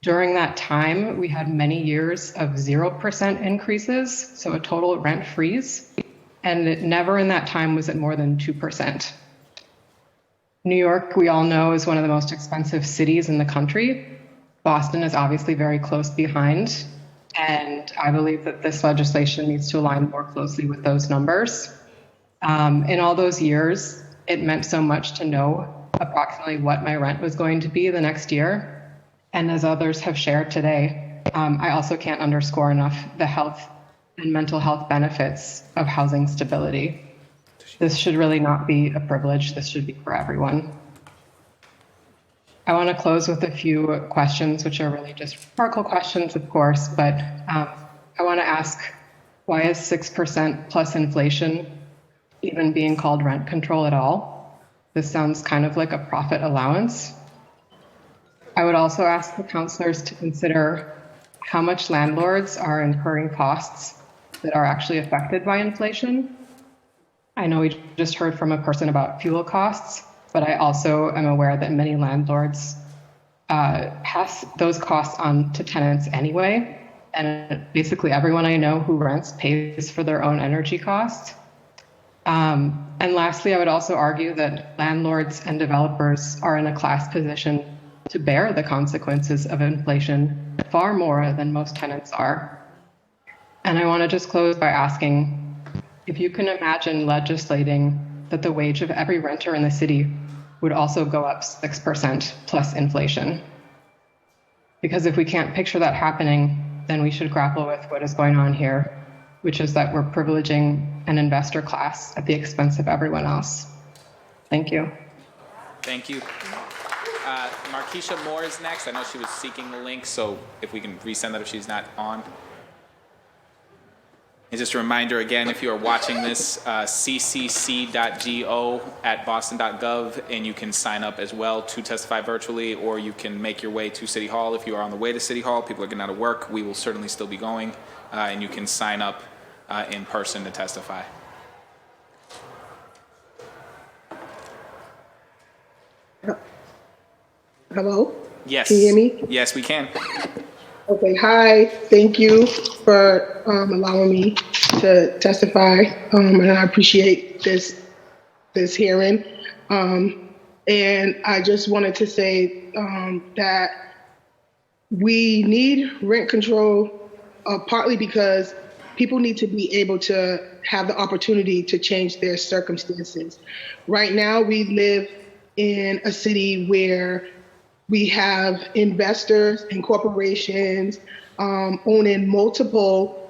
[SPEAKER 11] During that time, we had many years of 0% increases, so a total rent freeze, and never in that time was it more than 2%. New York, we all know, is one of the most expensive cities in the country. Boston is obviously very close behind, and I believe that this legislation needs to align more closely with those numbers. In all those years, it meant so much to know approximately what my rent was going to be the next year. And as others have shared today, I also can't underscore enough the health and mental health benefits of housing stability. This should really not be a privilege. This should be for everyone. I want to close with a few questions, which are really just rhetorical questions, of course, but I want to ask, why is 6% plus inflation even being called rent control at all? This sounds kind of like a profit allowance. I would also ask the councilors to consider how much landlords are incurring costs that are actually affected by inflation. I know we just heard from a person about fuel costs, but I also am aware that many landlords pass those costs on to tenants anyway. And basically everyone I know who rents pays for their own energy costs. And lastly, I would also argue that landlords and developers are in a class position to bear the consequences of inflation far more than most tenants are. And I want to just close by asking if you can imagine legislating that the wage of every renter in the city would also go up 6% plus inflation. Because if we can't picture that happening, then we should grapple with what is going on here, which is that we're privileging an investor class at the expense of everyone else. Thank you.
[SPEAKER 1] Thank you. Markeisha Moore is next. I know she was seeking the link, so if we can resend that if she's not on. And just a reminder again, if you are watching this, ccc.go@boston.gov, and you can sign up as well to testify virtually, or you can make your way to City Hall. If you are on the way to City Hall, people are getting out of work, we will certainly still be going, and you can sign up in person to testify.
[SPEAKER 12] Hello?
[SPEAKER 1] Yes.
[SPEAKER 12] Can you hear me?
[SPEAKER 1] Yes, we can.
[SPEAKER 12] Okay, hi. Thank you for allowing me to testify, and I appreciate this hearing. And I just wanted to say that we need rent control partly because people need to be able to have the opportunity to change their circumstances. Right now, we live in a city where we have investors and corporations owning multiple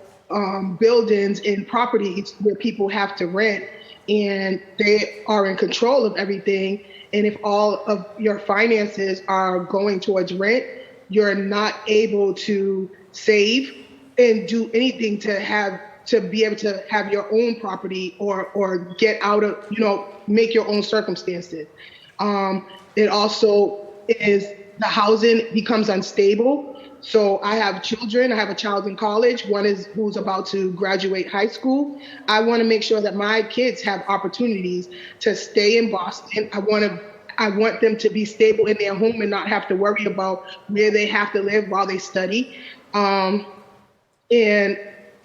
[SPEAKER 12] buildings and properties where people have to rent, and they are in control of everything. And if all of your finances are going towards rent, you're not able to save and do anything to be able to have your own property or get out of, make your own circumstances. It also is the housing becomes unstable. So I have children. I have a child in college. One is who's about to graduate high school. I want to make sure that my kids have opportunities to stay in Boston. I want them to be stable in their home and not have to worry about where they have to live while they study. And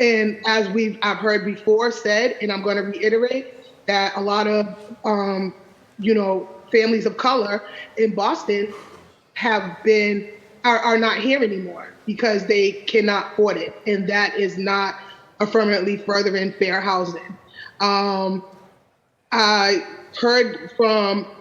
[SPEAKER 12] as I've heard before said, and I'm going to reiterate, that a lot of families of color in Boston are not here anymore because they cannot afford it, and that is not affirmatively furthering fair housing. I heard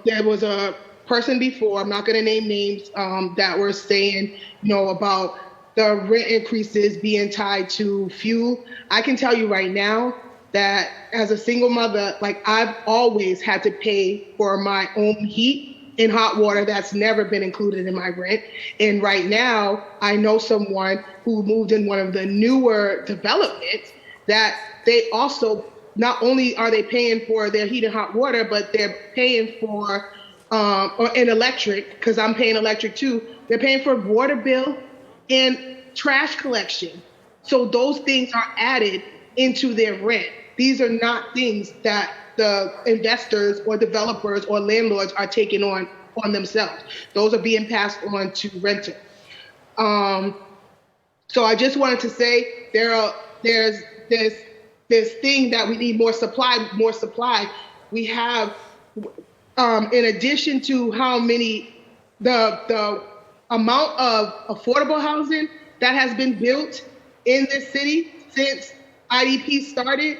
[SPEAKER 12] there was a person before, I'm not going to name names, that were saying, about the rent increases being tied to fuel. I can tell you right now that as a single mother, I've always had to pay for my own heat and hot water. That's never been included in my rent. And right now, I know someone who moved in one of the newer developments that they also, not only are they paying for their heat and hot water, but they're paying for an electric, because I'm paying electric too. They're paying for water bill and trash collection. So those things are added into their rent. These are not things that the investors or developers or landlords are taking on themselves. Those are being passed on to renters. So I just wanted to say there's this thing that we need more supply. We have, in addition to how many, the amount of affordable housing that has been built in this city since IDP started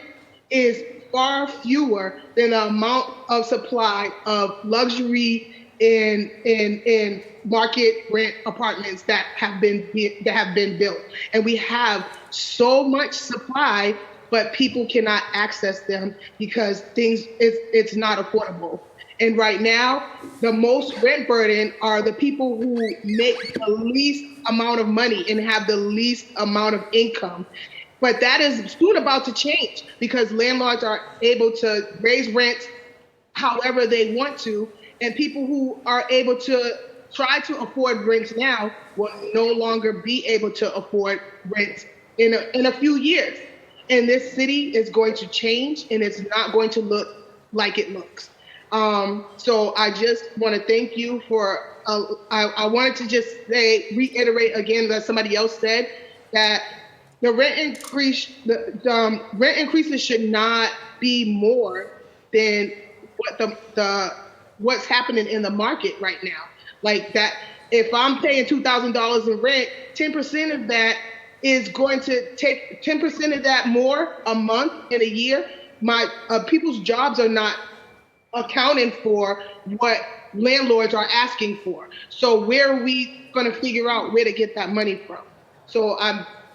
[SPEAKER 12] is far fewer than the amount of supply of luxury in market rent apartments that have been built. And we have so much supply, but people cannot access them because it's not affordable. And right now, the most rent burden are the people who make the least amount of money and have the least amount of income. But that is soon about to change because landlords are able to raise rents however they want to, and people who are able to try to afford rents now will no longer be able to afford rents in a few years. And this city is going to change, and it's not going to look like it looks. So I just want to thank you for, I wanted to just reiterate again that somebody else said that the rent increase, the rent increases should not be more than what what's happening in the market right now. Like that, if I'm paying $2,000 in rent, 10% of that is going to take 10% of that more a month in a year. My people's jobs are not accounting for what landlords are asking for. So where are we going to figure out where to get that money from? So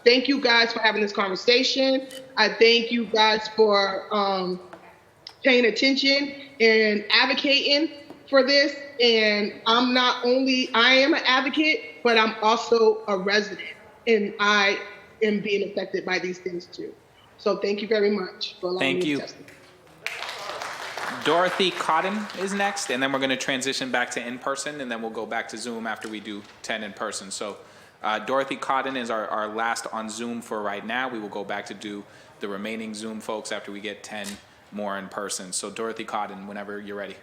[SPEAKER 12] thank you guys for having this conversation. I thank you guys for paying attention and advocating for this. And I am an advocate, but I'm also a resident, and I am being affected by these things too. So thank you very much for allowing me to testify.
[SPEAKER 1] Dorothy Cotton is next, and then we're going to transition back to in-person, and then we'll go back to Zoom after we do 10 in person. So Dorothy Cotton is our last on Zoom for right now. We will go back to do the remaining Zoom folks after we get 10 more in person. So Dorothy Cotton, whenever you're ready.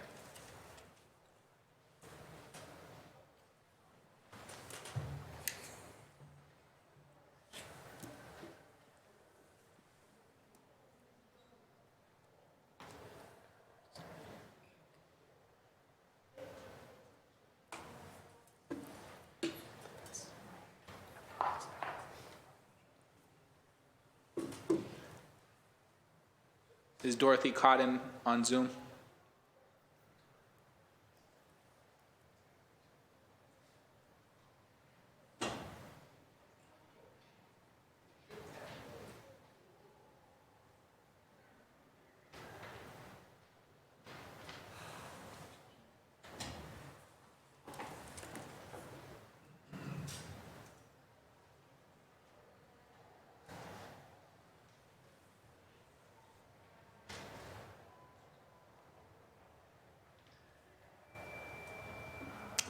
[SPEAKER 1] Is Dorothy Cotton on Zoom?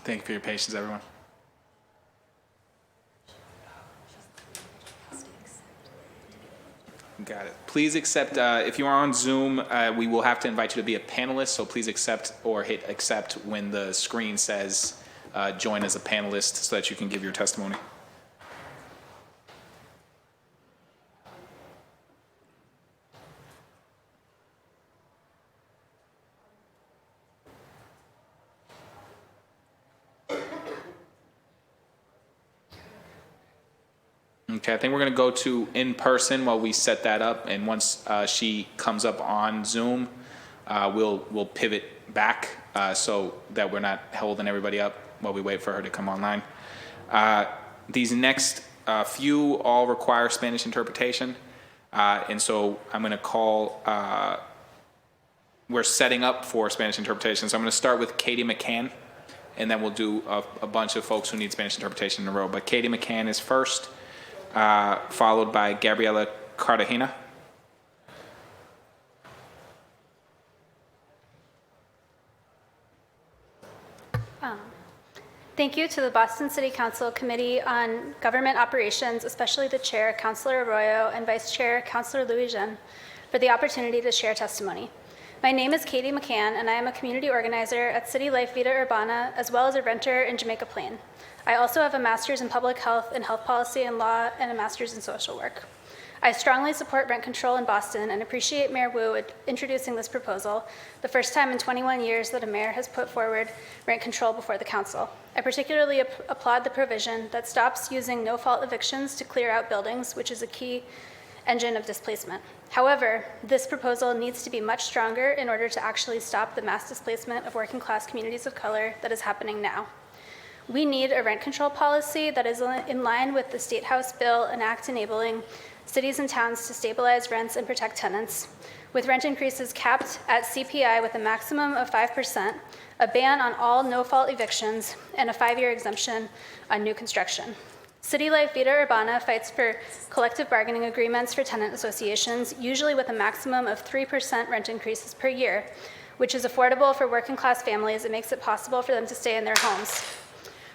[SPEAKER 1] Thank you for your patience, everyone. Got it. Please accept, if you are on Zoom, we will have to invite you to be a panelist, so please accept or hit accept when the screen says join as a panelist so that you can give your testimony. Okay, I think we're going to go to in person while we set that up, and once she comes up on Zoom, we'll pivot back so that we're not holding everybody up while we wait for her to come online. These next few all require Spanish interpretation, and so I'm going to call. We're setting up for Spanish interpretation, so I'm going to start with Katie McCann, and then we'll do a bunch of folks who need Spanish interpretation in a row. But Katie McCann is first. Followed by Gabriela Cartagena.
[SPEAKER 13] Thank you to the Boston City Council Committee on Government Operations, especially the Chair, Councilor Arroyo, and Vice Chair, Councilor Louis-Jean, for the opportunity to share testimony. My name is Katie McCann, and I am a community organizer at City Life Vida Urbana, as well as a renter in Jamaica Plain. I also have a master's in public health and health policy and law and a master's in social work. I strongly support rent control in Boston and appreciate Mayor Wu introducing this proposal, the first time in 21 years that a mayor has put forward rent control before the council. I particularly applaud the provision that stops using no-fault evictions to clear out buildings, which is a key engine of displacement. However, this proposal needs to be much stronger in order to actually stop the mass displacement of working class communities of color that is happening now. We need a rent control policy that is in line with the State House bill and act enabling cities and towns to stabilize rents and protect tenants, with rent increases capped at CPI with a maximum of 5%, a ban on all no-fault evictions, and a 5-year exemption on new construction. City Life Vida Urbana fights for collective bargaining agreements for tenant associations, usually with a maximum of 3% rent increases per year, which is affordable for working class families and makes it possible for them to stay in their homes.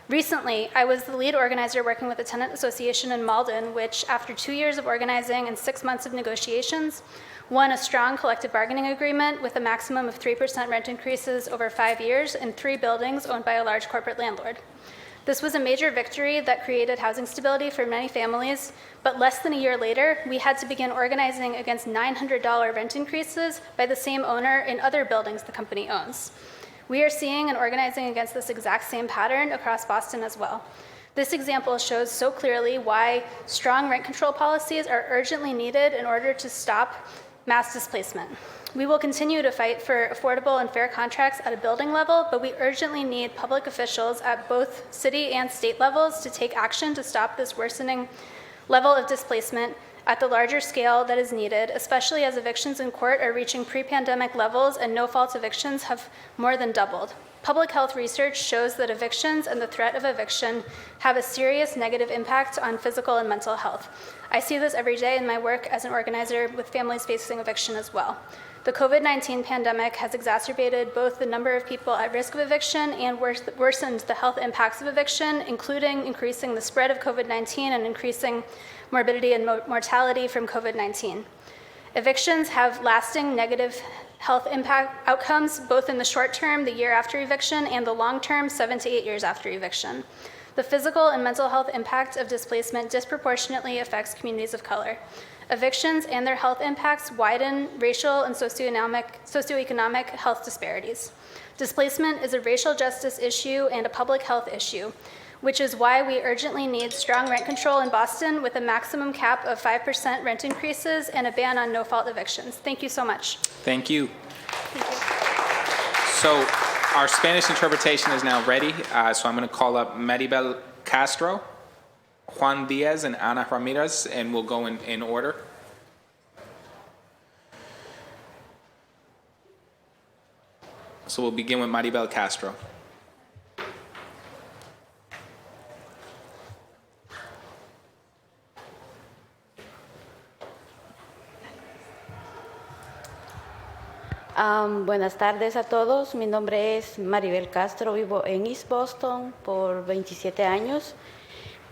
[SPEAKER 13] Recently, I was the lead organizer working with the tenant association in Malden, which, after 2 years of organizing and 6 months of negotiations, won a strong collective bargaining agreement with a maximum of 3% rent increases over 5 years in 3 buildings owned by a large corporate landlord. This was a major victory that created housing stability for many families, but less than a year later, we had to begin organizing against $900 rent increases by the same owner in other buildings the company owns. We are seeing and organizing against this exact same pattern across Boston as well. This example shows so clearly why strong rent control policies are urgently needed in order to stop mass displacement. We will continue to fight for affordable and fair contracts at a building level, but we urgently need public officials at both city and state levels to take action to stop this worsening level of displacement at the larger scale that is needed, especially as evictions in court are reaching pre-pandemic levels and no-fault evictions have more than doubled. Public health research shows that evictions and the threat of eviction have a serious negative impact on physical and mental health. I see this every day in my work as an organizer with families facing eviction as well. The COVID-19 pandemic has exacerbated both the number of people at risk of eviction and worsened the health impacts of eviction, including increasing the spread of COVID-19 and increasing morbidity and mortality from COVID-19. Evictions have lasting negative health impact outcomes, both in the short term, the year after eviction, and the long term, 7 to 8 years after eviction. The physical and mental health impact of displacement disproportionately affects communities of color. Evictions and their health impacts widen racial and socioeconomic health disparities. Displacement is a racial justice issue and a public health issue, which is why we urgently need strong rent control in Boston with a maximum cap of 5% rent increases and a ban on no-fault evictions. Thank you so much.
[SPEAKER 1] Thank you. So our Spanish interpretation is now ready. So I'm going to call up Maribel Castro, Juan Diaz, and Ana Ramirez, and we'll go in order. So we'll begin with Maribel Castro.
[SPEAKER 14] Buenas tardes a todos. Mi nombre es Maribel Castro. Vivo en East Boston por 27 años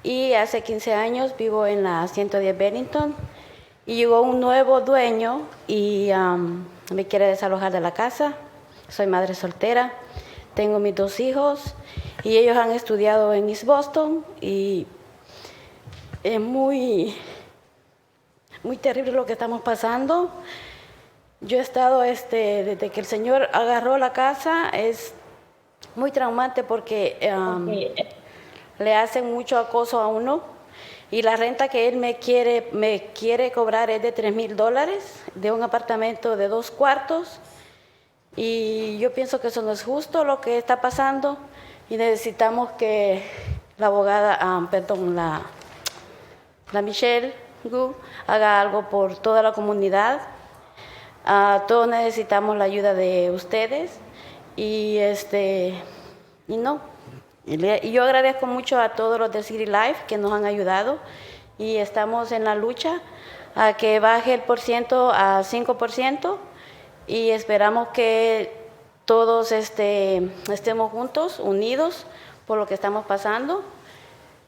[SPEAKER 14] y hace 15 años vivo en la 110 Bennington y llegó un nuevo dueño y me quiere desalojar de la casa. Soy madre soltera, tengo mis 2 hijos y ellos han estudiado en East Boston y es muy terrible lo que estamos pasando. Yo he estado, desde que el señor agarró la casa, es muy traumante porque le hacen mucho acoso a uno y la renta que él me quiere cobrar es de $3,000 de un apartamento de 2 cuartos y yo pienso que eso no es justo lo que está pasando y necesitamos que la abogada, la Michelle Gu haga algo por toda la comunidad. Todos necesitamos la ayuda de ustedes y yo agradezco mucho a todos los de City Life que nos han ayudado y estamos en la lucha a que baje el % a 5% y esperamos que todos estemos juntos, unidos por lo que estamos pasando.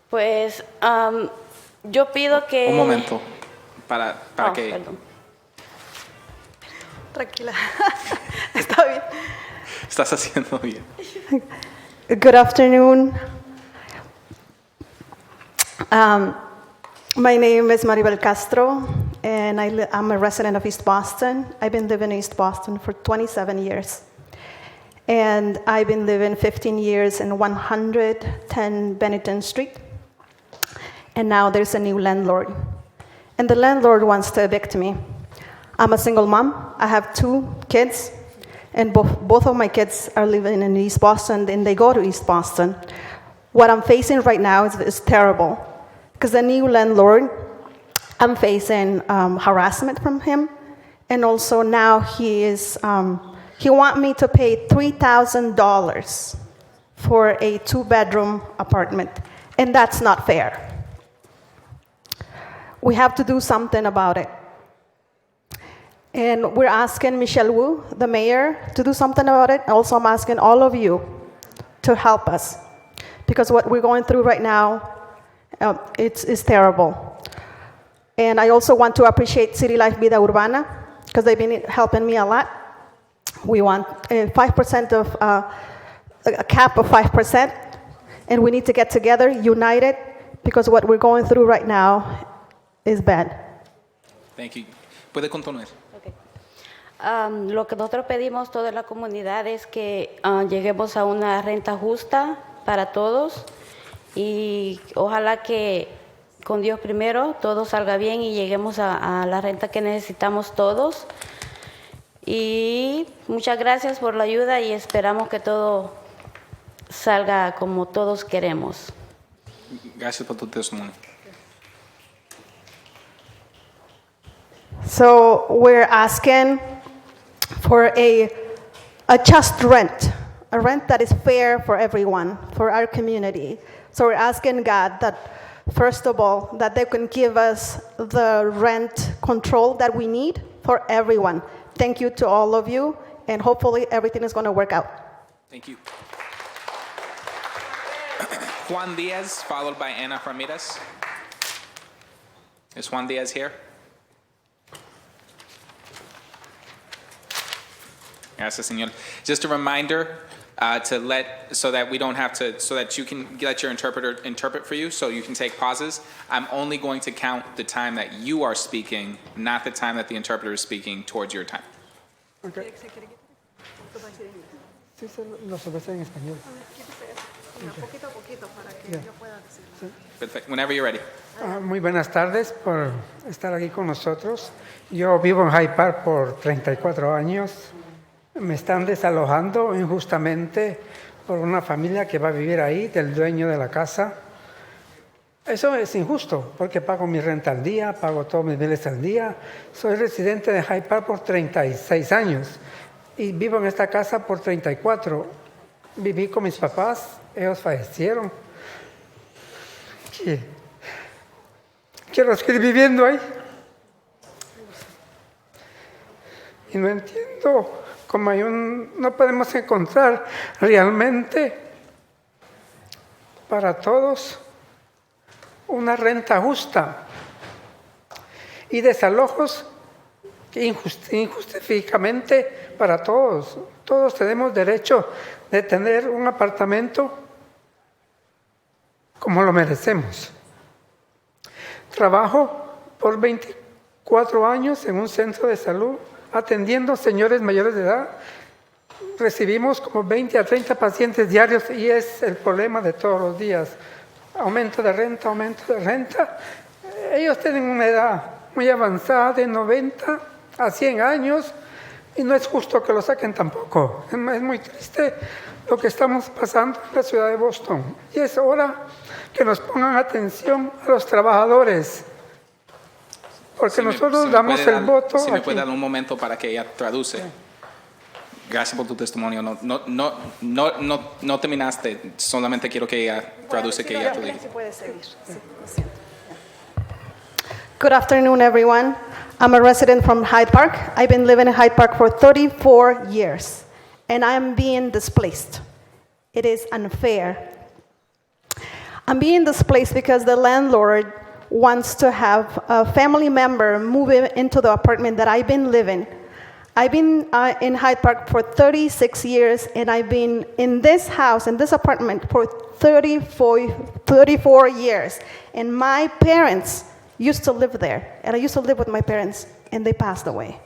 [SPEAKER 14] Pues yo pido que...
[SPEAKER 1] Un momento, para que...
[SPEAKER 14] Perdón. Tranquila, está bien.
[SPEAKER 1] Estás haciendo bien.
[SPEAKER 15] Good afternoon. My name is Maribel Castro, and I'm a resident of East Boston. I've been living in East Boston for 27 years. And I've been living 15 years in 110 Bennington Street. And now there's a new landlord. And the landlord wants to evict me. I'm a single mom. I have 2 kids, and both of my kids are living in East Boston, and they go to East Boston. What I'm facing right now is terrible, because the new landlord, I'm facing harassment from him, and also now he wants me to pay $3,000 for a 2-bedroom apartment, and that's not fair. We have to do something about it. And we're asking Michelle Wu, the mayor, to do something about it. Also, I'm asking all of you to help us, because what we're going through right now, it's terrible. And I also want to appreciate City Life Vida Urbana, because they've been helping me a lot. We want 5% of a cap of 5%, and we need to get together, united, because what we're going through right now is bad.
[SPEAKER 1] Thank you. Puede continuar.
[SPEAKER 14] Lo que nosotros pedimos toda la comunidad es que lleguemos a una renta justa para todos y ojalá que con Dios primero todo salga bien y lleguemos a la renta que necesitamos todos. Y muchas gracias por la ayuda y esperamos que todo salga como todos queremos.
[SPEAKER 1] Gracias por tu testimonio.
[SPEAKER 15] So we're asking for a just rent, a rent that is fair for everyone, for our community. So we're asking God that, first of all, that they can give us the rent control that we need for everyone. Thank you to all of you, and hopefully everything is going to work out.
[SPEAKER 1] Thank you. Juan Diaz, followed by Ana Ramirez. Is Juan Diaz here? Gracias, señor. Just a reminder so that we don't have to, so that you can let your interpreter interpret for you, so you can take pauses. I'm only going to count the time that you are speaking, not the time that the interpreter is speaking towards your time.
[SPEAKER 16] Okay.
[SPEAKER 1] Perfect. Whenever you're ready.
[SPEAKER 16] Muy buenas tardes por estar aquí con nosotros. Yo vivo en Hyde Park por 34 años. Me están desalojando injustamente por una familia que va a vivir ahí, del dueño de la casa. Eso es injusto, porque pago mi renta al día, pago todos mis biles al día. Soy residente de Hyde Park por 36 años y vivo en esta casa por 34. Viví con mis papás, ellos fallecieron. Quiero seguir viviendo ahí. Y no entiendo cómo no podemos encontrar realmente para todos una renta justa y desalojos injustificadamente para todos. Todos tenemos derecho de tener un apartamento como lo merecemos. Trabajo por 24 años en un centro de salud atendiendo señores mayores de edad. Recibimos como 20 a 30 pacientes diarios y es el problema de todos los días. Aumento de renta, aumento de renta. Ellos tienen una edad muy avanzada, de 90 a 100 años, y no es justo que lo saquen tampoco. Es muy triste lo que estamos pasando en la ciudad de Boston. Y es hora que nos pongan atención a los trabajadores, porque nosotros damos el voto.
[SPEAKER 1] Si me puede dar un momento para que ella traduce. Gracias por tu testimonio. No terminaste. Solamente quiero que ella traduce, que ella te diga.
[SPEAKER 15] Good afternoon, everyone. I'm a resident from Hyde Park. I've been living in Hyde Park for 34 years, and I'm being displaced. It is unfair. I'm being displaced because the landlord wants to have a family member move into the apartment that I've been living. I've been in Hyde Park for 36 years, and I've been in this house, in this apartment, for 34 years. And my parents used to live there, and I used to live with my parents, and they passed away.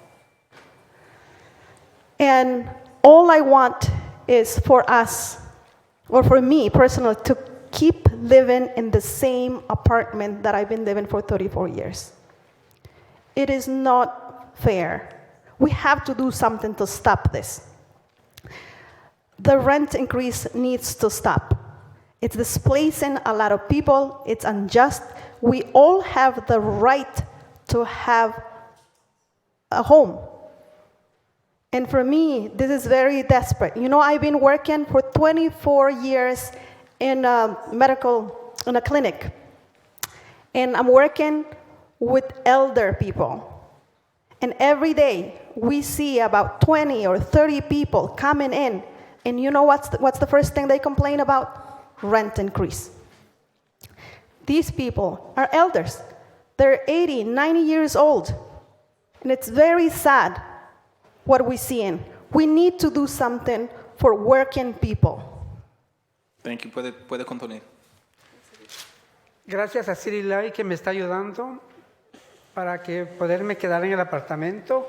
[SPEAKER 15] And all I want is for us, or for me personally, to keep living in the same apartment that I've been living for 34 years. It is not fair. We have to do something to stop this. The rent increase needs to stop. It's displacing a lot of people. It's unjust. We all have the right to have a home. And for me, this is very desperate. You know, I've been working for 24 years in a clinic. And I'm working with elder people. And every day, we see about 20 or 30 people coming in. And you know what's the first thing they complain about? Rent increase. These people are elders. They're 80, 90 years old. And it's very sad what we're seeing. We need to do something for working people.
[SPEAKER 1] Thank you. Puede continuar.
[SPEAKER 16] Gracias a City Light que me está ayudando para que poderme quedar en el apartamento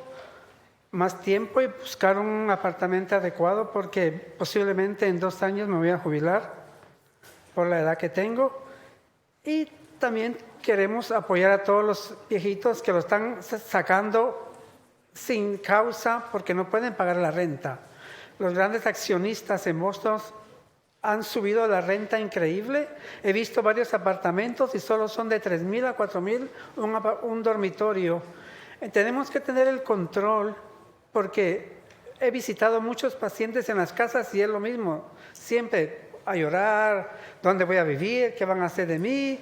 [SPEAKER 16] más tiempo y buscar un apartamento adecuado porque posiblemente en 2 años me voy a jubilar por la edad que tengo. Y también queremos apoyar a todos los viejitos que lo están sacando sin causa porque no pueden pagar la renta. Los grandes accionistas en Boston han subido la renta increíble. He visto varios apartamentos y solo son de $3,000 a $4,000 un dormitorio. Tenemos que tener el control porque he visitado muchos pacientes en las casas y es lo mismo. Siempre a llorar, dónde voy a vivir, qué van a hacer de mí,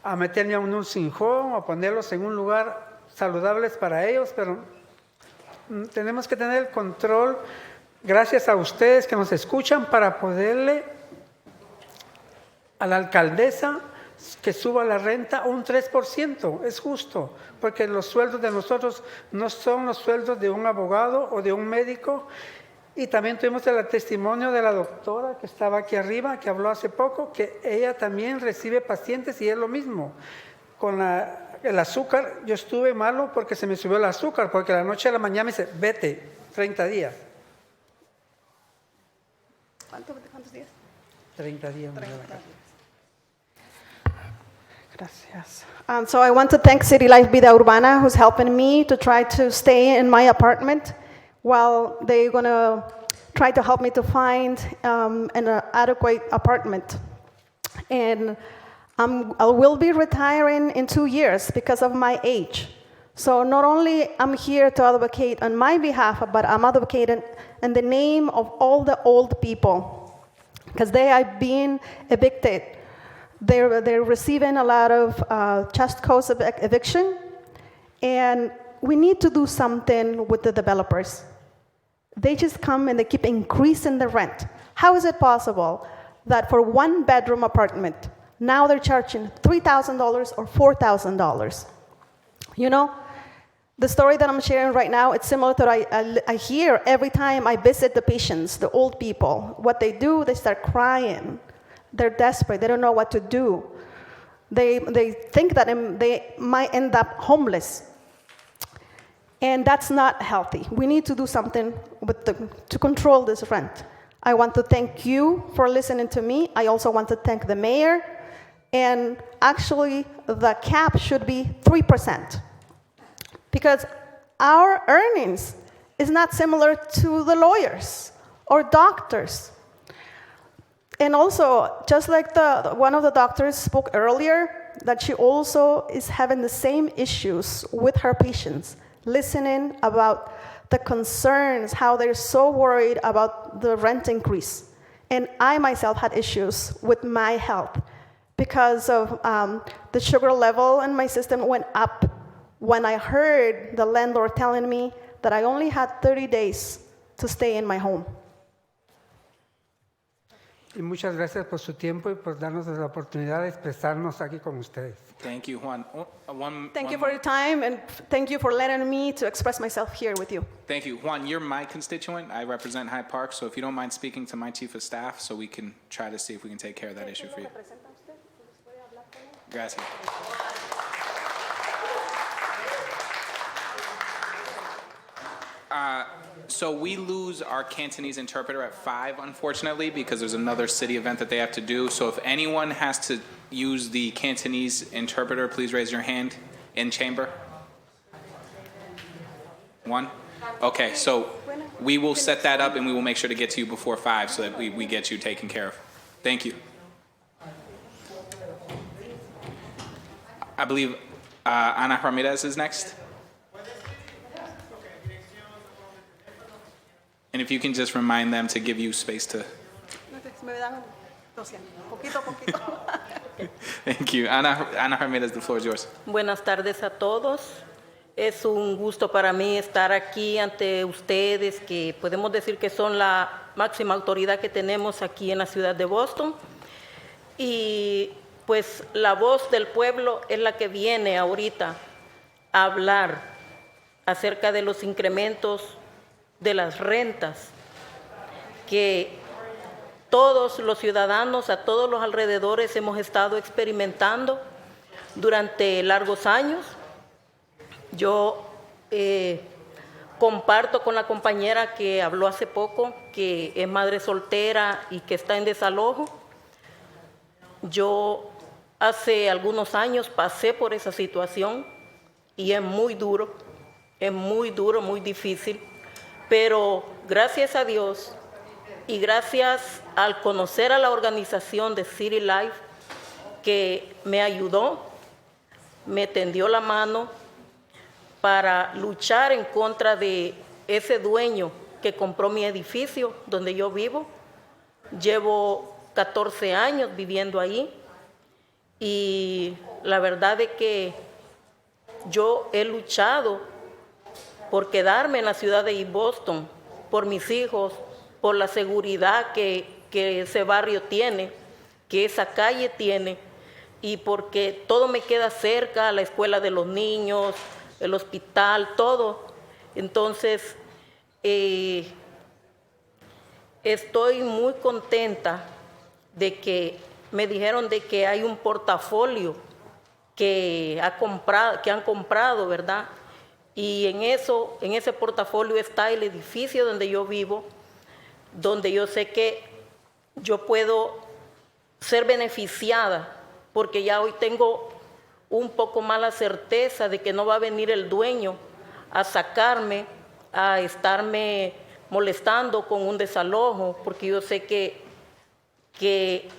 [SPEAKER 16] a meterme a un nursing home, a ponerlos en un lugar saludable para ellos, pero tenemos que tener el control, gracias a ustedes que nos escuchan, para poderle a la alcaldesa que suba la renta un 3%. Es justo, porque los sueldos de nosotros no son los sueldos de un abogado o de un médico. Y también tuvimos el testimonio de la doctora que estaba aquí arriba, que habló hace poco, que ella también recibe pacientes y es lo mismo. Con el azúcar, yo estuve malo porque se me subió el azúcar, porque la noche a la mañana me dice, vete, 30 días.
[SPEAKER 15] ¿Cuántos días?
[SPEAKER 16] 30 días.
[SPEAKER 15] Gracias. So I want to thank City Life Vida Urbana, who's helping me to try to stay in my apartment while they're going to try to help me to find an adequate apartment. And I will be retiring in 2 years because of my age. So not only I'm here to advocate on my behalf, but I'm advocating in the name of all the old people because they are being evicted. They're receiving a lot of just cause eviction, and we need to do something with the developers. They just come and they keep increasing the rent. How is it possible that for 1-bedroom apartment, now they're charging $3,000 or $4,000? You know, the story that I'm sharing right now, it's similar to what I hear every time I visit the patients, the old people. What they do, they start crying. They're desperate. They don't know what to do. They think that they might end up homeless. And that's not healthy. We need to do something to control this rent. I want to thank you for listening to me. I also want to thank the mayor. And actually, the cap should be 3%. Because our earnings is not similar to the lawyers or doctors. And also, just like one of the doctors spoke earlier, that she also is having the same issues with her patients, listening about the concerns, how they're so worried about the rent increase. And I myself had issues with my health because of the sugar level in my system went up when I heard the landlord telling me that I only had 30 days to stay in my home.
[SPEAKER 16] Y muchas gracias por su tiempo y por darnos la oportunidad de expresarnos aquí con ustedes.
[SPEAKER 1] Thank you, Juan.
[SPEAKER 15] Thank you for your time, and thank you for letting me to express myself here with you.
[SPEAKER 1] Thank you. Juan, you're my constituent. I represent Hyde Park, so if you don't mind speaking to my chief of staff so we can try to see if we can take care of that issue for you. Gracias. So we lose our Cantonese interpreter at 5, unfortunately, because there's another city event that they have to do. So if anyone has to use the Cantonese interpreter, please raise your hand in chamber. 1? Okay, so we will set that up and we will make sure to get to you before 5 so that we get you taken care of. Thank you. I believe Ana Ramirez is next. And if you can just remind them to give you space to... Thank you. Ana Ramirez, the floor is yours.
[SPEAKER 17] Buenas tardes a todos. Es un gusto para mí estar aquí ante ustedes, que podemos decir que son la máxima autoridad que tenemos aquí en la ciudad de Boston. Y pues la voz del pueblo es la que viene ahorita a hablar acerca de los incrementos de las rentas que todos los ciudadanos a todos los alrededores hemos estado experimentando durante largos años. Yo comparto con la compañera que habló hace poco, que es madre soltera y que está en desalojo. Yo hace algunos años pasé por esa situación y es muy duro, muy difícil, pero gracias a Dios y gracias al conocer a la organización de City Life, que me ayudó, me tendió la mano para luchar en contra de ese dueño que compró mi edificio donde yo vivo. Llevo 14 años viviendo ahí y la verdad es que yo he luchado por quedarme en la ciudad de Boston, por mis hijos, por la seguridad que ese barrio tiene, que esa calle tiene, y porque todo me queda cerca, la escuela de los niños, el hospital, todo. Entonces, estoy muy contenta de que me dijeron de que hay un portafolio que han comprado, ¿verdad? Y en ese portafolio está el edificio donde yo vivo, donde yo sé que yo puedo ser beneficiada, porque ya hoy tengo un poco más la certeza de que no va a venir el dueño a sacarme, a estarme molestando con un desalojo, porque yo sé que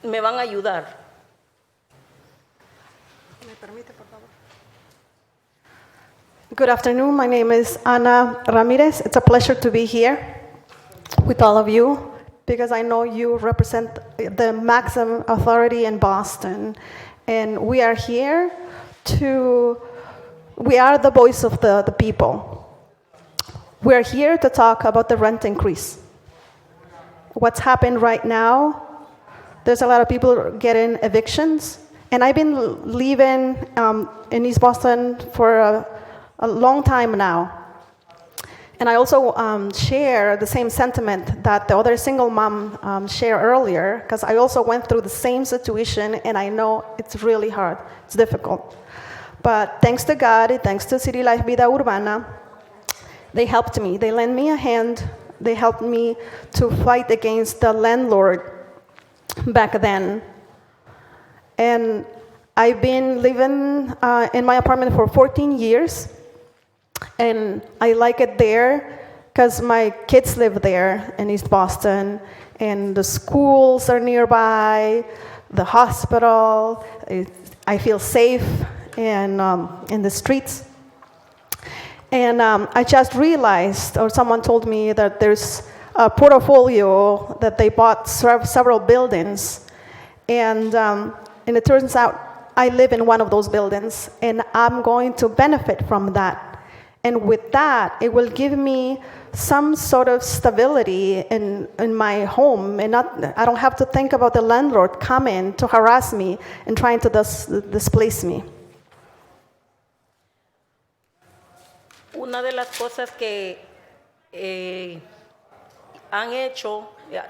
[SPEAKER 17] me van a ayudar.
[SPEAKER 15] ¿Me permite, por favor? Good afternoon. My name is Ana Ramirez. It's a pleasure to be here with all of you, because I know you represent the maximum authority in Boston. And we are here we are the voice of the people. We are here to talk about the rent increase. What's happened right now, there's a lot of people getting evictions. And I've been living in East Boston for a long time now. And I also share the same sentiment that the other single mom shared earlier, because I also went through the same situation, and I know it's really hard. It's difficult. But thanks to God, thanks to City Life Vida Urbana, they helped me. They lent me a hand. They helped me to fight against the landlord back then. And I've been living in my apartment for 14 years. And I like it there because my kids live there in East Boston, and the schools are nearby, the hospital. I feel safe in the streets. And I just realized, or someone told me, that there's a portfolio that they bought several buildings. And it turns out I live in one of those buildings, and I'm going to benefit from that. And with that, it will give me some sort of stability in my home, and I don't have to think about the landlord coming to harass me and trying to displace me.
[SPEAKER 17] Una de las cosas que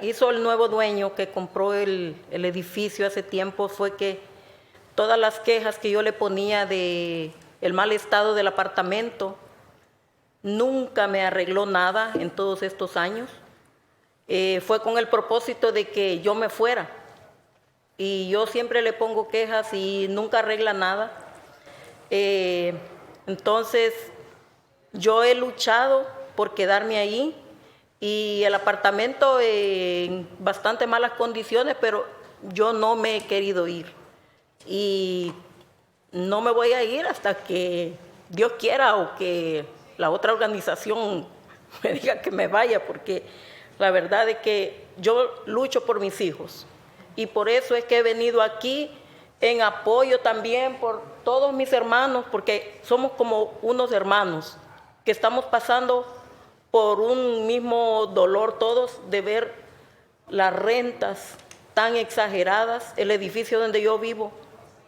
[SPEAKER 17] hizo el nuevo dueño que compró el edificio hace tiempo, fue que todas las quejas que yo le ponía de el mal estado del apartamento, nunca me arregló nada en todos estos años. Fue con el propósito de que yo me fuera. Y yo siempre le pongo quejas y nunca arregla nada. Entonces, Yo he luchado por quedarme ahí y el apartamento en bastante malas condiciones, pero yo no me he querido ir. Y no me voy a ir hasta que Dios quiera o que la otra organización me diga que me vaya, porque la verdad es que yo lucho por mis hijos. Y por eso es que he venido aquí en apoyo también por todos mis hermanos, porque somos como unos hermanos que estamos pasando por un mismo dolor todos de ver las rentas tan exageradas. El edificio donde yo vivo,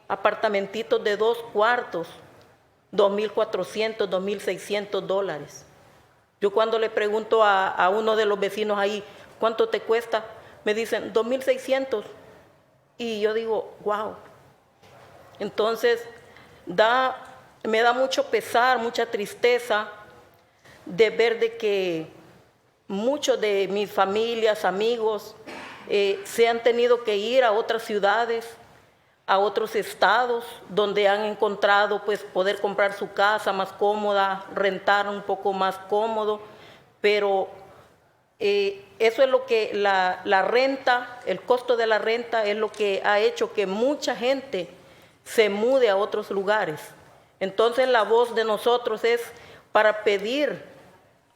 [SPEAKER 17] apartamentitos de 2 cuartos, $2,400, $2,600. Yo cuando le pregunto a uno de los vecinos ahí, ¿cuánto te cuesta? Me dicen, $2,600. Y yo digo, wow. Entonces, me da mucho pesar, mucha tristeza de ver de que muchos de mis familias, amigos, se han tenido que ir a otras ciudades, a otros estados, donde han encontrado pues poder comprar su casa más cómoda, rentar un poco más cómodo, pero eso es lo que la renta, el costo de la renta es lo que ha hecho que mucha gente se mude a otros lugares. Entonces la voz de nosotros es para pedir,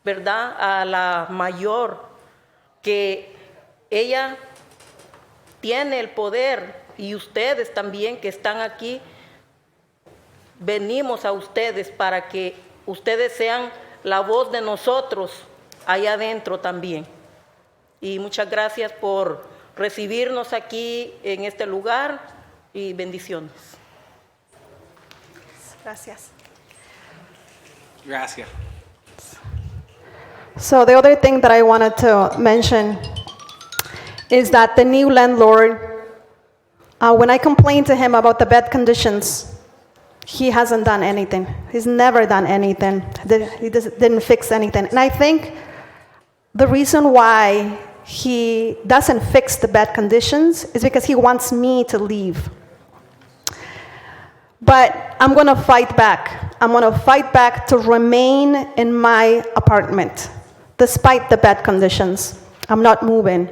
[SPEAKER 17] ¿verdad?, a la mayor, que ella tiene el poder, y ustedes también que están aquí, venimos a ustedes para que ustedes sean la voz de nosotros allá adentro también. Y muchas gracias por recibirnos aquí en este lugar y bendiciones.
[SPEAKER 15] Gracias.
[SPEAKER 1] Gracias.
[SPEAKER 15] So the other thing that I wanted to mention is that the new landlord, when I complained to him about the bed conditions, he hasn't done anything. He's never done anything. He didn't fix anything. And I think the reason why he doesn't fix the bed conditions is because he wants me to leave. But I'm going to fight back. I'm going to fight back to remain in my apartment, despite the bad conditions. I'm not moving.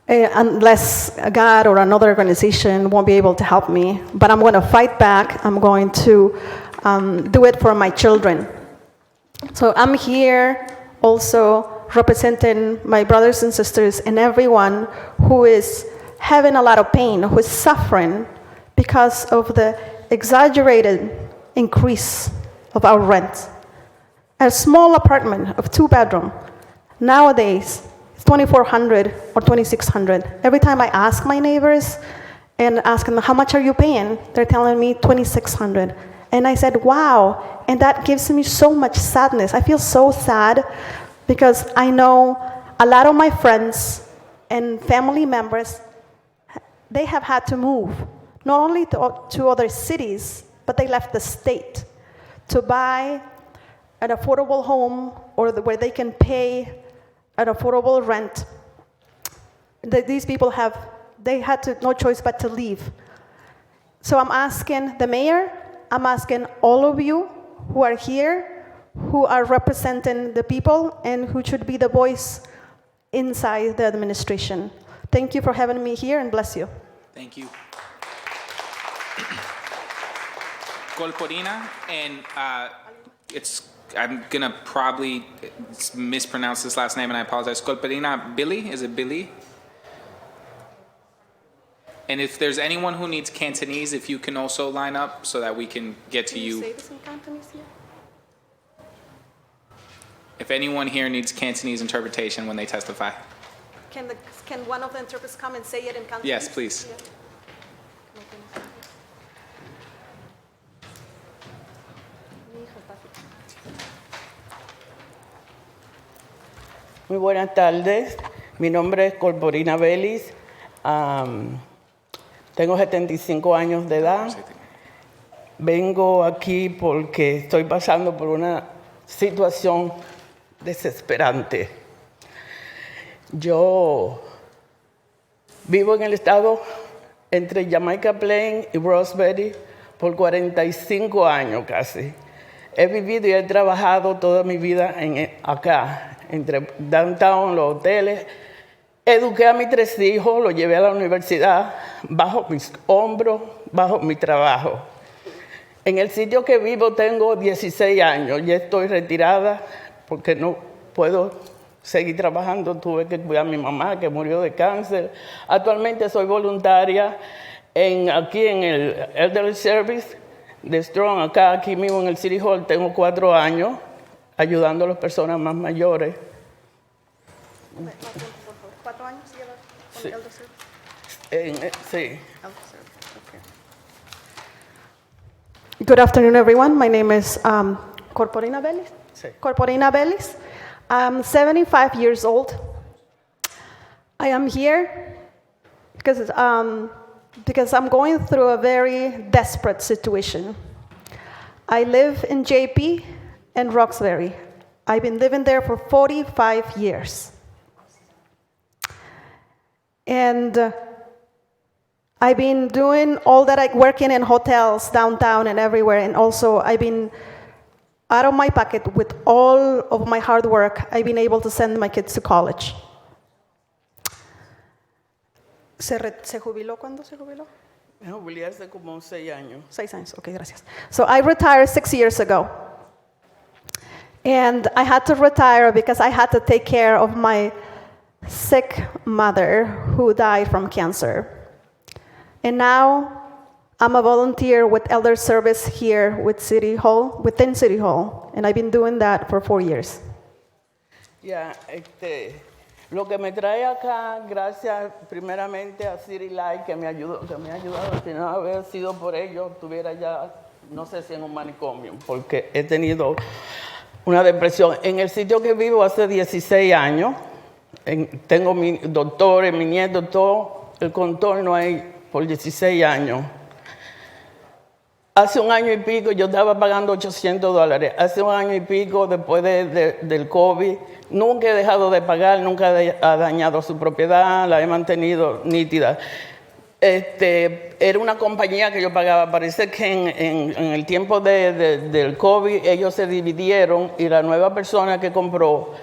[SPEAKER 15] Unless God or another organization won't be able to help me. But I'm going to fight back. I'm going to do it for my children. So I'm here also representing my brothers and sisters and everyone who is having a lot of pain, who is suffering because of the exaggerated increase of our rent. A small apartment of 2-bedroom, nowadays, it's $2,400 or $2,600. Every time I ask my neighbors and ask them, how much are you paying? They're telling me $2,600. And I said, wow, and that gives me so much sadness. I feel so sad because I know a lot of my friends and family members, they have had to move, not only to other cities, but they left the state to buy an affordable home or where they can pay an affordable rent. These people they had no choice but to leave. So I'm asking the mayor, I'm asking all of you who are here, who are representing the people and who should be the voice inside the administration. Thank you for having me here and bless you.
[SPEAKER 1] Thank you. Golporina, and I'm gonna probably mispronounce this last name, and I apologize. Golporina Billy, is it Billy? And if there's anyone who needs Cantonese, if you can also line up so that we can get to you.
[SPEAKER 17] Say this in Cantonese here?
[SPEAKER 1] If anyone here needs Cantonese interpretation when they testify.
[SPEAKER 15] Can one of the interpreters come and say it in Cantonese?
[SPEAKER 1] Yes, please.
[SPEAKER 15] Yeah.
[SPEAKER 18] Muy buenas tardes. Mi nombre es Corporina Vélez. Tengo 75 años de edad. Vengo aquí porque estoy pasando por una situación desesperante. Yo vivo en el estado entre Jamaica Plain y Roseberry por 45 años casi. He vivido y he trabajado toda mi vida acá, entre downtown, los hoteles. Eduqué a mis 3 hijos, los llevé a la universidad bajo mis hombros, bajo mi trabajo. En el sitio que vivo tengo 16 años, ya estoy retirada porque no puedo seguir trabajando. Tuve que cuidar a mi mamá que murió de cáncer. Actualmente soy voluntaria aquí en el Elderly Service de Strong, aquí mismo en el City Hall. Tengo 4 años ayudando a las personas más mayores.
[SPEAKER 15] 4 años lleva con
[SPEAKER 18] Sí.
[SPEAKER 15] Elder Service.
[SPEAKER 18] Sí.
[SPEAKER 15] Good afternoon, everyone. My name is Corporina Bellis.
[SPEAKER 18] Sí.
[SPEAKER 15] Corporina Bellis. I'm 75 years old. I am here because I'm going through a very desperate situation. I live in JP and Roxbury. I've been living there for 45 years. And I've been doing all that, working in hotels downtown and everywhere, and also I've been out of my pocket with all of my hard work. I've been able to send my kids to college. ¿Se jubiló cuándo se jubiló?
[SPEAKER 18] Me jubilé hace como 6 años.
[SPEAKER 15] 6 años, okay, gracias. So I retired 6 years ago. And I had to retire because I had to take care of my sick mother who died from cancer. And now I'm a volunteer with Elder Service here with City Hall, within City Hall, and I've been doing that for 4 years.
[SPEAKER 18] Ya, lo que me trae acá, gracias primeramente a City Light que me ha ayudado. Si no hubiera sido por ellos, estuviera ya, no sé si en un manicomio, porque he tenido una depresión. En el sitio que vivo hace 16 años, tengo mi doctores, mi nieto, todo el contorno ahí por 16 años. Hace 1 año y pico yo estaba pagando $800. Hace 1 año y pico, después del COVID, nunca he dejado de pagar, nunca ha dañado su propiedad, la he mantenido nítida. Era una compañía que yo pagaba. Parece que en el tiempo del COVID ellos se dividieron y la nueva persona que compró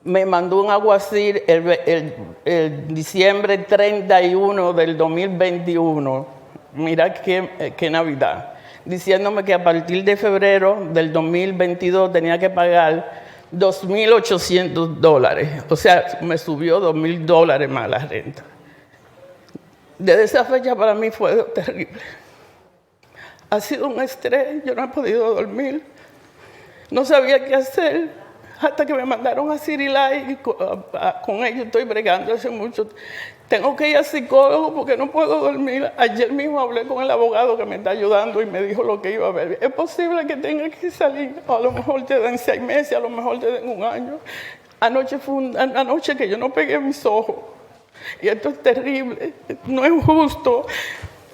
[SPEAKER 18] me mandó un aguacil el diciembre 31 del 2021. Mira qué Navidad. Diciéndome que a partir de febrero del 2022 tenía que pagar $2,800. O sea, me subió $2,000 más la renta. Desde esa fecha para mí fue terrible. Ha sido un estrés, yo no he podido dormir. No sabía qué hacer. Hasta que me mandaron a City Light y con ellos estoy bregando hace mucho. Tengo que ir al psicólogo porque no puedo dormir. Ayer mismo hablé con el abogado que me está ayudando y me dijo lo que iba a ver. Es posible que tenga que salir. A lo mejor te den 6 meses, a lo mejor te den 1 año. Anoche fue una noche que yo no pegué mis ojos. Y esto es terrible. No es justo.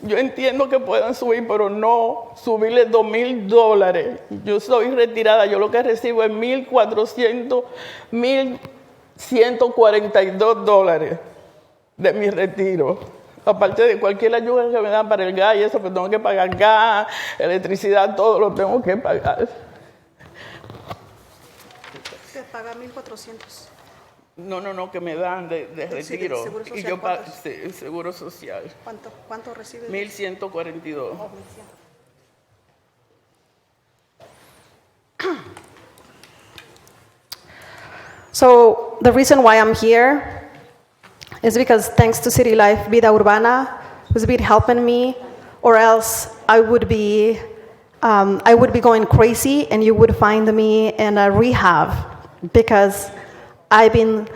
[SPEAKER 18] Yo entiendo que puedan subir, pero no subirle $2,000. Yo soy retirada, yo lo que recibo es $1,142 de mi retiro. Aparte de cualquier ayuda que me dan para el gas y eso, pues tengo que pagar gas, electricidad, todo lo tengo que pagar.
[SPEAKER 15] Se paga 1,400.
[SPEAKER 18] No, que me dan de retiro.
[SPEAKER 15] Sí, seguro social,
[SPEAKER 18] y yo
[SPEAKER 15] ¿cuántos?
[SPEAKER 18] seguro social.
[SPEAKER 15] ¿Cuánto recibes?
[SPEAKER 18] 1,142.
[SPEAKER 15] Oh, 1,100. So the reason why I'm here is because thanks to City Life Vida Urbana, who's been helping me, or else I would be going crazy and you would find me in a rehab because I've been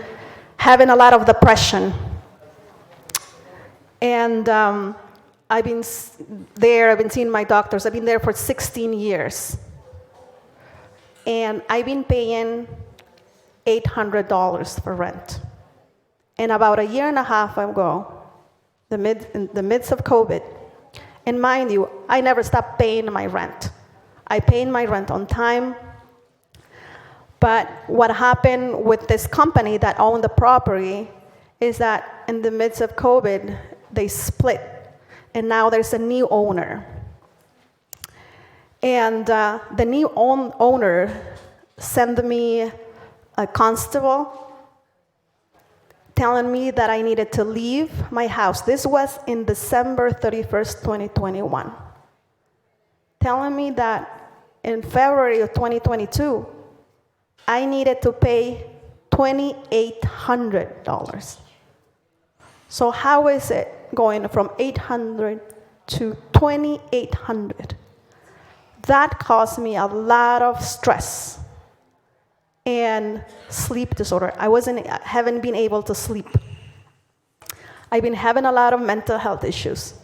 [SPEAKER 15] having a lot of depression. And I've been seeing my doctors. I've been there for 16 years. And I've been paying $800 for rent. And about 1.5 years ago, in the midst of COVID, and mind you, I never stopped paying my rent. I paid my rent on time. But what happened with this company that owned the property is that in the midst of COVID, they split. And now there's a new owner. And the new owner sent me a constable telling me that I needed to leave my house. This was in December 31st, 2021. Telling me that in February of 2022, I needed to pay $2,800. So how is it going from $800 to $2,800? That caused me a lot of stress and sleep disorder. I haven't been able to sleep. I've been having a lot of mental health issues.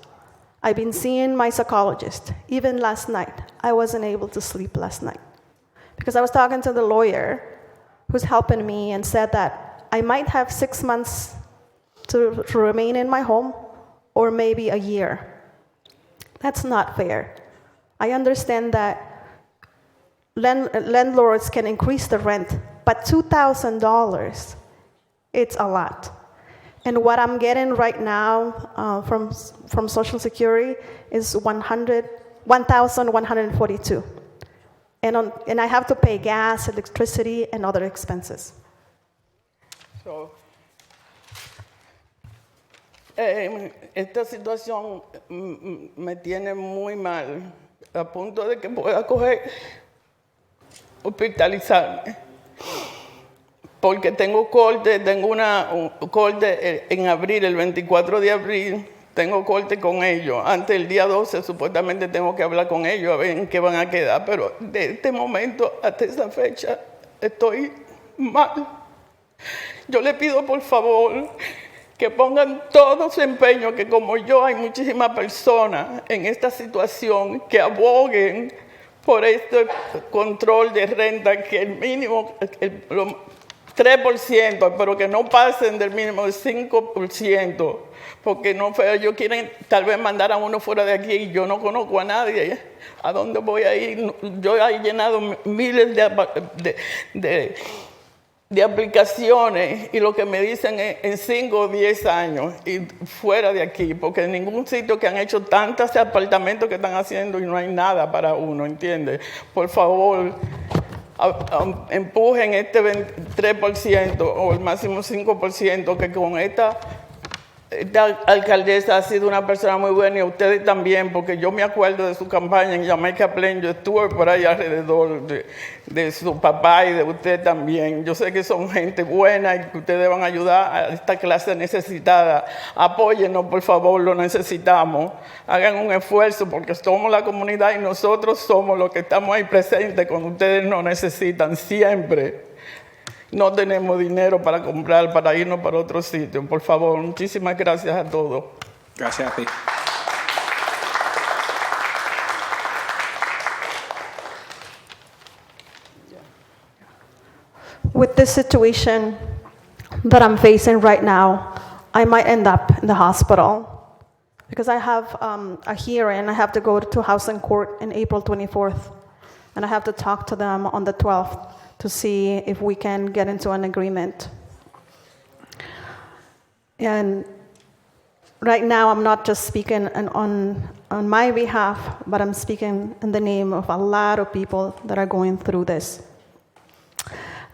[SPEAKER 15] I've been seeing my psychologist. Even last night, I wasn't able to sleep last night because I was talking to the lawyer who's helping me and said that I might have 6 months to remain in my home or maybe a year. That's not fair. I understand that landlords can increase the rent, but $2,000, it's a lot. And what I'm getting right now from Social Security is $1,142. And I have to pay gas, electricity, and other expenses.
[SPEAKER 18] So, esta situación me tiene muy mal, a punto de que pueda hospitalizarme. Porque tengo corte, un corte en abril, el 24 de abril, tengo corte con ellos. Antes del día 12 supuestamente tengo que hablar con ellos a ver en qué van a quedar, pero de este momento hasta esa fecha estoy mal. Yo le pido por favor que pongan todo su empeño, que como yo hay muchísimas personas en esta situación que aboguen por este control de renta, que el mínimo, 3%, pero que no pasen del mínimo del 5%, porque no, ellos quieren tal vez mandar a uno fuera de aquí y yo no conozco a nadie. ¿A dónde voy a ir? Yo he llenado miles de aplicaciones y lo que me dicen es en 5 o 10 años y fuera de aquí, porque en ningún sitio que han hecho tantos apartamentos que están haciendo y no hay nada para uno, ¿entiendes? Por favor, empujen este 3% o el máximo 5%, que con esta alcaldesa ha sido una persona muy buena y ustedes también, porque yo me acuerdo de su campaña en Jamaica Plain, yo estuve por ahí alrededor de su papá y de usted también. Yo sé que son gente buena y que ustedes van a ayudar a esta clase necesitada. Apóyennos, por favor, lo necesitamos. Hagan un esfuerzo porque somos la comunidad y nosotros somos los que estamos ahí presentes cuando ustedes nos necesitan siempre. No tenemos dinero para comprar, para irnos para otro sitio. Por favor, muchísimas gracias a todos.
[SPEAKER 1] Gracias a ti.
[SPEAKER 15] With this situation that I'm facing right now, I might end up in the hospital because I have a hearing. I have to go to housing court in April 24th, and I have to talk to them on the 12th to see if we can get into an agreement. And right now, I'm not just speaking on my behalf, but I'm speaking in the name of a lot of people that are going through this.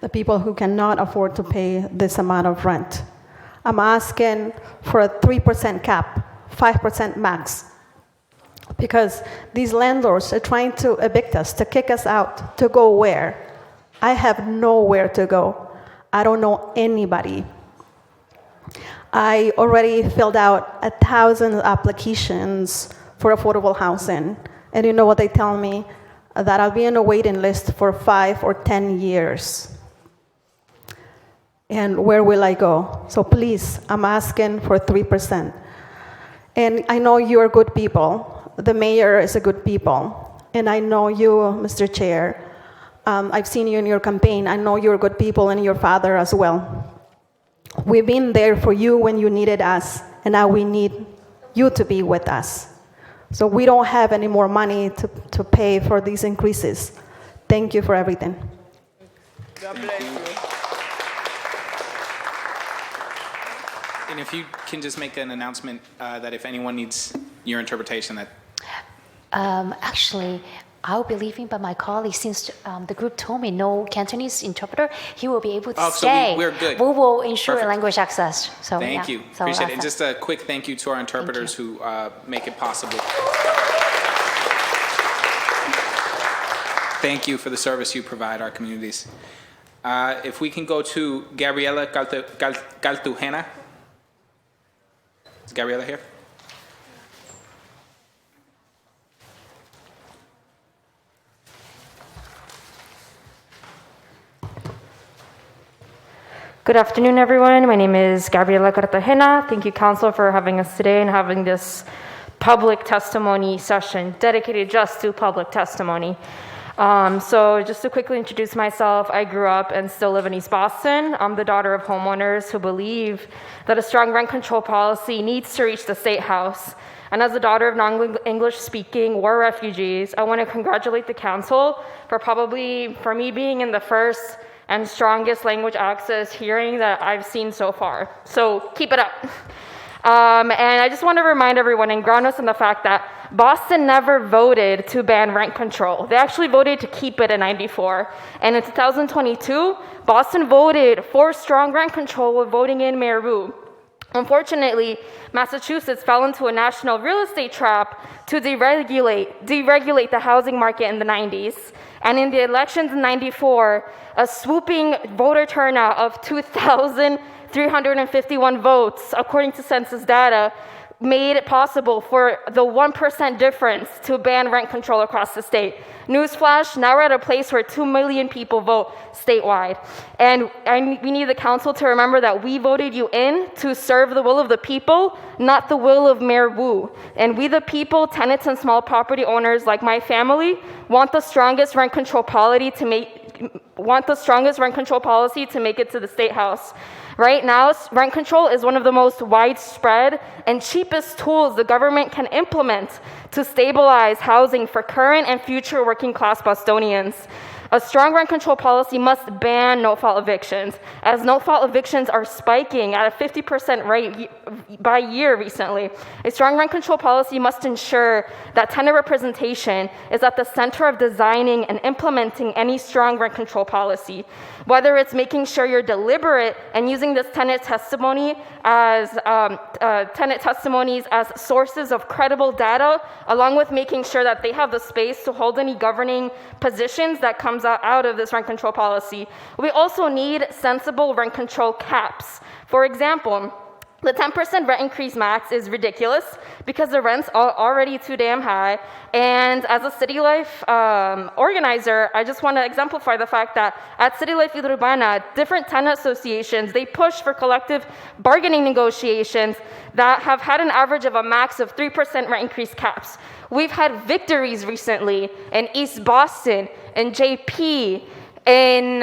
[SPEAKER 15] The people who cannot afford to pay this amount of rent. I'm asking for a 3% cap, 5% max, because these landlords are trying to evict us, to kick us out, to go where? I have nowhere to go. I don't know anybody. I already filled out 1,000 applications for affordable housing. And you know what they tell me? That I'll be on a waiting list for 5 or 10 years. And where will I go? So please, I'm asking for 3%. And I know you are good people. The mayor is a good people. And I know you, Mr. Chair. I've seen you in your campaign. I know you're good people, and your father as well. We've been there for you when you needed us, and now we need you to be with us. So we don't have any more money to pay for these increases. Thank you for everything.
[SPEAKER 18] God bless you.
[SPEAKER 1] And if you can just make an announcement that if anyone needs your interpretation, that
[SPEAKER 19] Actually, I'll be leaving, but my colleague, since the group told me no Cantonese interpreter, he will be able to stay.
[SPEAKER 1] So we're good.
[SPEAKER 19] We will ensure
[SPEAKER 1] Perfect.
[SPEAKER 19] language access. So
[SPEAKER 1] Thank
[SPEAKER 19] yeah.
[SPEAKER 1] you.
[SPEAKER 19] So
[SPEAKER 1] Appreciate it. And
[SPEAKER 19] that's
[SPEAKER 1] just a quick thank you to our interpreters who make it possible. Thank you for the service you provide our communities. If we can go to Gabriela Galtujena. Is Gabriela here?
[SPEAKER 20] Good afternoon, everyone. My name is Gabriela Cartagena. Thank you, Council, for having us today and having this public testimony session dedicated just to public testimony. So just to quickly introduce myself, I grew up and still live in East Boston. I'm the daughter of homeowners who believe that a strong rent control policy needs to reach the State House. And as a daughter of non-English speaking war refugees, I want to congratulate the Council for me being in the first and strongest language access hearing that I've seen so far. So keep it up. And I just want to remind everyone and ground us in the fact that Boston never voted to ban rent control. They actually voted to keep it in '94. And in 2022, Boston voted for strong rent control with voting in Mayor Wu. Unfortunately, Massachusetts fell into a national real estate trap to deregulate the housing market in the 90s. And in the elections in '94, a swooping voter turnout of 2,351 votes, according to census data, made it possible for the 1% difference to ban rent control across the state. Newsflash, now we're at a place where 2 million people vote statewide. And we need the Council to remember that we voted you in to serve the will of the people, not the will of Mayor Wu. And we the people, tenants and small property owners like my family, want the strongest rent control policy to make it to the State House. Right now, rent control is one of the most widespread and cheapest tools the government can implement to stabilize housing for current and future working class Bostonians. A strong rent control policy must ban no-fault evictions, as no-fault evictions are spiking at a 50% rate by year recently. A strong rent control policy must ensure that tenant representation is at the center of designing and implementing any strong rent control policy. Whether it's making sure you're deliberate and using this tenant testimonies as sources of credible data, along with making sure that they have the space to hold any governing positions that comes out of this rent control policy. We also need sensible rent control caps. For example, the 10% rent increase max is ridiculous because the rents are already too damn high. And as a City Life organizer, I just want to exemplify the fact that at City Life Vida Urbana, different tenant associations, they push for collective bargaining negotiations that have had an average of a max of 3% rent increase caps. We've had victories recently in East Boston, in JP, in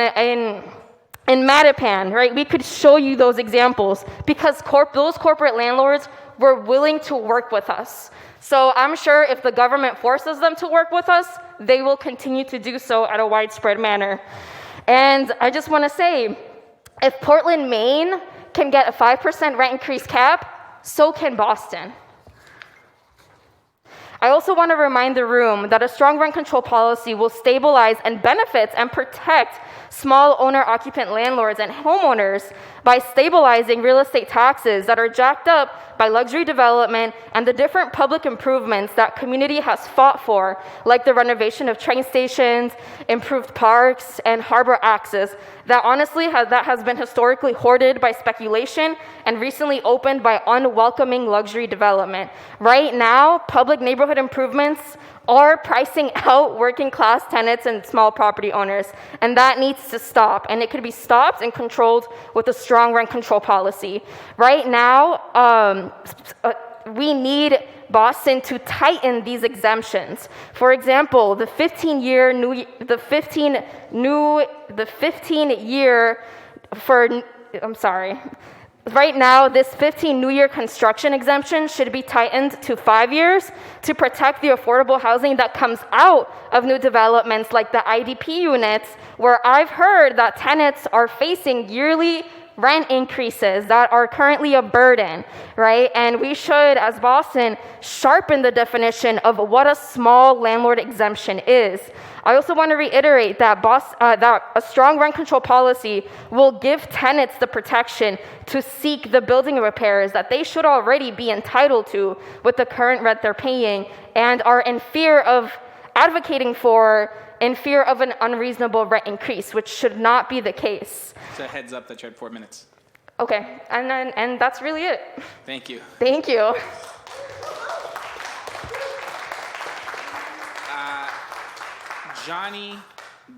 [SPEAKER 20] Mattapan, right? We could show you those examples because those corporate landlords were willing to work with us. So I'm sure if the government forces them to work with us, they will continue to do so at a widespread manner. And I just want to say, if Portland, Maine can get a 5% rent increase cap, so can Boston. I also want to remind the room that a strong rent control policy will stabilize and benefit and protect small owner-occupant landlords and homeowners by stabilizing real estate taxes that are jacked up by luxury development and the different public improvements that community has fought for, like the renovation of train stations, improved parks, and harbor access that honestly has been historically hoarded by speculation and recently opened by unwelcoming luxury development. Right now, public neighborhood improvements are pricing out working class tenants and small property owners, and that needs to stop, and it could be stopped and controlled with a strong rent control policy. Right now, we need Boston to tighten these exemptions. For example, the 15 year right now, this 15 new year construction exemption should be tightened to 5 years to protect the affordable housing that comes out of new developments like the IDP units, where I've heard that tenants are facing yearly rent increases that are currently a burden, right? And we should, as Boston, sharpen the definition of what a small landlord exemption is. I also want to reiterate that that a strong rent control policy will give tenants the protection to seek the building repairs that they should already be entitled to with the current rent they're paying, and are in fear of advocating for in fear of an unreasonable rent increase, which should not be the case.
[SPEAKER 1] So heads up that you had 4 minutes.
[SPEAKER 20] Okay, and that's really it.
[SPEAKER 1] Thank you.
[SPEAKER 20] Thank you.
[SPEAKER 1] Johnny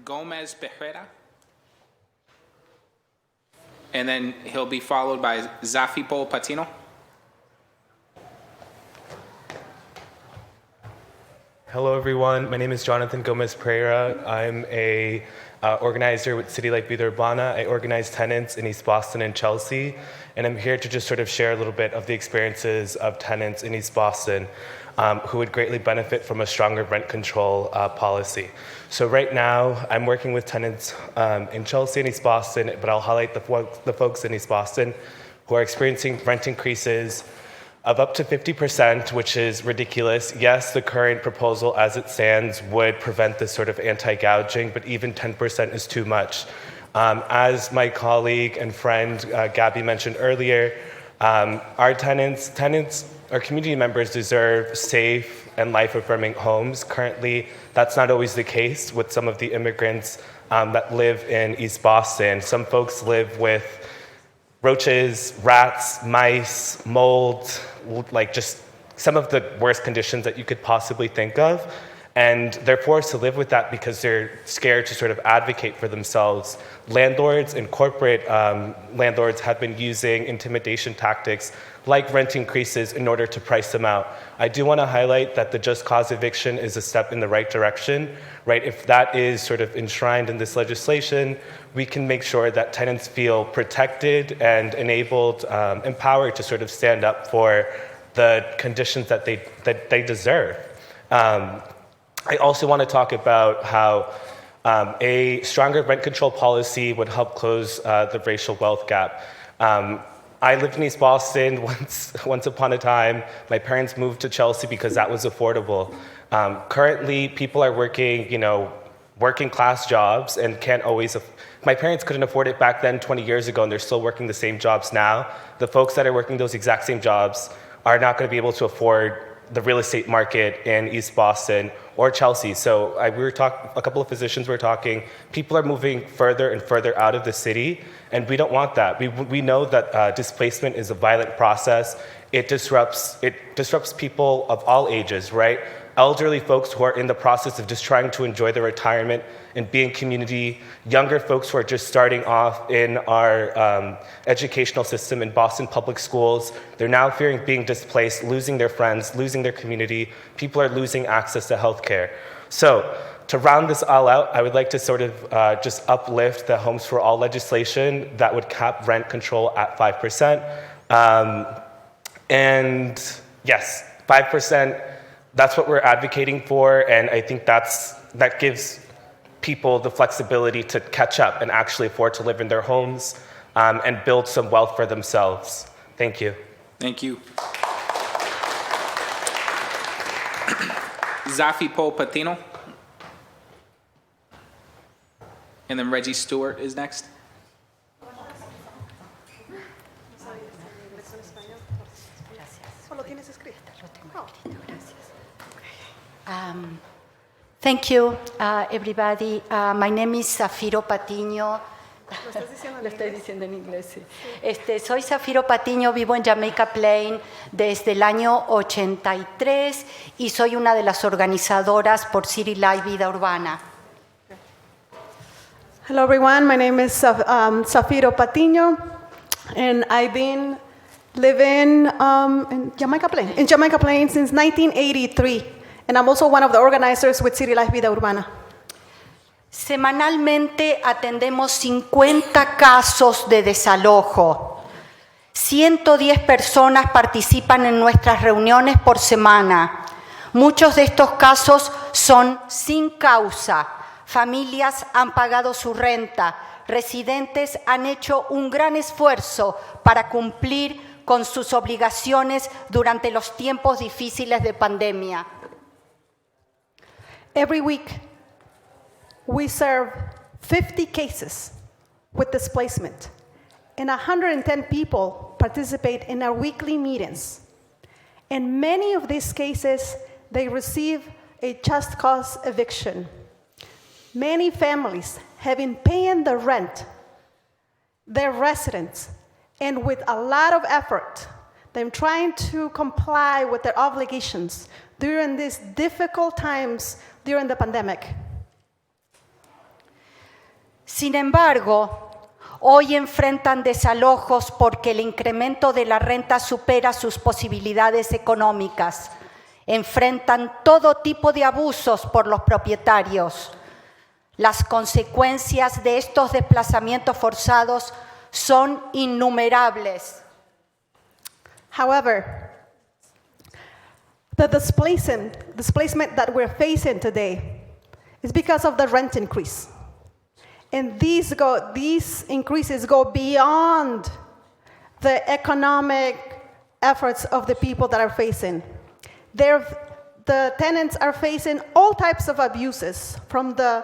[SPEAKER 1] Gomez Pereira. And then he'll be followed by Zafipo Patino.
[SPEAKER 2] Hello, everyone. My name is Jonathan Gomez Pereira. I'm a organizer with City Life Vida Urbana. I organize tenants in East Boston and Chelsea, and I'm here to just sort of share a little bit of the experiences of tenants in East Boston who would greatly benefit from a stronger rent control policy. So right now, I'm working with tenants in Chelsea and East Boston, but I'll highlight the folks in East Boston who are experiencing rent increases of up to 50%, which is ridiculous. Yes, the current proposal as it stands would prevent this sort of anti-gouging, but even 10% is too much. As my colleague and friend Gabby mentioned earlier, our tenants, our community members deserve safe and life-affirming homes. Currently, that's not always the case with some of the immigrants that live in East Boston. Some folks live with roaches, rats, mice, mold, like just some of the worst conditions that you could possibly think of. And they're forced to live with that because they're scared to sort of advocate for themselves. Landlords and corporate landlords have been using intimidation tactics like rent increases in order to price them out. I do want to highlight that the just cause eviction is a step in the right direction, right? If that is sort of enshrined in this legislation, we can make sure that tenants feel protected and enabled, empowered to sort of stand up for the conditions that they deserve. I also want to talk about how a stronger rent control policy would help close the racial wealth gap. I lived in East Boston once upon a time. My parents moved to Chelsea because that was affordable. Currently, people are working, working class jobs and can't always. My parents couldn't afford it back then 20 years ago, and they're still working the same jobs now. The folks that are working those exact same jobs are not going to be able to afford the real estate market in East Boston or Chelsea. So we were talking, a couple of physicians were talking, people are moving further and further out of the city, and we don't want that. We know that displacement is a violent process. It disrupts people of all ages, right? Elderly folks who are in the process of just trying to enjoy their retirement and be in community, younger folks who are just starting off in our educational system in Boston public schools. They're now fearing being displaced, losing their friends, losing their community. People are losing access to healthcare. So to round this all out, I would like to sort of just uplift the Homes for All legislation that would cap rent control at 5%. And yes, 5%, that's what we're advocating for, and I think that gives people the flexibility to catch up and actually afford to live in their homes and build some wealth for themselves. Thank you.
[SPEAKER 1] Thank you. Zafipo Patino. And then Reggie Stewart is next.
[SPEAKER 3] Thank you, everybody. My name is Zafiro Patiño. Lo estoy diciendo en inglés, sí. Soy Zafiro Patiño, vivo en Jamaica Plain desde el año 83 y soy una de las organizadoras por City Life Vida Urbana.
[SPEAKER 4] Hello, everyone. My name is Zafiro Patiño, and I've been living in Jamaica Plain since 1983. And I'm also one of the organizers with City Life Vida Urbana.
[SPEAKER 3] Semanalmente atendemos 50 casos de desalojo. 110 personas participan en nuestras reuniones por semana. Muchos de estos casos son sin causa. Familias han pagado su renta,
[SPEAKER 14] residentes han hecho un gran esfuerzo para cumplir con sus obligaciones durante los tiempos difíciles de pandemia.
[SPEAKER 15] Every week, we serve 50 cases with displacement, and 110 people participate in our weekly meetings. In many of these cases, they receive a just cause eviction. Many families have been paying the rent, their residents, and with a lot of effort, they're trying to comply with their obligations during these difficult times during the pandemic.
[SPEAKER 14] Sin embargo, hoy enfrentan desalojos porque el incremento de la renta supera sus posibilidades económicas. Enfrentan todo tipo de abusos por los propietarios. Las consecuencias de estos desplazamientos forzados son innumerables.
[SPEAKER 15] However, the displacement that we're facing today is because of the rent increase. And these increases go beyond the economic efforts of the people that are facing. The tenants are facing all types of abuses from the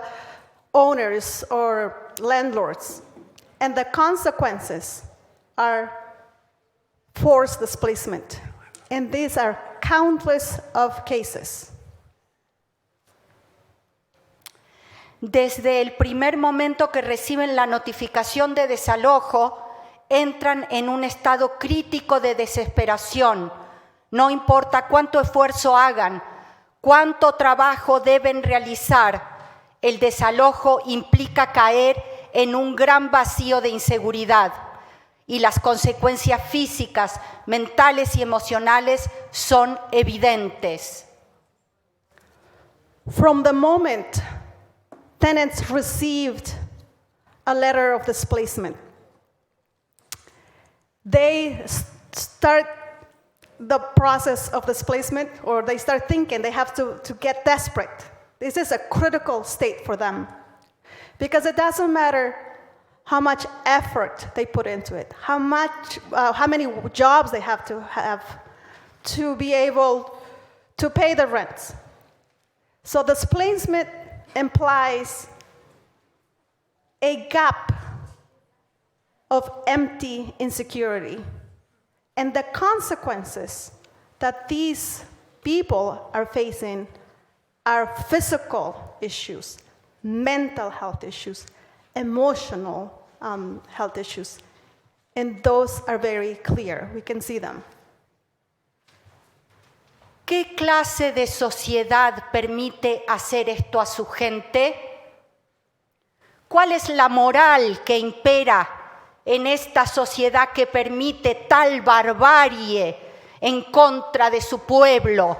[SPEAKER 15] owners or landlords. And the consequences are forced displacement. And these are countless of cases.
[SPEAKER 14] Desde el primer momento que reciben la notificación de desalojo, entran en un estado crítico de desesperación. No importa cuánto esfuerzo hagan, cuánto trabajo deben realizar, el desalojo implica caer en un gran vacío de inseguridad y las consecuencias físicas, mentales y emocionales son evidentes.
[SPEAKER 15] From the moment tenants received a letter of displacement, they start the process of displacement, or they start thinking they have to get desperate. This is a critical state for them, because it doesn't matter how much effort they put into it, how many jobs they have to be able to pay the rent. So displacement implies a gap of empty insecurity. And the consequences that these people are facing are physical issues, mental health issues, emotional health issues. And those are very clear. We can see them.
[SPEAKER 14] ¿Qué clase de sociedad permite hacer esto a su gente? ¿Cuál es la moral que impera en esta sociedad que permite tal barbarie en contra de su pueblo?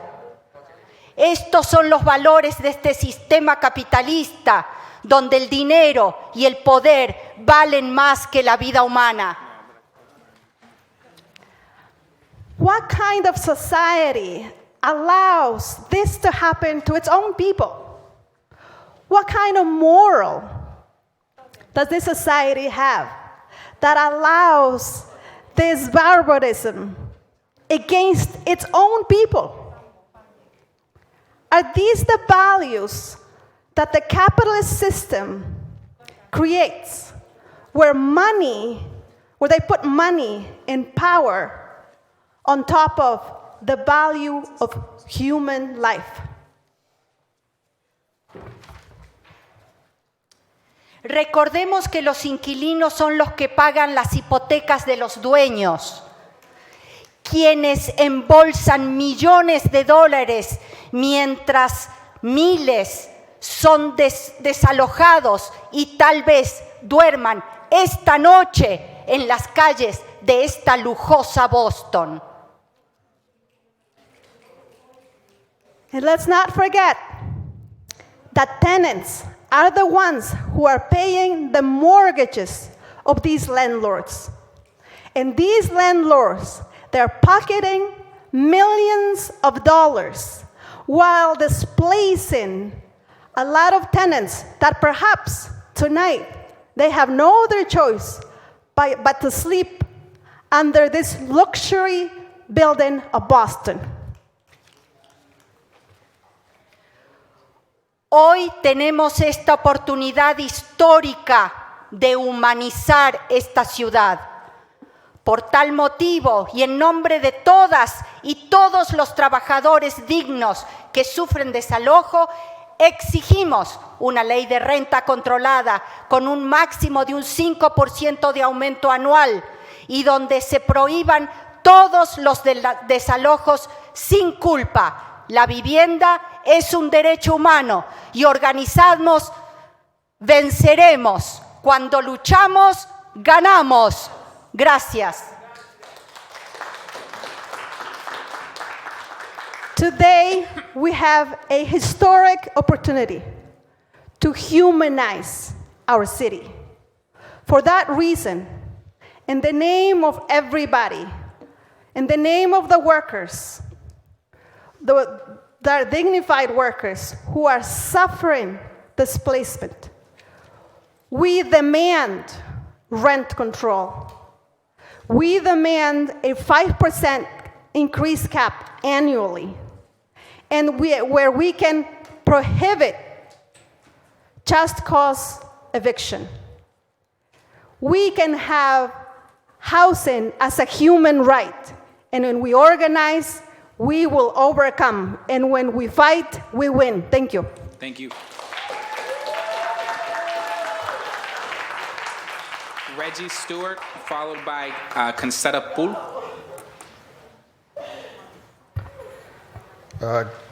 [SPEAKER 14] Estos son los valores de este sistema capitalista, donde el dinero y el poder valen más que la vida humana.
[SPEAKER 15] What kind of society allows this to happen to its own people? What kind of moral does this society have that allows this barbarism against its own people? Are these the values that the capitalist system creates, where they put money and power on top of the value of human life?
[SPEAKER 14] Recordemos que los inquilinos son los que pagan las hipotecas de los dueños, quienes embolsan millones de dólares mientras miles son desalojados y tal vez duerman esta noche en las calles de esta lujosa Boston.
[SPEAKER 15] And let's not forget that tenants are the ones who are paying the mortgages of these landlords. And these landlords, they're pocketing millions of dollars while displacing a lot of tenants that perhaps tonight They have no other choice but to sleep under this luxury building of Boston.
[SPEAKER 21] Hoy tenemos esta oportunidad histórica de humanizar esta ciudad. Por tal motivo, y en nombre de todas y todos los trabajadores dignos que sufren desalojo, exigimos una ley de renta controlada con un máximo de un 5% de aumento anual y donde se prohíban todos los desalojos sin culpa. La vivienda es un derecho humano y organizarnos venceremos. Cuando luchamos, ganamos. Gracias.
[SPEAKER 15] Today, we have a historic opportunity to humanize our city. For that reason, in the name of everybody, in the name of the workers, the dignified workers who are suffering displacement, we demand rent control. We demand a 5% increase cap annually, and where we can prohibit just cause eviction. We can have housing as a human right, and when we organize, we will overcome, and when we fight, we win. Thank you.
[SPEAKER 1] Thank you. Reggie Stewart, followed by Concetta Pool.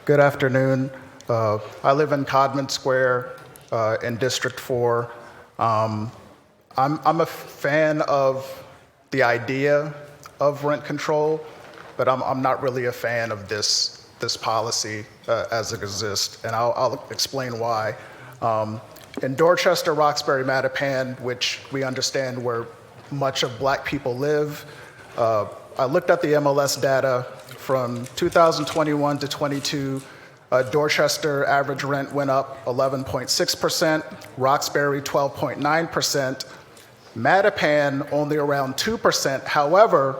[SPEAKER 22] Good afternoon. I live in Codman Square in District 4. I'm a fan of the idea of rent control, but I'm not really a fan of this policy as it exists, and I'll explain why. In Dorchester, Roxbury, Mattapan, which we understand where much of Black people live, I looked at the MLS data from 2021 to 22. Dorchester average rent went up 11.6%, Roxbury 12.9%, Mattapan only around 2%. However,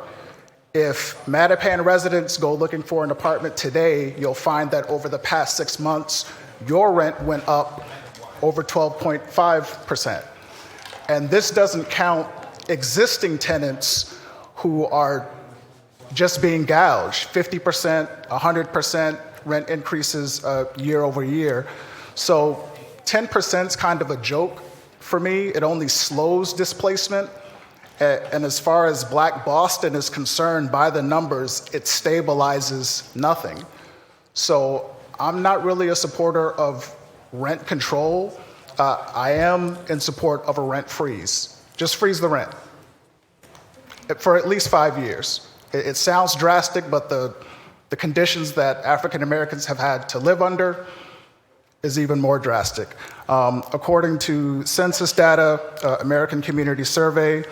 [SPEAKER 22] if Mattapan residents go looking for an apartment today, you'll find that over the past 6 months, your rent went up over 12.5%. And this doesn't count existing tenants who are just being gouged, 50%, 100% rent increases year over year. So 10% is kind of a joke for me. It only slows displacement. And as far as Black Boston is concerned, by the numbers, it stabilizes nothing. So I'm not really a supporter of rent control. I am in support of a rent freeze. Just freeze the rent for at least 5 years. It sounds drastic, but the conditions that African Americans have had to live under is even more drastic. According to census data, American Community Survey,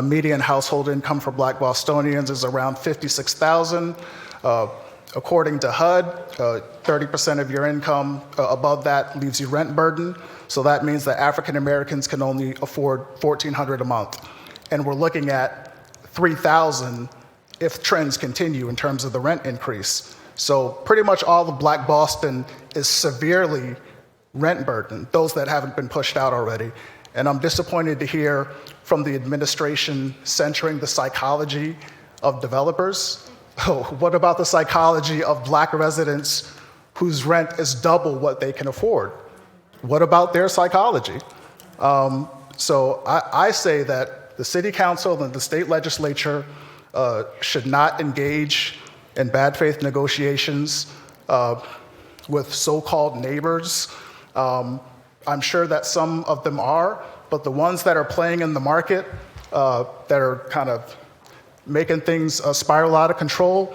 [SPEAKER 22] median household income for Black Bostonians is around $56,000. According to HUD, 30% of your income above that leaves you rent burden. So that means that African Americans can only afford $1,400 a month. And we're looking at $3,000 if trends continue in terms of the rent increase. So pretty much all of Black Boston is severely rent burdened, those that haven't been pushed out already. And I'm disappointed to hear from the administration censoring the psychology of developers. Oh, what about the psychology of Black residents whose rent is double what they can afford? What about their psychology? So I say that the city council and the state legislature should not engage in bad faith negotiations with so-called neighbors. I'm sure that some of them are, but the ones that are playing in the market, that are kind of making things spiral out of control,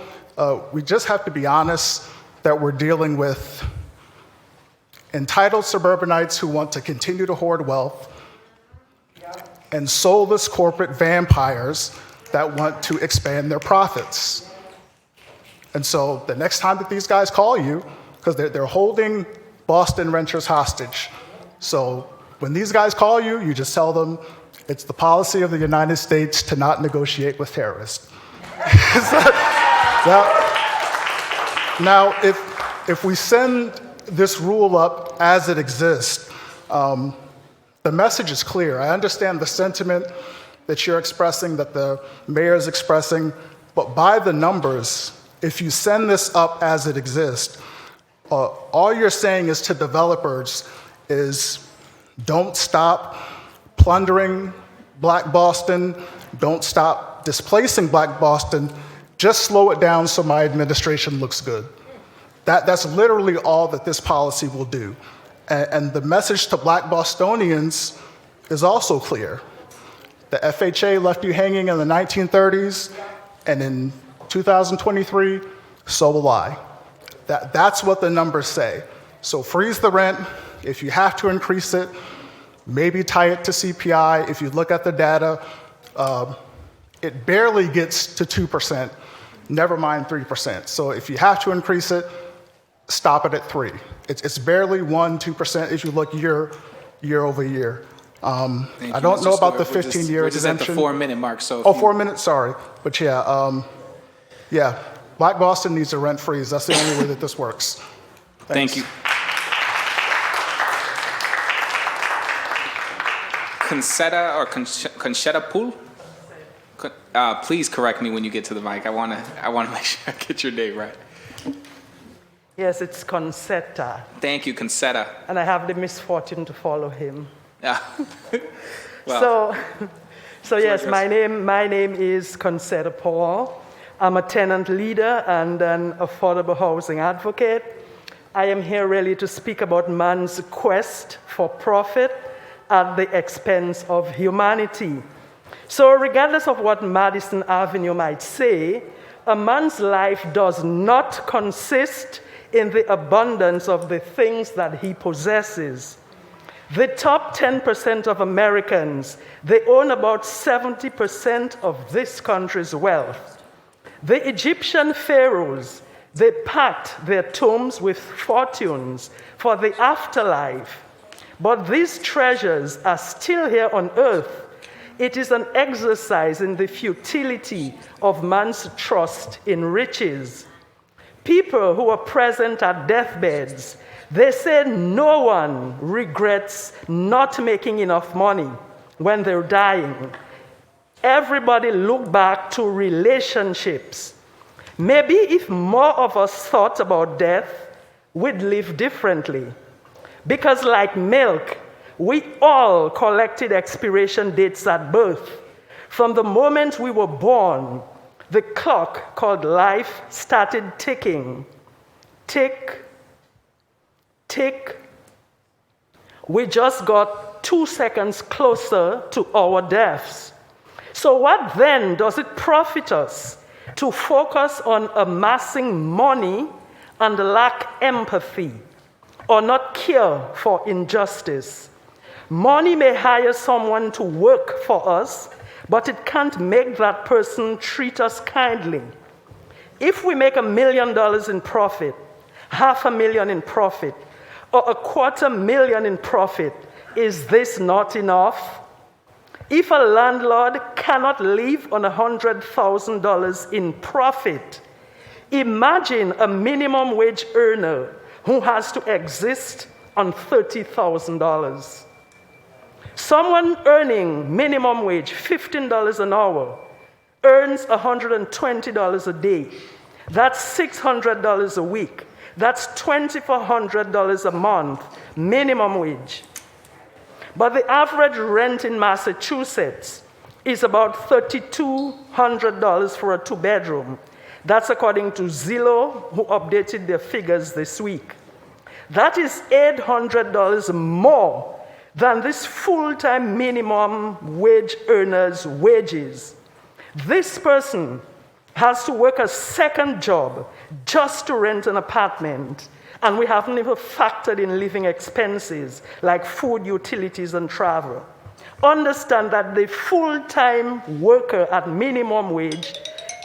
[SPEAKER 22] we just have to be honest that we're dealing with entitled suburbanites who want to continue to hoard wealth and soulless corporate vampires that want to expand their profits. And so the next time that these guys call you, because they're holding Boston renters hostage, so When these guys call you, you just tell them it's the policy of the United States to not negotiate with terrorists. Now, if we send this rule up as it exists, the message is clear. I understand the sentiment that you're expressing, that the mayor is expressing, but by the numbers, if you send this up as it exists, all you're saying is to developers is don't stop plundering Black Boston, don't stop displacing Black Boston, just slow it down so my administration looks good. That's literally all that this policy will do. And the message to Black Bostonians is also clear. The FHA left you hanging in the 1930s, and in 2023, so will I. That's what the numbers say. So freeze the rent. If you have to increase it, maybe tie it to CPI. If you look at the data, it barely gets to 2%, never mind 3%. So if you have to increase it, stop it at 3. It's barely 1-2% if you look year over year. I don't know about the 15-year exemption.
[SPEAKER 1] We're just at the 4-minute mark. So
[SPEAKER 22] 4 minutes, sorry. But yeah, Black Boston needs a rent freeze. That's the only way that this works. Thanks.
[SPEAKER 1] Thank you. Concetta or Conchetta Pool? Please correct me when you get to the mic. I want to make sure I get your name right.
[SPEAKER 5] Yes, it's Concetta.
[SPEAKER 1] Thank you, Concetta.
[SPEAKER 5] And I have the misfortune to follow him.
[SPEAKER 1] Well,
[SPEAKER 5] so yes, my name is Concetta Paul. I'm a tenant leader and an affordable housing advocate. I am here really to speak about man's quest for profit at the expense of humanity. So regardless of what Madison Avenue might say, a man's life does not consist in the abundance of the things that he possesses. The top 10% of Americans, they own about 70% of this country's wealth. The Egyptian pharaohs, they packed their tombs with fortunes for the afterlife. But these treasures are still here on earth. It is an exercise in the futility of man's trust in riches. People who are present at deathbeds, they say no one regrets not making enough money when they're dying. Everybody look back to relationships. Maybe if more of us thought about death, we'd live differently. Because like milk, we all collected expiration dates at birth. From the moment we were born, the clock called life started ticking. Tick, tick. We just got 2 seconds closer to our deaths. So what then does it profit us to focus on amassing money and lack empathy, or not care for injustice? Money may hire someone to work for us, but it can't make that person treat us kindly. If we make $1 million in profit, $500,000 in profit, or $250,000 in profit, is this not enough? If a landlord cannot live on $100,000 in profit, imagine a minimum wage earner who has to exist on $30,000. Someone earning minimum wage, $15 an hour, earns $120 a day. That's $600 a week. That's $2,400 a month, minimum wage. But the average rent in Massachusetts is about $3,200 for a 2-bedroom. That's according to Zillow, who updated their figures this week. That is $800 more than this full-time minimum wage earner's wages. This person has to work a second job just to rent an apartment, and we haven't even factored in living expenses like food, utilities, and travel. Understand that the full-time worker at minimum wage,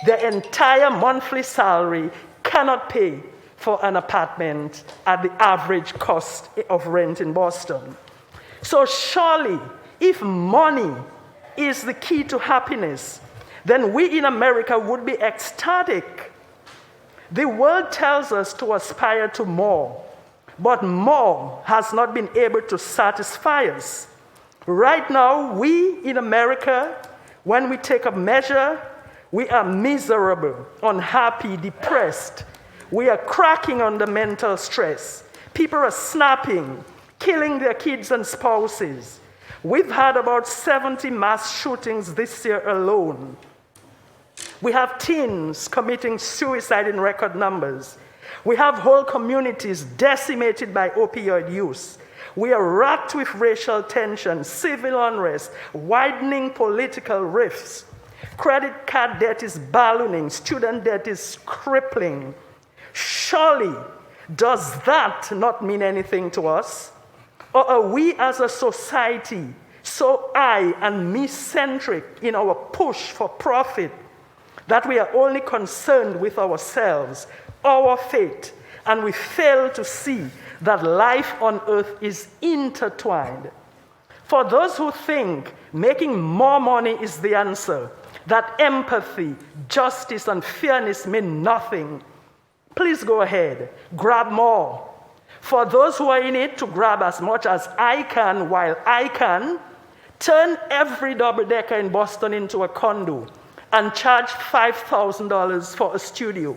[SPEAKER 5] their entire monthly salary cannot pay for an apartment at the average cost of rent in Boston. So surely, if money is the key to happiness, then we in America would be ecstatic. The world tells us to aspire to more, but more has not been able to satisfy us. Right now, we in America, when we take a measure, we are miserable, unhappy, depressed. We are cracking under mental stress. People are snapping, killing their kids and spouses. We've had about 70 mass shootings this year alone. We have teens committing suicide in record numbers. We have whole communities decimated by opioid use. We are racked with racial tension, civil unrest, widening political rifts. Credit card debt is ballooning, student debt is crippling. Surely, does that not mean anything to us? Or are we as a society so I and me-centric in our push for profit that we are only concerned with ourselves, our fate, and we fail to see that life on earth is intertwined? For those who think making more money is the answer, that empathy, justice, and fairness mean nothing, please go ahead, grab more. For those who are in it to grab as much as I can while I can, turn every double-decker in Boston into a condo and charge $5,000 for a studio.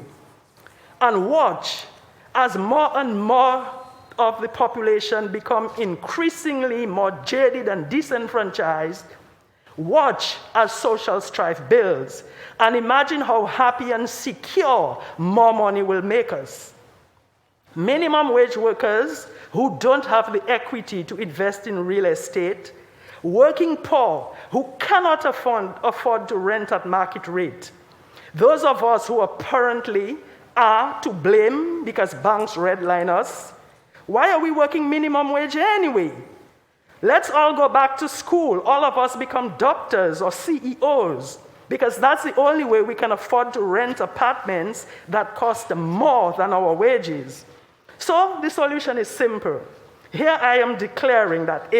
[SPEAKER 5] And watch as more and more of the population become increasingly more jaded and disenfranchised. Watch as social strife builds, and imagine how happy and secure more money will make us. Minimum wage workers who don't have the equity to invest in real estate, working poor who cannot afford to rent at market rate, those of us who apparently are to blame because banks redline us. Why are we working minimum wage anyway? Let's all go back to school. All of us become doctors or CEOs, because that's the only way we can afford to rent apartments that cost more than our wages. So the solution is simple. Here I am declaring that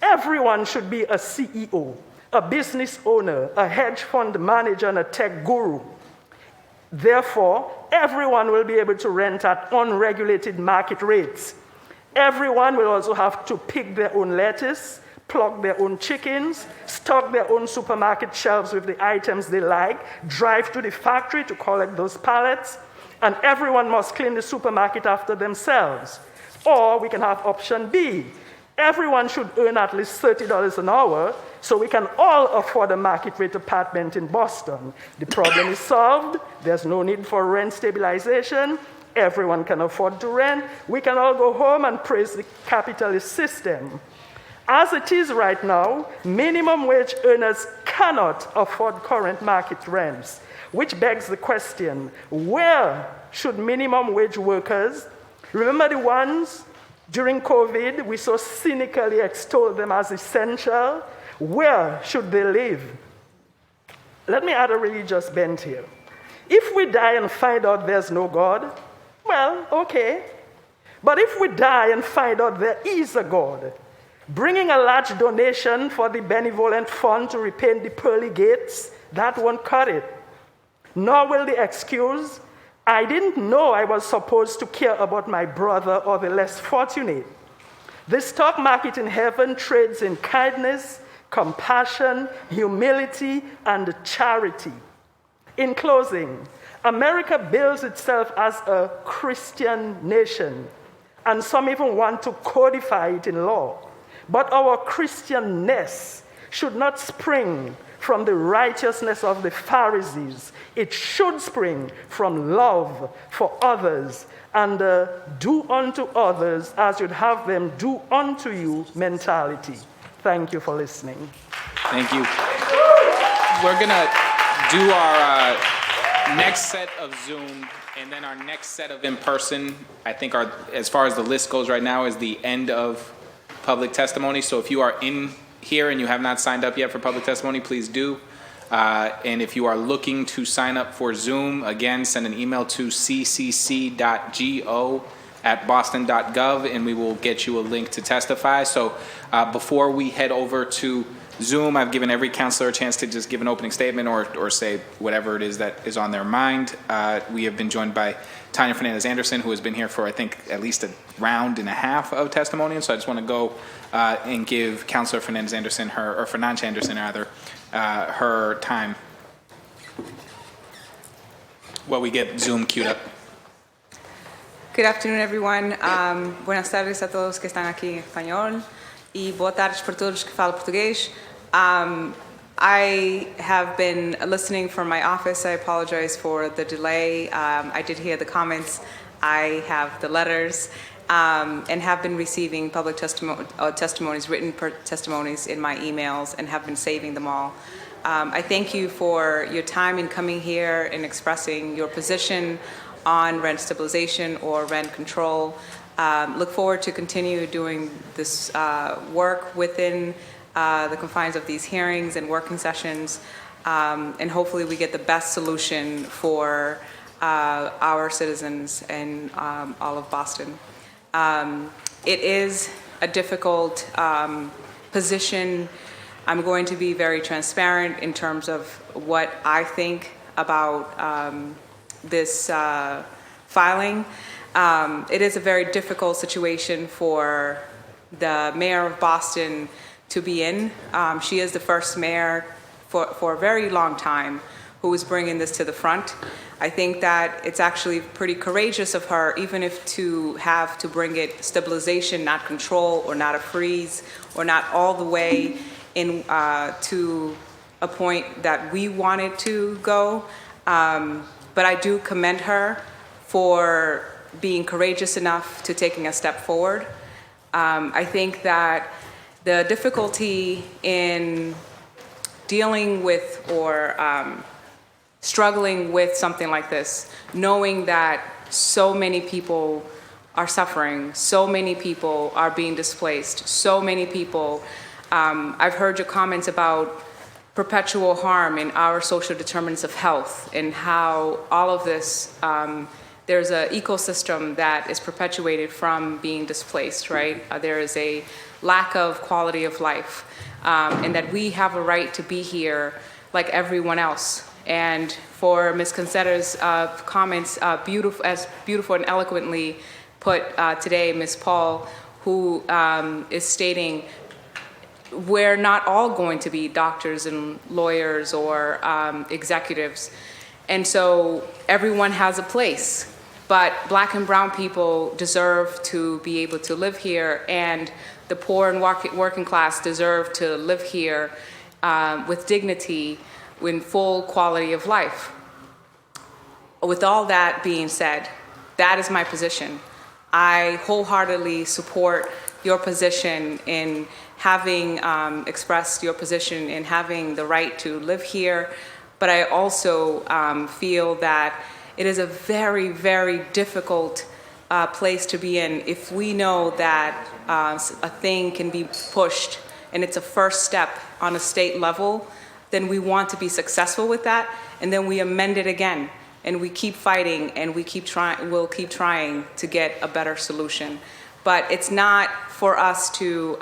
[SPEAKER 5] everyone should be a CEO, a business owner, a hedge fund manager, and a tech guru. Therefore, everyone will be able to rent at unregulated market rates. Everyone will also have to pick their own lettuce, pluck their own chickens, stock their own supermarket shelves with the items they like, drive to the factory to collect those pallets, and everyone must clean the supermarket after themselves. Or we can have option B. Everyone should earn at least $30 an hour so we can all afford a market rate apartment in Boston. The problem is solved. There's no need for rent stabilization. Everyone can afford to rent. We can all go home and praise the capitalist system. As it is right now, minimum wage earners cannot afford current market rents, which begs the question, where should minimum wage workers, remember the ones during COVID, we so cynically extolled them as essential, where should they live? Let me add a religious bent here. If we die and find out there's no God, well, okay. But if we die and find out there is a God, bringing a large donation for the benevolent fund to repaint the pearly gates, that won't cut it. Nor will the excuse, I didn't know I was supposed to care about my brother or the less fortunate. The stock market in heaven trades in kindness, compassion, humility, and charity. In closing, America bills itself as a Christian nation, and some even want to codify it in law. But our Christianness should not spring from the righteousness of the Pharisees. It should spring from love for others and do unto others as you'd have them do unto you mentality. Thank you for listening.
[SPEAKER 1] Thank you. We're going to do our next set of Zoom, and then our next set of in-person. I think as far as the list goes right now, is the end of public testimony. So if you are in here and you have not signed up yet for public testimony, please do. And if you are looking to sign up for Zoom, again, send an email to ccc.go at boston.gov, and we will get you a link to testify. So before we head over to Zoom, I've given every counselor a chance to just give an opening statement or say whatever it is that is on their mind. We have been joined by Tanya Fernandez-Anderson, who has been here for, I think, at least a round and a half of testimony. And so I just want to go and give Counselor Fernandez-Anderson or Fernandez-Anderson rather, her time while we get Zoom queued up.
[SPEAKER 6] Good afternoon, everyone. Buenas tardes a todos que están aquí en español y boa tarde para todos que falam português. I have been listening from my office. I apologize for the delay. I did hear the comments. I have the letters and have been receiving public testimonies, written testimonies in my emails and have been saving them all. I thank you for your time in coming here and expressing your position on rent stabilization or rent control. Look forward to continue doing this work within the confines of these hearings and working sessions, and hopefully we get the best solution for our citizens and all of Boston. It is a difficult position. I'm going to be very transparent in terms of what I think about this filing. It is a very difficult situation for the mayor of Boston to be in. She is the first mayor for a very long time who is bringing this to the front. I think that it's actually pretty courageous of her, even if to have to bring it stabilization, not control, or not a freeze, or not all the way in to a point that we wanted to go. But I do commend her for being courageous enough to taking a step forward. I think that the difficulty in dealing with or struggling with something like this, knowing that so many people are suffering, so many people are being displaced, so many people, I've heard your comments about perpetual harm in our social determinants of health and how all of this, there's an ecosystem that is perpetuated from being displaced, right? There is a lack of quality of life, and that we have a right to be here like everyone else. And for Ms. Conceta's comments, beautiful and eloquently put today, Ms. Paul, who is stating we're not all going to be doctors and lawyers or executives. And so everyone has a place, but Black and brown people deserve to be able to live here, and the poor and working class deserve to live here with dignity, with full quality of life. With all that being said, that is my position. I wholeheartedly support your position in having expressed your position in having the right to live here, but I also feel that it is a very, very difficult place to be in if we know that a thing can be pushed and it's a first step on a state level, then we want to be successful with that, and then we amend it again, and we keep fighting, and we'll keep trying to get a better solution. But it's not for us to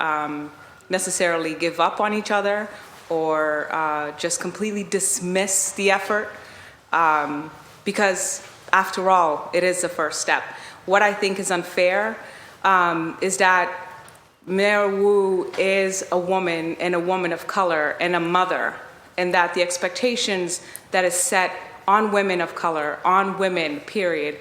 [SPEAKER 6] necessarily give up on each other or just completely dismiss the effort, because after all, it is the first step. What I think is unfair is that Mayor Wu is a woman and a woman of color and a mother, and that the expectations that is set on women of color, on women, period,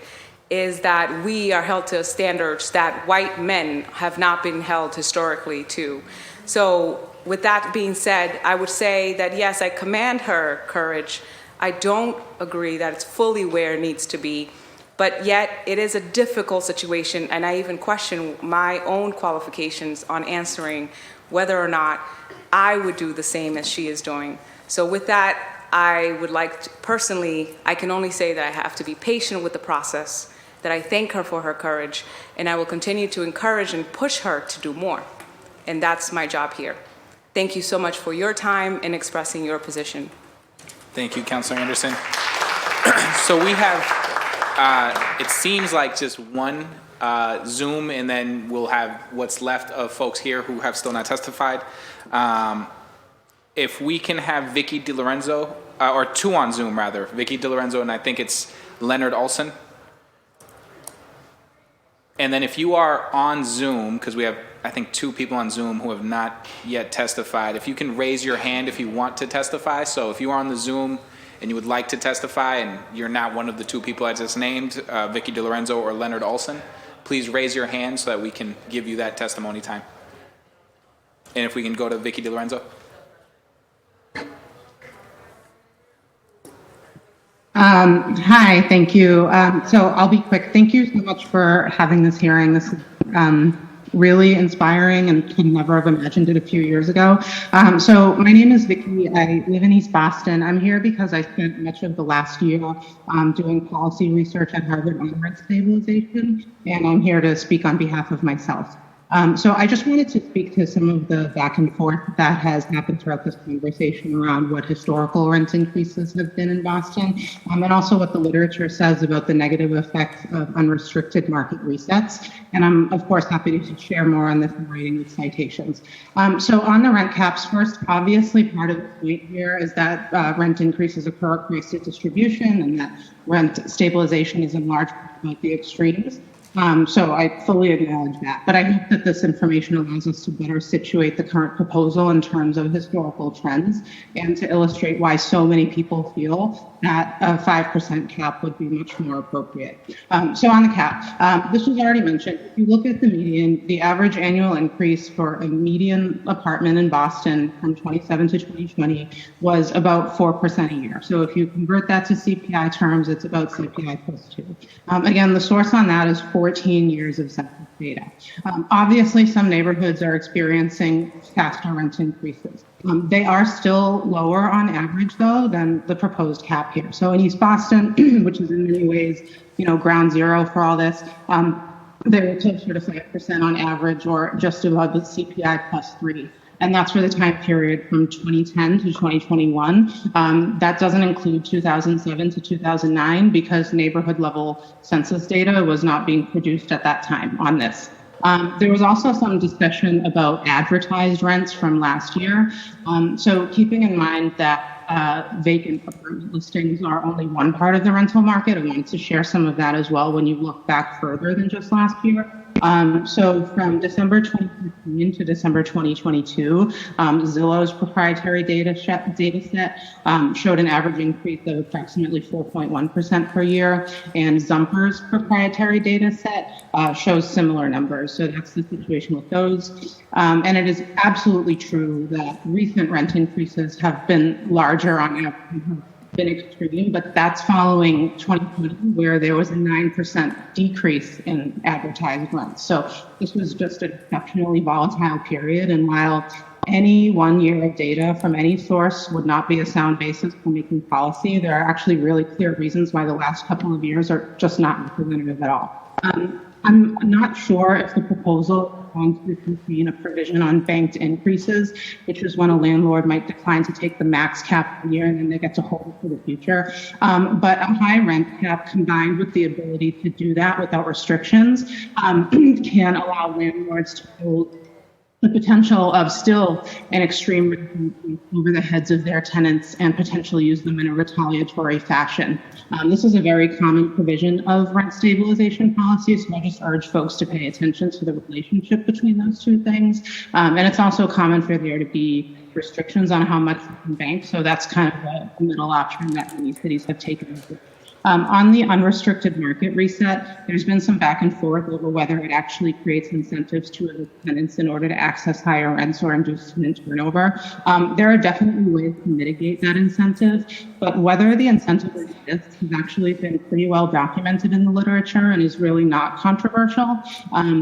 [SPEAKER 6] is that we are held to standards that white men have not been held historically to. So with that being said, I would say that yes, I commend her courage. I don't agree that it's fully where it needs to be, but yet it is a difficult situation, and I even question my own qualifications on answering whether or not I would do the same as she is doing. So with that, I would like to, personally, I can only say that I have to be patient with the process, that I thank her for her courage, and I will continue to encourage and push her to do more. And that's my job here. Thank you so much for your time and expressing your position.
[SPEAKER 1] Thank you, Councilor Anderson. So we have It seems like just one Zoom, and then we'll have what's left of folks here who have still not testified. If we can have Vicky DiLorenzo, or two on Zoom rather, Vicky DiLorenzo, and I think it's Leonard Olson. And then if you are on Zoom, because we have, I think, 2 people on Zoom who have not yet testified, if you can raise your hand if you want to testify. So if you are on the Zoom and you would like to testify and you're not one of the 2 people I just named, Vicky DiLorenzo or Leonard Olson, please raise your hand so that we can give you that testimony time. And if we can go to Vicky DiLorenzo.
[SPEAKER 7] Hi, thank you. So I'll be quick. Thank you so much for having this hearing. This is really inspiring and could never have imagined it a few years ago. So my name is Vicky. I live in East Boston. I'm here because I spent much of the last year doing policy research at Harvard on rent stabilization, and I'm here to speak on behalf of myself. So I just wanted to speak to some of the back and forth that has happened throughout this conversation around what historical rent increases have been in Boston, and also what the literature says about the negative effects of unrestricted market resets. And I'm, of course, happy to share more on this in writing with citations. So on the rent caps, first, obviously part of the point here is that rent increases occur across the distribution and that rent stabilization is in large part about the extremes. So I fully acknowledge that, but I hope that this information allows us to better situate the current proposal in terms of historical trends and to illustrate why so many people feel that a 5% cap would be much more appropriate. So on the cap, this was already mentioned. If you look at the median, the average annual increase for a median apartment in Boston from 27 to 2020 was about 4% a year. So if you convert that to CPI terms, it's about CPI plus 2. Again, the source on that is 14 years of census data. Obviously, some neighborhoods are experiencing faster rent increases. They are still lower on average, though, than the proposed cap here. So in East Boston, which is in many ways, ground zero for all this, they're closer to 5% on average, or just above the CPI plus 3. And that's for the time period from 2010 to 2021. That doesn't include 2007 to 2009 because neighborhood level census data was not being produced at that time on this. There was also some discussion about advertised rents from last year. So keeping in mind that vacant apartment listings are only one part of the rental market, I wanted to share some of that as well when you look back further than just last year. So from December 2015 to December 2022, Zillow's proprietary data set showed an average increase of approximately 4.1% per year, and Zumper's proprietary data set shows similar numbers. So that's the situation with those. And it is absolutely true that recent rent increases have been larger on average, been extreme, but that's following 2020, where there was a 9% decrease in advertised rents. So this was just an exceptionally volatile period. And while any 1 year of data from any source would not be a sound basis for making policy, there are actually really clear reasons why the last couple of years are just not representative at all. I'm not sure if the proposal going to contain a provision on banked increases, which is when a landlord might decline to take the max cap per year and then they get to hold it for the future. But a high rent cap combined with the ability to do that without restrictions can allow landlords to hold the potential of still an extreme rent increase over the heads of their tenants and potentially use them in a retaliatory fashion. This is a very common provision of rent stabilization policies, so I just urge folks to pay attention to the relationship between those two things. And it's also common for there to be restrictions on how much you can bank, so that's kind of a middle option that many cities have taken. On the unrestricted market reset, there's been some back and forth over whether it actually creates incentives to evict tenants in order to access higher rents or induce tenant turnover. There are definitely ways to mitigate that incentive, but whether the incentive exists has actually been pretty well documented in the literature and is really not controversial.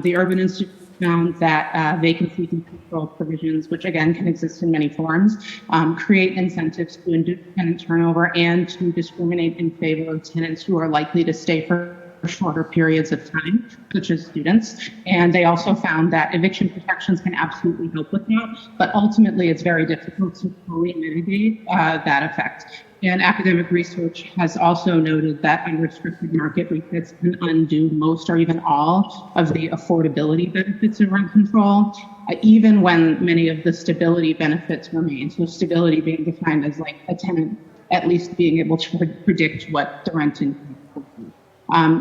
[SPEAKER 7] The Urban Institute found that vacancy control provisions, which again can exist in many forms, create incentives to induce tenant turnover and to discriminate in favor of tenants who are likely to stay for for shorter periods of time, such as students. And they also found that eviction protections can absolutely help with that, but ultimately it's very difficult to fully mitigate that effect. And academic research has also noted that unrestricted market refits can undo most or even all of the affordability benefits of rent control, even when many of the stability benefits remain. So stability being defined as like a tenant at least being able to predict what the rent income will be.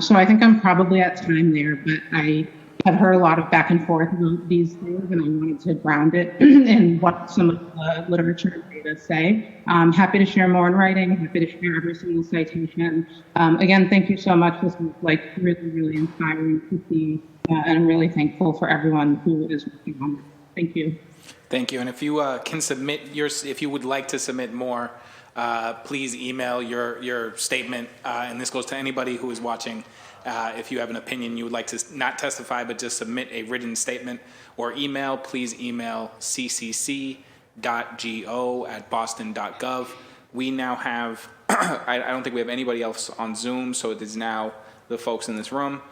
[SPEAKER 7] So I think I'm probably at time there, but I have heard a lot of back and forth about these things, and I wanted to ground it in what some of the literature and data say. I'm happy to share more in writing, happy to share every single citation. Again, thank you so much. This was like really, really inspiring to see, and I'm really thankful for everyone who is working on it. Thank you.
[SPEAKER 1] Thank you. And if you can submit if you would like to submit more, please email your statement, and this goes to anybody who is watching. If you have an opinion you would like to not testify but just submit a written statement or email, please email ccc.go@boston.gov. We now have, I don't think we have anybody else on Zoom, so it is now the folks in this room.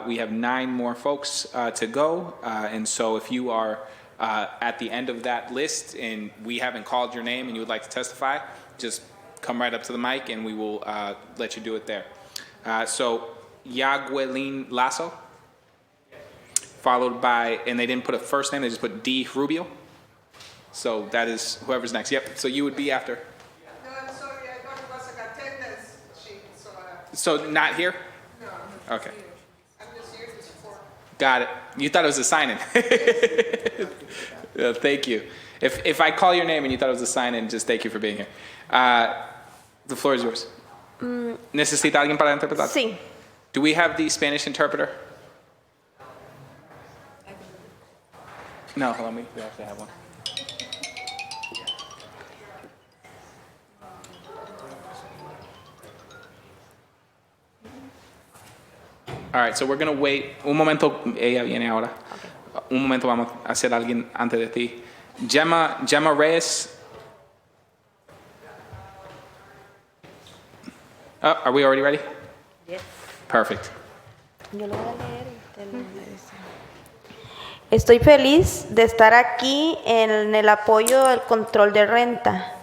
[SPEAKER 1] We have 9 more folks to go, and so if you are at the end of that list and we haven't called your name and you would like to testify, just come right up to the mic and we will let you do it there. So Yaguelin Lasso, followed by, and they didn't put a first name, they just put D. Rubio. So that is whoever's next. Yep, so you would be after.
[SPEAKER 8] No, I'm sorry, I thought it was an attendance sheet, so
[SPEAKER 1] So not here?
[SPEAKER 8] no.
[SPEAKER 1] Okay.
[SPEAKER 8] I'm just here to support.
[SPEAKER 1] Got it. You thought it was a sign-in. Thank you. If I call your name and you thought it was a sign-in, just thank you for being here. The floor is yours. ¿Necesita alguien para interpretar?
[SPEAKER 21] Sí.
[SPEAKER 1] Do we have the Spanish interpreter? No, hold on, we actually have one. All right, so we're going to wait. Un momento, ella viene ahora. Okay. Un momento, vamos a hacer alguien antes de ti. Gemma Reyes. Oh, are we already ready?
[SPEAKER 21] Yes.
[SPEAKER 1] Perfect.
[SPEAKER 21] Yo lo voy a leer y usted lo dice. Estoy feliz de estar aquí en el apoyo del control de renta.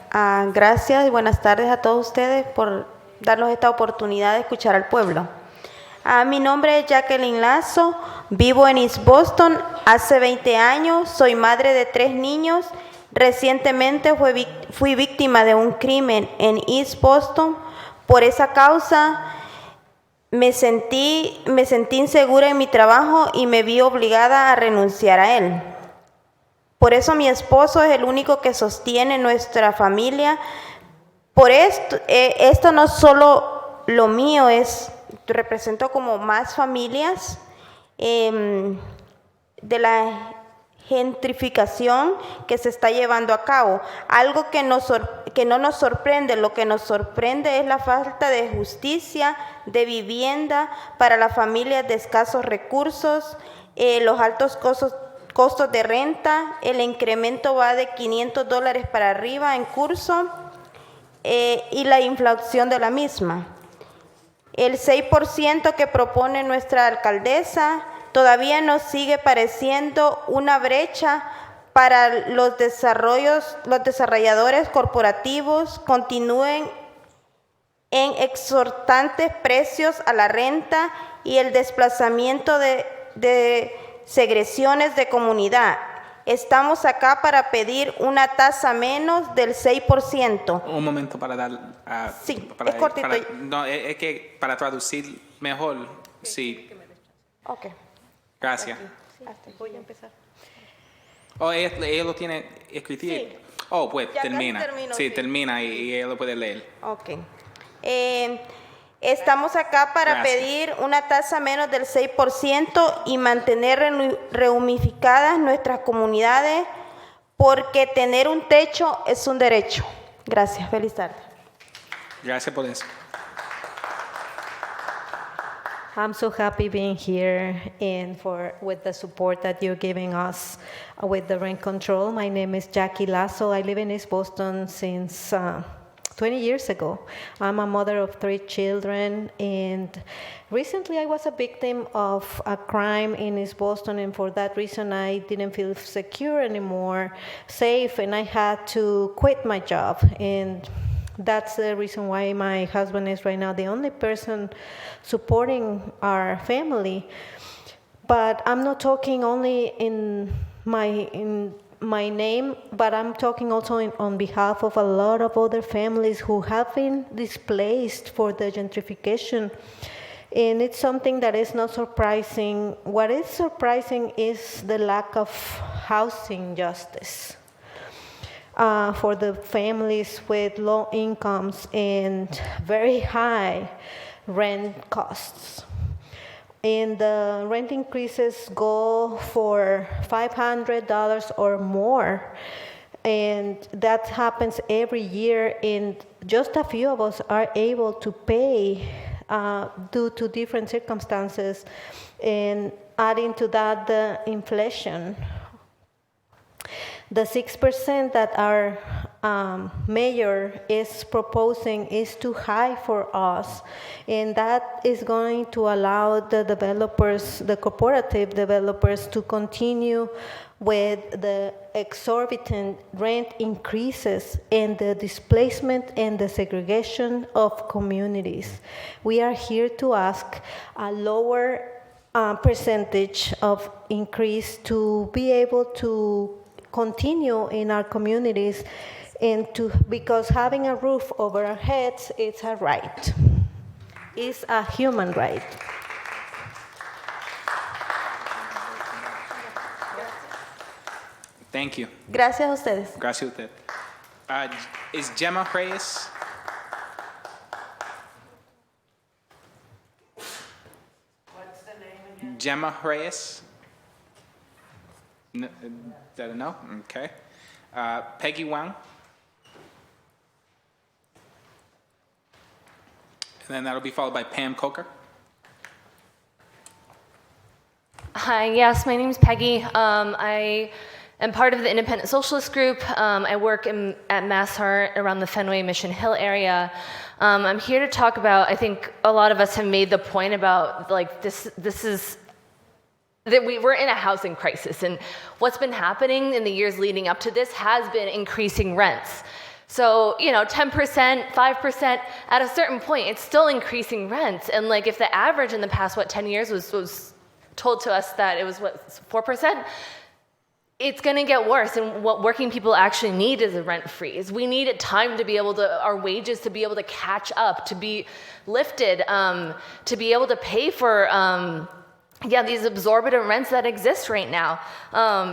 [SPEAKER 21] Gracias y buenas tardes a todos ustedes por darnos esta oportunidad de escuchar al pueblo. Mi nombre es Jacqueline Lazo, vivo en East Boston hace 20 años, soy madre de 3 niños. Recientemente fui víctima de un crimen en East Boston. Por esa causa me sentí insegura en mi trabajo y me vi obligada a renunciar a él. Por eso mi esposo es el único que sostiene nuestra familia. Por esto no solo lo mío, represento como más familias de la gentrificación que se está llevando a cabo. Algo que no nos sorprende, lo que nos sorprende es la falta de justicia, de vivienda para las familias de escasos recursos, los altos costos de renta, el incremento va de $500 para arriba en curso y la inflación de la misma. El 6% que propone nuestra alcaldesa todavía nos sigue pareciendo una brecha para los desarrolladores corporativos continúen en exorbitantes precios a la renta y el desplazamiento de segregaciones de comunidad. Estamos acá para pedir una tasa menos del 6%.
[SPEAKER 1] Un momento para dar...
[SPEAKER 21] sí, es cortito.
[SPEAKER 1] No, es que para traducir mejor, sí.
[SPEAKER 21] Ok.
[SPEAKER 1] Gracias.
[SPEAKER 21] Sí, voy a empezar.
[SPEAKER 1] Oh, ella lo tiene escrito.
[SPEAKER 21] Sí.
[SPEAKER 1] Oh, pues
[SPEAKER 21] Ya
[SPEAKER 1] termina.
[SPEAKER 21] termino,
[SPEAKER 1] sí,
[SPEAKER 21] sí.
[SPEAKER 1] termina y ella lo puede leer.
[SPEAKER 21] Ok. Estamos acá para
[SPEAKER 1] Gracias.
[SPEAKER 21] pedir una tasa menos del 6% y mantener reunificadas nuestras comunidades porque tener un techo es un derecho. Gracias. Feliz tarde.
[SPEAKER 1] Gracias por eso.
[SPEAKER 9] I'm so happy being here and with the support that you're giving us with the rent control. My name is Jackie Lasso. I live in East Boston since 20 years ago. I'm a mother of 3 children, and recently I was a victim of a crime in East Boston, and for that reason I didn't feel secure anymore, safe, and I had to quit my job. And that's the reason why my husband is right now the only person supporting our family. But I'm not talking only in my name, but I'm talking also on behalf of a lot of other families who have been displaced for the gentrification. And it's something that is not surprising. What is surprising is the lack of housing justice for the families with low incomes and very high rent costs. And the rent increases go for $500 or more. And that happens every year, and just a few of us are able to pay due to different circumstances. And adding to that the inflation. The 6% that our mayor is proposing is too high for us, and that is going to allow the developers, the cooperative developers, to continue with the exorbitant rent increases and the displacement and the segregation of communities. We are here to ask a lower percentage of increase to be able to continue in our communities, and because having a roof over our heads is a right. It's a human right.
[SPEAKER 1] Thank you.
[SPEAKER 9] Gracias a ustedes.
[SPEAKER 1] Gracias a usted. Is Gemma Reyes?
[SPEAKER 5] What's the name again?
[SPEAKER 1] Gemma Reyes? No, is that a no? Okay. Peggy Wang? And then that'll be followed by Pam Coker.
[SPEAKER 20] Hi, yes, my name is Peggy. I am part of the Independent Socialist Group. I work at MassHeart around the Fenway Mission Hill area. I'm here to talk about, I think a lot of us have made the point about, like, this is that we're in a housing crisis, and what's been happening in the years leading up to this has been increasing rents. So, 10%, 5%, at a certain point, it's still increasing rents. And like, if the average in the past, 10 years was told to us that it was 4%, it's gonna get worse. And what working people actually need is a rent freeze. We need time to be able to, our wages to be able to catch up, to be lifted, to be able to pay for, these exorbitant rents that exist right now.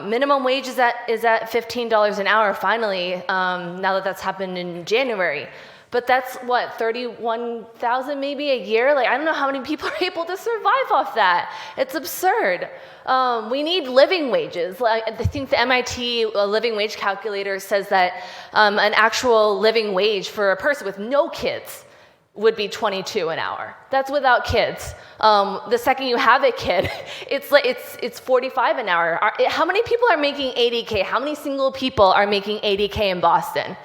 [SPEAKER 20] Minimum wage is at $15 an hour finally, now that's happened in January. But that's what, 31,000 maybe a year? Like, I don't know how many people are able to survive off that. It's absurd. We need living wages. I think the MIT living wage calculator says that an actual living wage for a person with no kids would be 22 an hour. That's without kids. The second you have a kid, it's 45 an hour. How many people are making 80K? How many single people are making 80K in Boston?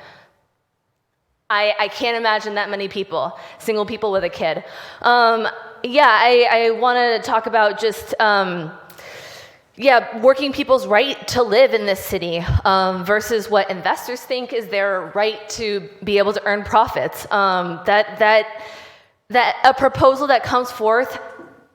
[SPEAKER 20] I can't imagine that many people, single people with a kid. I want to talk about just working people's right to live in this city versus what investors think is their right to be able to earn profits. That a proposal that comes forth,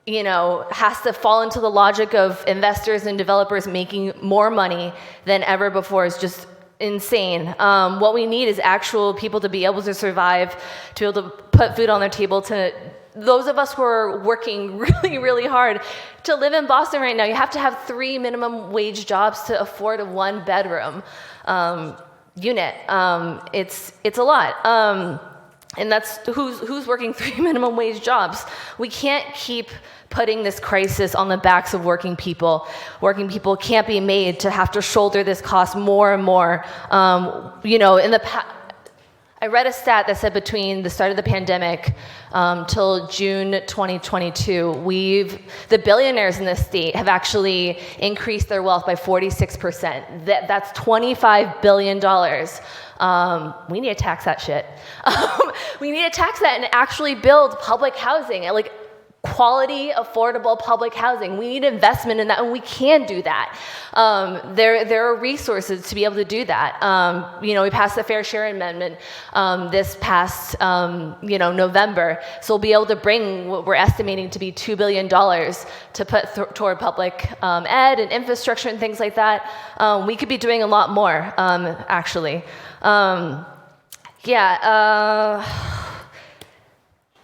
[SPEAKER 20] has to fall into the logic of investors and developers making more money than ever before is just insane. What we need is actual people to be able to survive, to be able to put food on their table, to those of us who are working really, really hard to live in Boston right now. You have to have 3 minimum wage jobs to afford a 1-bedroom unit. It's a lot. And that's who's working 3 minimum wage jobs. We can't keep putting this crisis on the backs of working people. Working people can't be made to have to shoulder this cost more and more. In the past, I read a stat that said between the start of the pandemic till June 2022, the billionaires in this state have actually increased their wealth by 46%. That's $25 billion. We need to tax that shit. We need to tax that and actually build public housing, like quality, affordable public housing. We need investment in that, and we can do that. There are resources to be able to do that. We passed the Fair Share Amendment this past November, so we'll be able to bring what we're estimating to be $2 billion to put toward public ed and infrastructure and things like that. We could be doing a lot more, actually.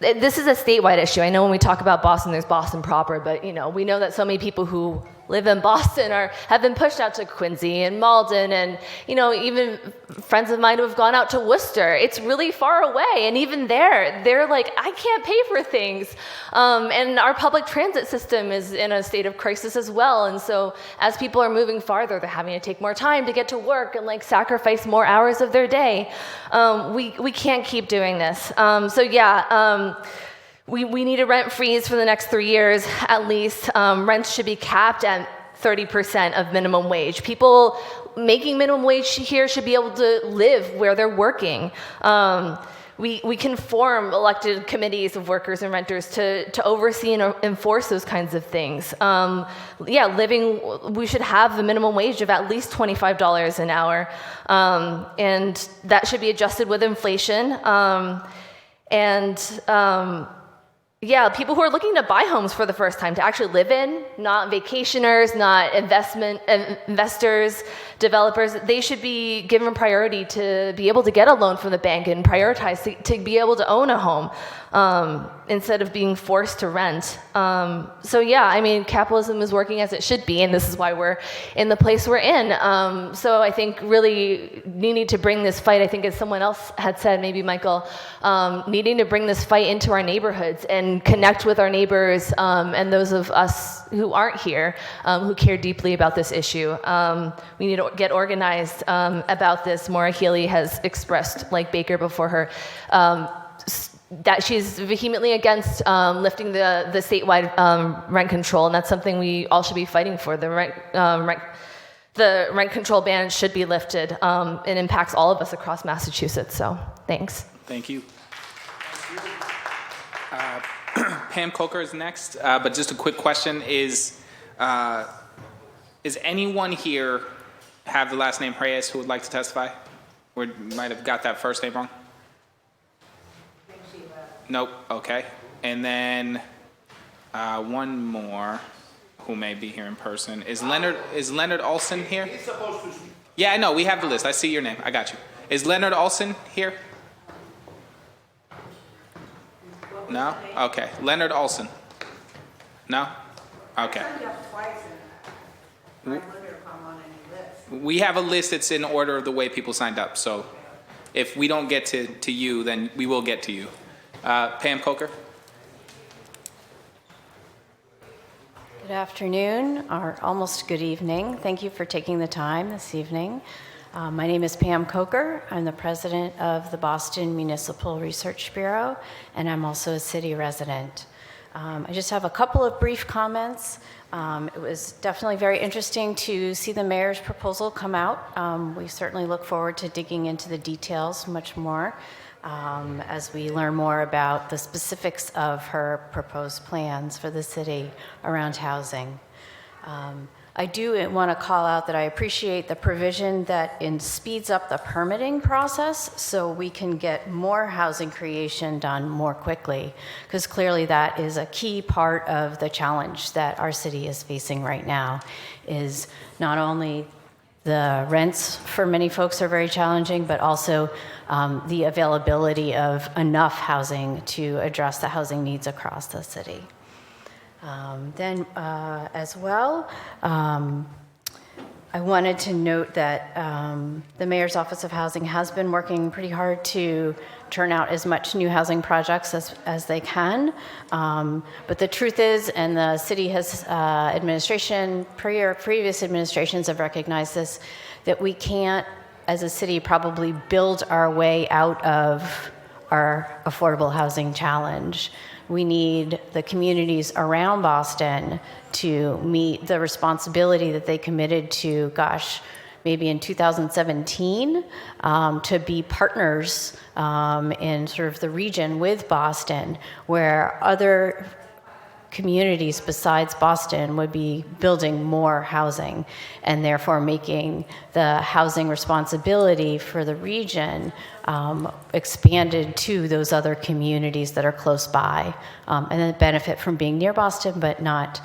[SPEAKER 20] This is a statewide issue. I know when we talk about Boston, there's Boston proper, but we know that so many people who live in Boston have been pushed out to Quincy and Malden, and even friends of mine who have gone out to Worcester. It's really far away, and even there, they're like, I can't pay for things. And our public transit system is in a state of crisis as well. And so as people are moving farther, they're having to take more time to get to work and sacrifice more hours of their day. We can't keep doing this. We need a rent freeze for the next 3 years at least. Rents should be capped at 30% of minimum wage. People making minimum wage here should be able to live where they're working. We can form elected committees of workers and renters to oversee and enforce those kinds of things. We should have a minimum wage of at least $25 an hour, and that should be adjusted with inflation. People who are looking to buy homes for the first time, to actually live in, not vacationers, not investors, developers, they should be given priority to be able to get a loan from the bank and prioritize to be able to own a home instead of being forced to rent. Capitalism is working as it should be, and this is why we're in the place we're in. So I think really we need to bring this fight, I think as someone else had said, maybe Michael, needing to bring this fight into our neighborhoods and connect with our neighbors and those of us who aren't here, who care deeply about this issue. We need to get organized about this. Maura Healy has expressed, like Baker before her, that she's vehemently against lifting the statewide rent control, and that's something we all should be fighting for. The rent control ban should be lifted. It impacts all of us across Massachusetts, so thanks.
[SPEAKER 1] Thank you. Pam Coker is next, but just a quick question is anyone here have the last name Reyes who would like to testify? Or might have got that first name wrong? Nope, okay. And then one more who may be here in person. Is Leonard Olson here? He's supposed to speak. Yeah, I know, we have the list. I see your name, I got you. Is Leonard Olson here? No? Okay. Leonard Olson? No? Okay. We have a list that's in order of the way people signed up, so if we don't get to you, then we will get to you. Pam Coker?
[SPEAKER 10] Good afternoon, or almost good evening. Thank you for taking the time this evening. My name is Pam Coker. I'm the president of the Boston Municipal Research Bureau, and I'm also a city resident. I just have a couple of brief comments. It was definitely very interesting to see the mayor's proposal come out. We certainly look forward to digging into the details much more as we learn more about the specifics of her proposed plans for the city around housing. I do want to call out that I appreciate the provision that speeds up the permitting process so we can get more housing creation done more quickly, because clearly that is a key part of the challenge that our city is facing right now, is not only the rents for many folks are very challenging, but also the availability of enough housing to address the housing needs across the city. As well, I wanted to note that the Mayor's Office of Housing has been working pretty hard to turn out as much new housing projects as they can. But the truth is, and the city has previous administrations have recognized this, that we can't as a city, probably build our way out of our affordable housing challenge. We need the communities around Boston to meet the responsibility that they committed to, maybe in 2017, to be partners in sort of the region with Boston, where other communities besides Boston would be building more housing, and therefore making the housing responsibility for the region expanded to those other communities that are close by, and then benefit from being near Boston but not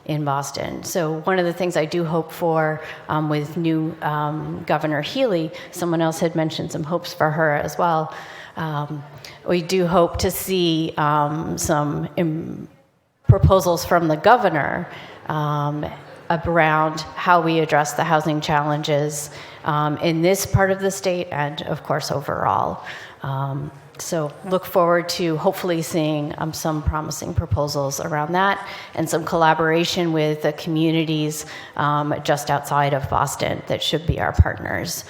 [SPEAKER 10] in Boston. So one of the things I do hope for with new Governor Healy, someone else had mentioned some hopes for her as well. We do hope to see some proposals from the governor around how we address the housing challenges in this part of the state and, of course, overall. So look forward to hopefully seeing some promising proposals around that and some collaboration with the communities just outside of Boston that should be our partners.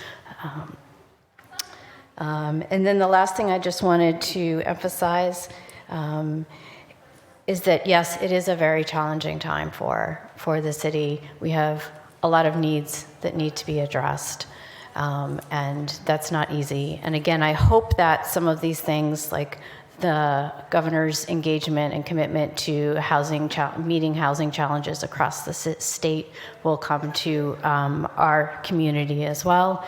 [SPEAKER 10] And then the last thing I just wanted to emphasize is that, yes, it is a very challenging time for the city. We have a lot of needs that need to be addressed, and that's not easy. And again, I hope that some of these things, like the governor's engagement and commitment to meeting housing challenges across the state, will come to our community as well.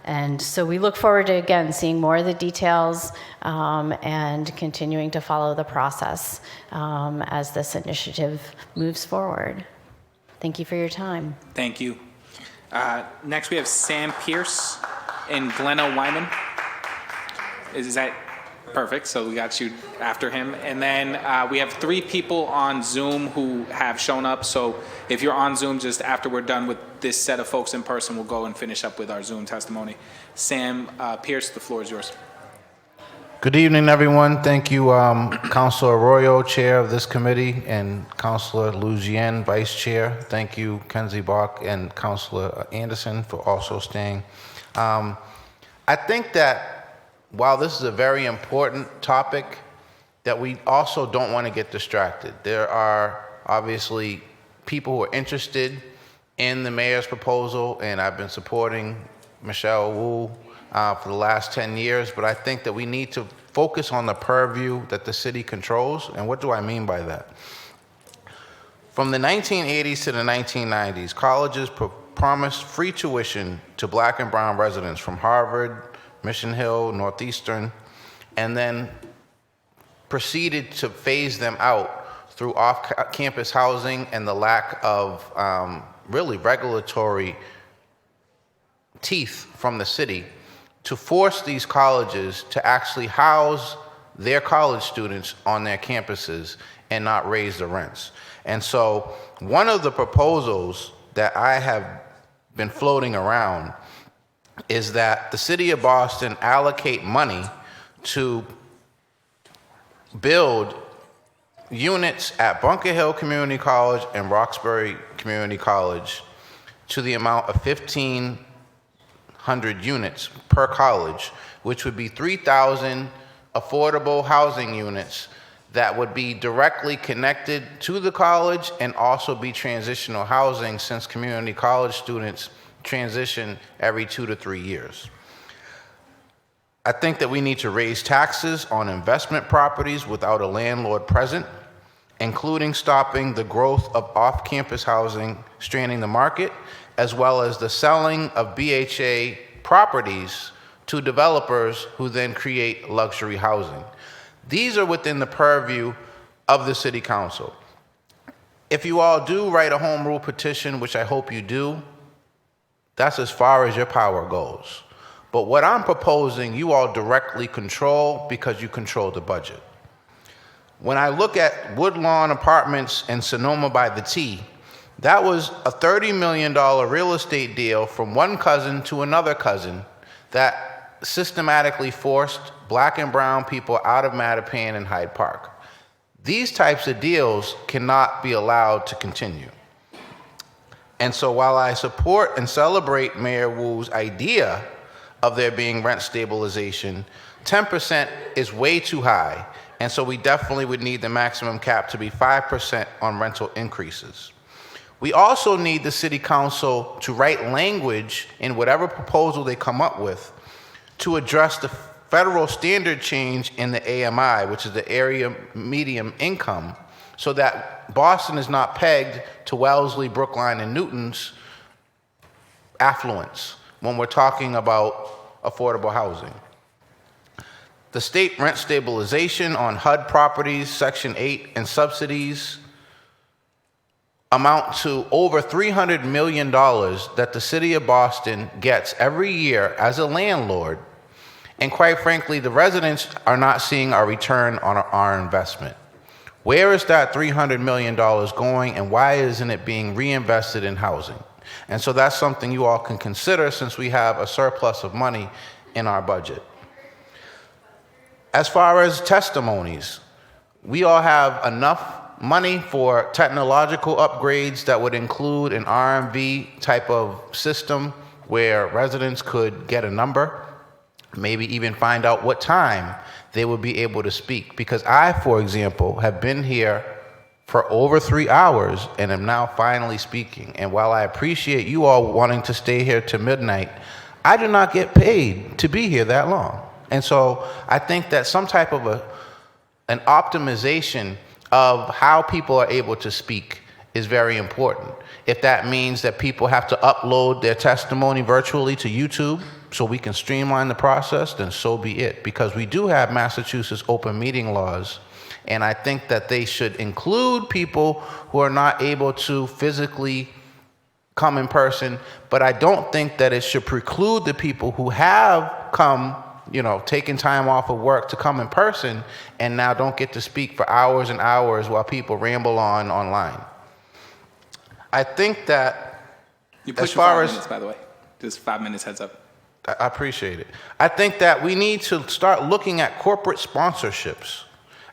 [SPEAKER 10] And so we look forward to, again, seeing more of the details and continuing to follow the process as this initiative moves forward. Thank you for your time.
[SPEAKER 1] Thank you. Next, we have Sam Pierce and Glenna Wyman. Is that perfect? So we got you after him. And then we have 3 people on Zoom who have shown up. So if you're on Zoom, just after we're done with this set of folks in person, we'll go and finish up with our Zoom testimony. Sam Pierce, the floor is yours.
[SPEAKER 11] Good evening, everyone. Thank you, Councilor Arroyo, Chair of this committee, and Councilor Luzienne, Vice Chair. Thank you, Kenzie Bach and Councilor Anderson, for also staying. I think that while this is a very important topic, that we also don't want to get distracted. There are obviously people who are interested in the mayor's proposal, and I've been supporting Michelle Wu for the last 10 years, but I think that we need to focus on the purview that the city controls. And what do I mean by that? From the 1980s to the 1990s, colleges promised free tuition to Black and brown residents from Harvard, Mission Hill, Northeastern, and then proceeded to phase them out through off-campus housing and the lack of really regulatory teeth from the city to force these colleges to actually house their college students on their campuses and not raise the rents. And so one of the proposals that I have been floating around is that the city of Boston allocate money to build units at Bunker Hill Community College and Roxbury Community College to the amount of 1,500 units per college, which would be 3,000 affordable housing units that would be directly connected to the college and also be transitional housing, since community college students transition every 2 to 3 years. I think that we need to raise taxes on investment properties without a landlord present, including stopping the growth of off-campus housing, straining the market, as well as the selling of BHA properties to developers who then create luxury housing. These are within the purview of the City Council. If you all do write a home rule petition, which I hope you do, that's as far as your power goes. But what I'm proposing, you all directly control, because you control the budget. When I look at Woodlawn Apartments in Sonoma by the T, that was a $30 million real estate deal from one cousin to another cousin that systematically forced Black and brown people out of Mattapan and Hyde Park. These types of deals cannot be allowed to continue. And so while I support and celebrate Mayor Wu's idea of there being rent stabilization, 10% is way too high. And so we definitely would need the maximum cap to be 5% on rental increases. We also need the city council to write language in whatever proposal they come up with to address the federal standard change in the AMI, which is the area median income, so that Boston is not pegged to Wellesley, Brookline, and Newton's affluence when we're talking about affordable housing. The state rent stabilization on HUD properties, Section 8, and subsidies amount to over $300 million that the city of Boston gets every year as a landlord. And quite frankly, the residents are not seeing a return on our investment. Where is that $300 million going, and why isn't it being reinvested in housing? And so that's something you all can consider, since we have a surplus of money in our budget. As far as testimonies, we all have enough money for technological upgrades that would include an RMV type of system where residents could get a number, maybe even find out what time they would be able to speak. Because I, for example, have been here for over 3 hours and am now finally speaking. And while I appreciate you all wanting to stay here to midnight, I do not get paid to be here that long. And so I think that some type of an optimization of how people are able to speak is very important. If that means that people have to upload their testimony virtually to YouTube so we can streamline the process, then so be it. Because we do have Massachusetts open meeting laws, and I think that they should include people who are not able to physically come in person, but I don't think that it should preclude the people who have come, taking time off of work to come in person and now don't get to speak for hours and hours while people ramble on online. I think that
[SPEAKER 1] you pushed 5 minutes, by the way. Just 5 minutes heads up.
[SPEAKER 11] I appreciate it. I think that we need to start looking at corporate sponsorships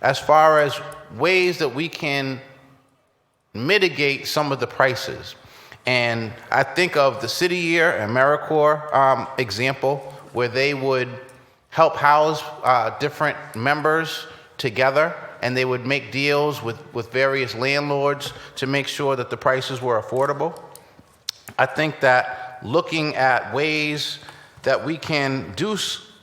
[SPEAKER 11] as far as ways that we can mitigate some of the prices. And I think of the City Year and AmeriCorps example, where they would help house different members together, and they would make deals with various landlords to make sure that the prices were affordable. I think that looking at ways that we can do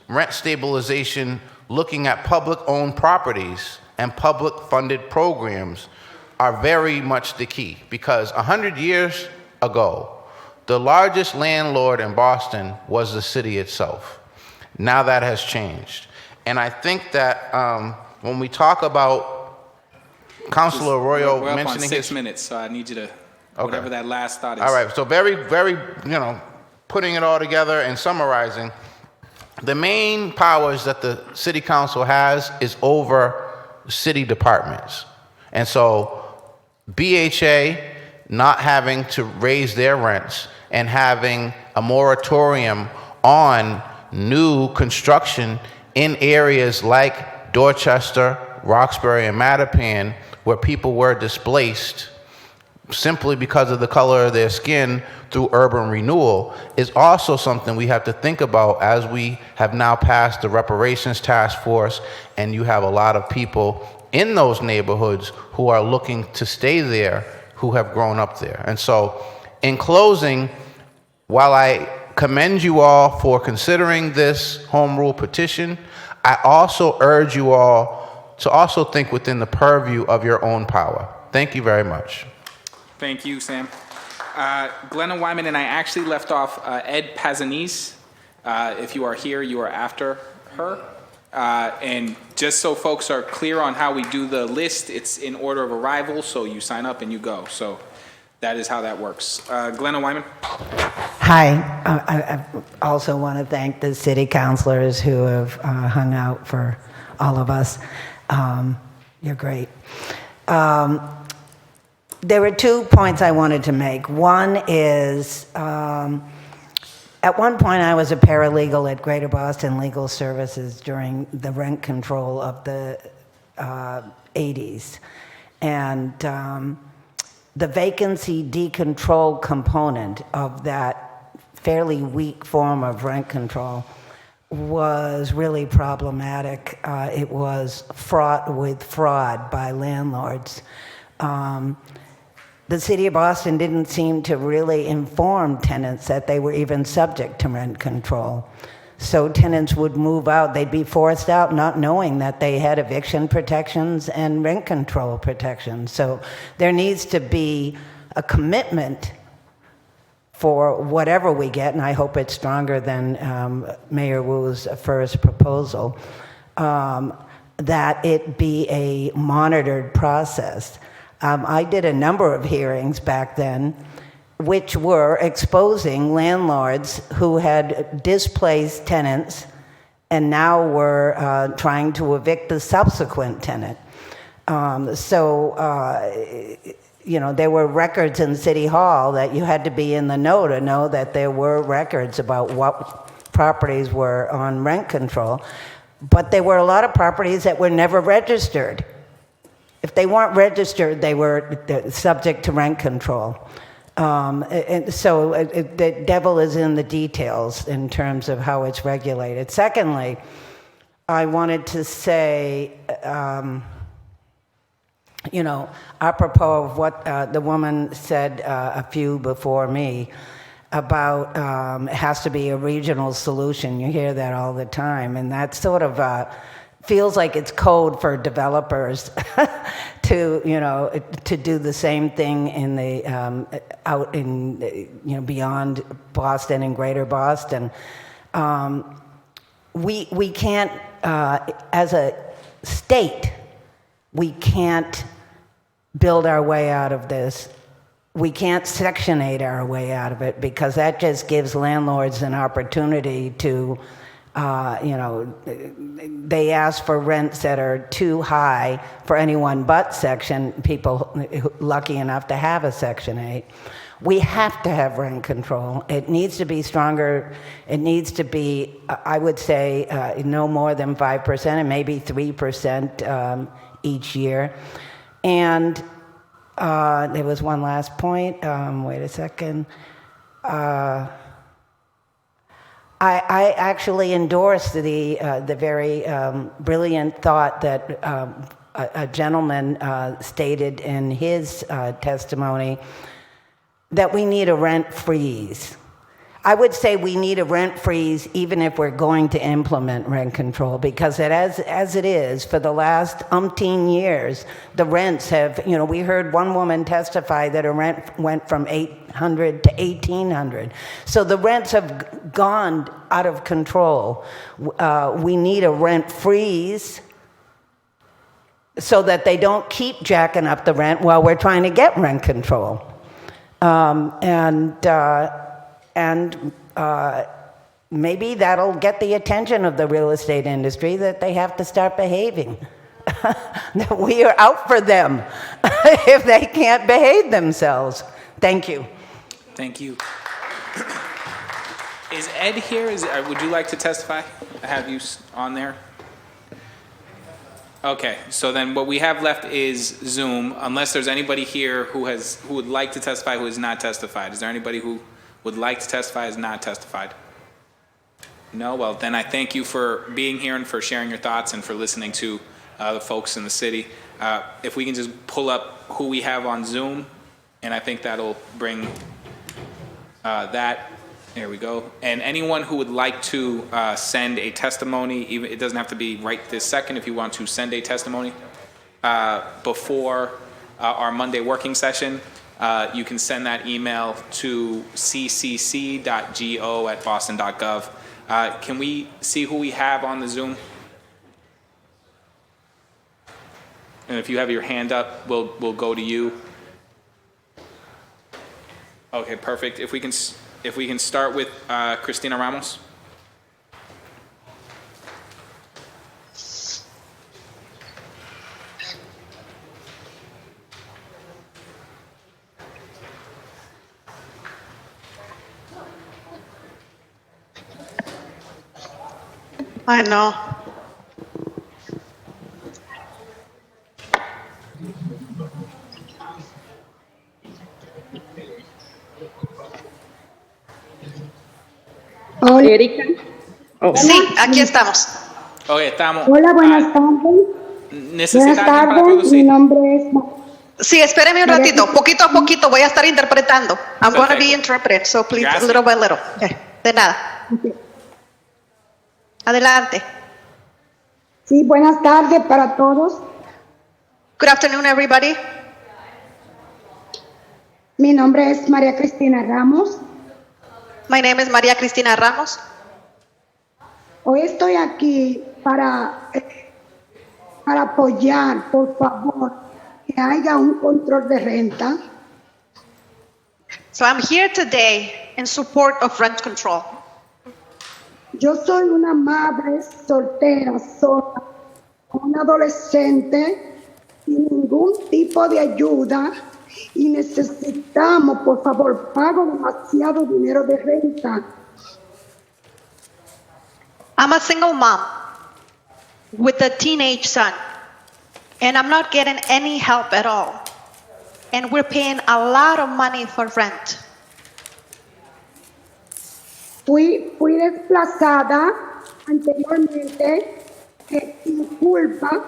[SPEAKER 11] rent stabilization, looking at public-owned properties and public-funded programs are very much the key, because 100 years ago, the largest landlord in Boston was the city itself. Now that has changed. And I think that when we talk about Councilor Arroyo
[SPEAKER 1] we're
[SPEAKER 11] mentioning
[SPEAKER 1] up on 6 minutes, so I need you to, whatever that last thought is.
[SPEAKER 11] All right, so very, very, putting it all together and summarizing, the main powers that the city council has is over city departments. And so BHA not having to raise their rents and having a moratorium on new construction in areas like Dorchester, Roxbury, and Mattapan, where people were displaced simply because of the color of their skin through urban renewal, is also something we have to think about as we have now passed the reparations task force, and you have a lot of people in those neighborhoods who are looking to stay there, who have grown up there. And so, in closing, while I commend you all for considering this home rule petition, I also urge you all to also think within the purview of your own power. Thank you very much.
[SPEAKER 1] Thank you, Sam. Glenna Wyman and I actually left off Ed Pazanese. If you are here, you are after her. And just so folks are clear on how we do the list, it's in order of arrival, so you sign up and you go. So that is how that works. Glenna Wyman.
[SPEAKER 12] Hi. I also want to thank the city councilors who have hung out for all of us. You're great. There were 2 points I wanted to make. One is, at one point I was a paralegal at Greater Boston Legal Services during the rent control of the 80s. And the vacancy decontrol component of that fairly weak form of rent control was really problematic. It was fraught with fraud by landlords. The city of Boston didn't seem to really inform tenants that they were even subject to rent control. So tenants would move out, they'd be forced out not knowing that they had eviction protections and rent control protections. So there needs to be a commitment for whatever we get, and I hope it's stronger than Mayor Wu's first proposal, that it be a monitored process. I did a number of hearings back then which were exposing landlords who had displaced tenants and now were trying to evict the subsequent tenant. You know, there were records in City Hall that you had to be in the know to know that there were records about what properties were on rent control. But there were a lot of properties that were never registered. If they weren't registered, they were subject to rent control. And so the devil is in the details in terms of how it's regulated. Secondly, I wanted to say, you know, apropos of what the woman said a few before me about it has to be a regional solution. You hear that all the time, and that sort of feels like it's code for developers to, you know, to do the same thing in the out in, you know, beyond Boston and Greater Boston. We can't, as a state, we can't build our way out of this. We can't Section 8 our way out of it, because that just gives landlords an opportunity to, you know, they ask for rents that are too high for anyone but people lucky enough to have a Section 8. We have to have rent control. It needs to be stronger. It needs to be, I would say, no more than 5% and maybe 3% each year. And there was one last point. Wait a second. I actually endorsed the very brilliant thought that a gentleman stated in his testimony, that we need a rent freeze. I would say we need a rent freeze even if we're going to implement rent control, because as it is, for the last umpteen years, the rents have, you know, we heard one woman testify that her rent went from $800 to $1,800. So the rents have gone out of control. We need a rent freeze so that they don't keep jacking up the rent while we're trying to get rent control. Maybe that'll get the attention of the real estate industry, that they have to start behaving. That we are out for them if they can't behave themselves. Thank you.
[SPEAKER 1] Thank you. Is Ed here? Would you like to testify? I have you on there. Okay, so then what we have left is Zoom, unless there's anybody here who would like to testify who has not testified. Is there anybody who would like to testify has not testified? No? Well, then I thank you for being here and for sharing your thoughts and for listening to the folks in the city. If we can just pull up who we have on Zoom, and I think that'll bring that. There we go. And anyone who would like to send a testimony, even it doesn't have to be right this second. If you want to send a testimony before our Monday working session, you can send that email to ccc.go@boston.gov. Can we see who we have on the Zoom? And if you have your hand up, we'll go to you. Okay, perfect. If we can start with Cristina Ramos.
[SPEAKER 13] I know.
[SPEAKER 16] Hola.
[SPEAKER 17] Erika. Oh.
[SPEAKER 16] Sí, aquí estamos.
[SPEAKER 1] Ok, estamos.
[SPEAKER 16] Hola, buenas tardes.
[SPEAKER 1] ¿Necesita
[SPEAKER 16] Buenas
[SPEAKER 1] alguien para
[SPEAKER 16] tardes,
[SPEAKER 1] producir?
[SPEAKER 16] mi nombre es...
[SPEAKER 8] Sí, espéreme un ratito. Poquito a poquito voy a estar interpretando. I'm going to be interpreting, so please,
[SPEAKER 1] Gracias.
[SPEAKER 8] little by little. Okay. De nada. Adelante.
[SPEAKER 16] Sí, buenas tardes para todos.
[SPEAKER 8] Good afternoon, everybody.
[SPEAKER 16] Mi nombre es María Cristina Ramos.
[SPEAKER 8] My name is María Cristina Ramos.
[SPEAKER 16] Hoy estoy aquí para apoyar, por favor, que haya un control de renta.
[SPEAKER 8] So I'm here today in support of rent control.
[SPEAKER 16] Yo soy una madre soltera, sola, una adolescente, sin ningún tipo de ayuda y necesitamos, por favor, pago demasiado dinero de renta.
[SPEAKER 8] I'm a single mom with a teenage son, and I'm not getting any help at all. And we're paying a lot of money for rent.
[SPEAKER 16] Fui desplazada anteriormente sin culpa.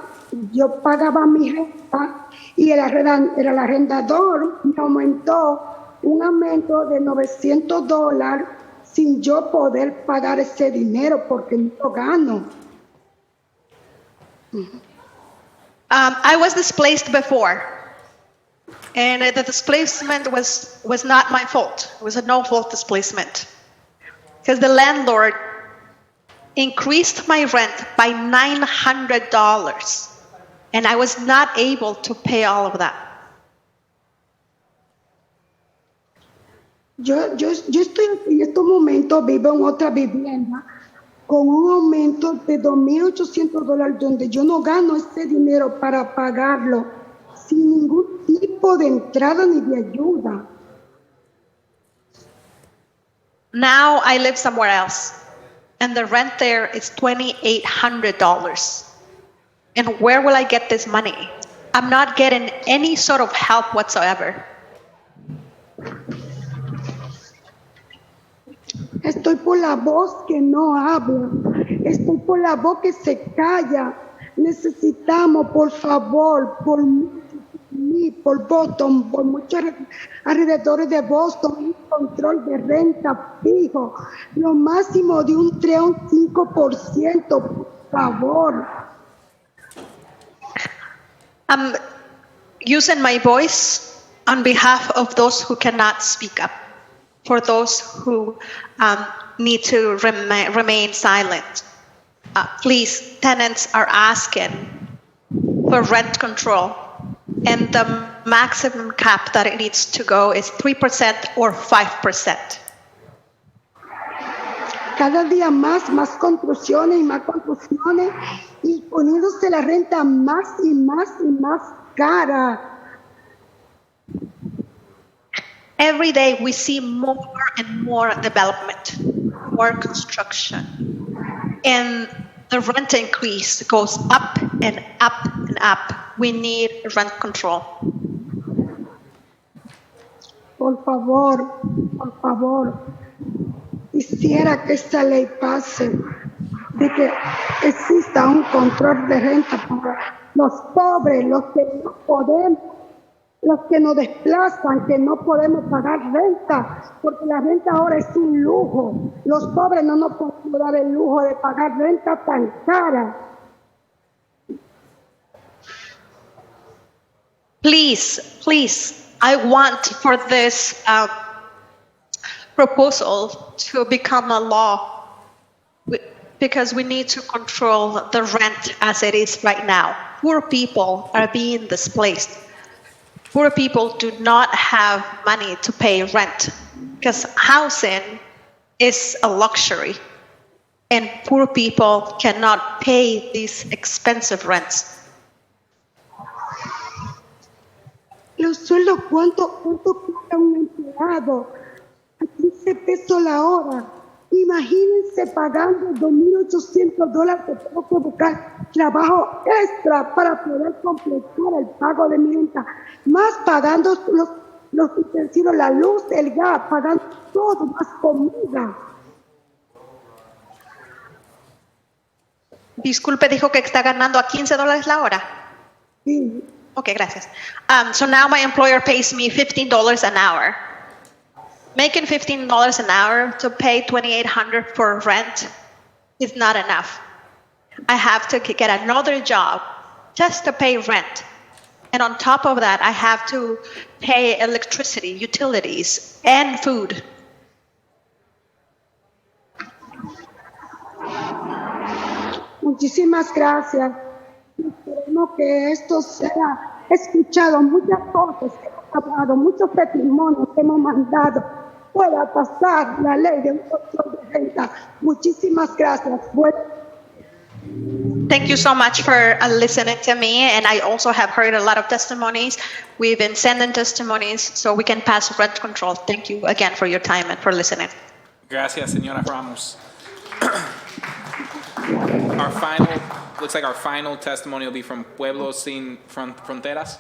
[SPEAKER 16] Yo pagaba mi renta y el arrendador me aumentó un aumento de $900 sin yo poder pagar ese dinero porque no lo gano.
[SPEAKER 8] I was displaced before, and the displacement was not my fault. It was a no-fault displacement. Because the landlord increased my rent by $900, and I was not able to pay all of that.
[SPEAKER 16] Yo estoy en estos momentos, vivo en otra vivienda con un aumento de $2,800 donde yo no gano ese dinero para pagarlo sin ningún tipo de entrada ni de ayuda.
[SPEAKER 8] Now I live somewhere else, and the rent there is $2,800. And where will I get this money? I'm not getting any sort of help whatsoever.
[SPEAKER 16] Estoy por la voz que no habla, estoy por la voz que se calla. Necesitamos, por favor, por mí, por Boston, por muchos alrededores de Boston, un control de renta fijo, lo máximo de un 3 o un 5%, por favor.
[SPEAKER 8] I'm using my voice on behalf of those who cannot speak up, for those who need to remain silent. Please, tenants are asking for rent control, and the maximum cap that it needs to go is 3% or 5%.
[SPEAKER 16] Cada día más construcciones y poniéndose la renta más y más cara.
[SPEAKER 8] Every day we see more and more development, more construction, and the rent increase goes up and up and up. We need rent control.
[SPEAKER 16] Por favor, quisiera que esta ley pase, de que exista un control de renta para los pobres, los que no podemos, los que nos desplazan, que no podemos pagar renta, porque la renta ahora es un lujo. Los pobres no nos podemos dar el lujo de pagar renta tan cara.
[SPEAKER 8] Please, I want for this proposal to become a law, because we need to control the rent as it is right now. Poor people are being displaced. Poor people do not have money to pay rent because housing is a luxury, and poor people cannot pay these expensive rents.
[SPEAKER 16] Los sueldos, ¿cuánto cobra un empleado? A 15 pesos la hora. Imagínense pagando $2,800 que tengo que buscar trabajo extra para poder completar el pago de mi renta. Más pagando los utensilios, la luz, el gas, pagando todo, más comida.
[SPEAKER 8] Disculpe, dijo que está ganando a $15 la hora.
[SPEAKER 16] Sí.
[SPEAKER 8] Okay, gracias. So now my employer pays me $15 an hour. Making $15 an hour to pay $2,800 for rent is not enough. I have to get another job just to pay rent. And on top of that, I have to pay electricity, utilities, and food.
[SPEAKER 16] Muchísimas gracias. Esperemos que esto sea escuchado. Muchas cosas que hemos hablado, muchos testimonios que hemos mandado. Pueda pasar la ley de un control de renta. Muchísimas gracias.
[SPEAKER 8] Thank you so much for listening to me. And I also have heard a lot of testimonies. We've been sending testimonies so we can pass rent control. Thank you again for your time and for listening.
[SPEAKER 1] Gracias, señora Ramos. Looks like our final testimony will be from Pueblos Sin Fronteras.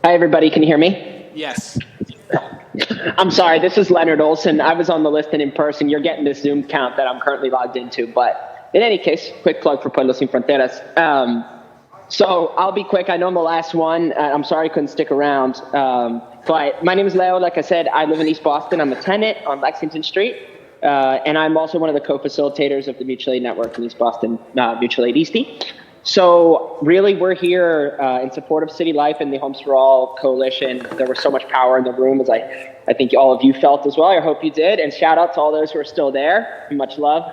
[SPEAKER 17] Hi, everybody. Can you hear me?
[SPEAKER 1] Yes.
[SPEAKER 17] I'm sorry. This is Leonard Olson. I was on the list and in person. You're getting this Zoom count that I'm currently logged into. But in any case, quick plug for Pueblos Sin Fronteras. So I'll be quick. I know I'm the last one. I'm sorry I couldn't stick around. But my name is Leo. Like I said, I live in East Boston. I'm a tenant on Lexington Street. And I'm also one of the co-facilitators of the Mutual Aid Network in East Boston, Mutual Aid Eastie. So really, we're here in support of City Life and the Homes for All coalition. There was so much power in the room, as I think all of you felt as well. I hope you did. And shout out to all those who are still there. Much love.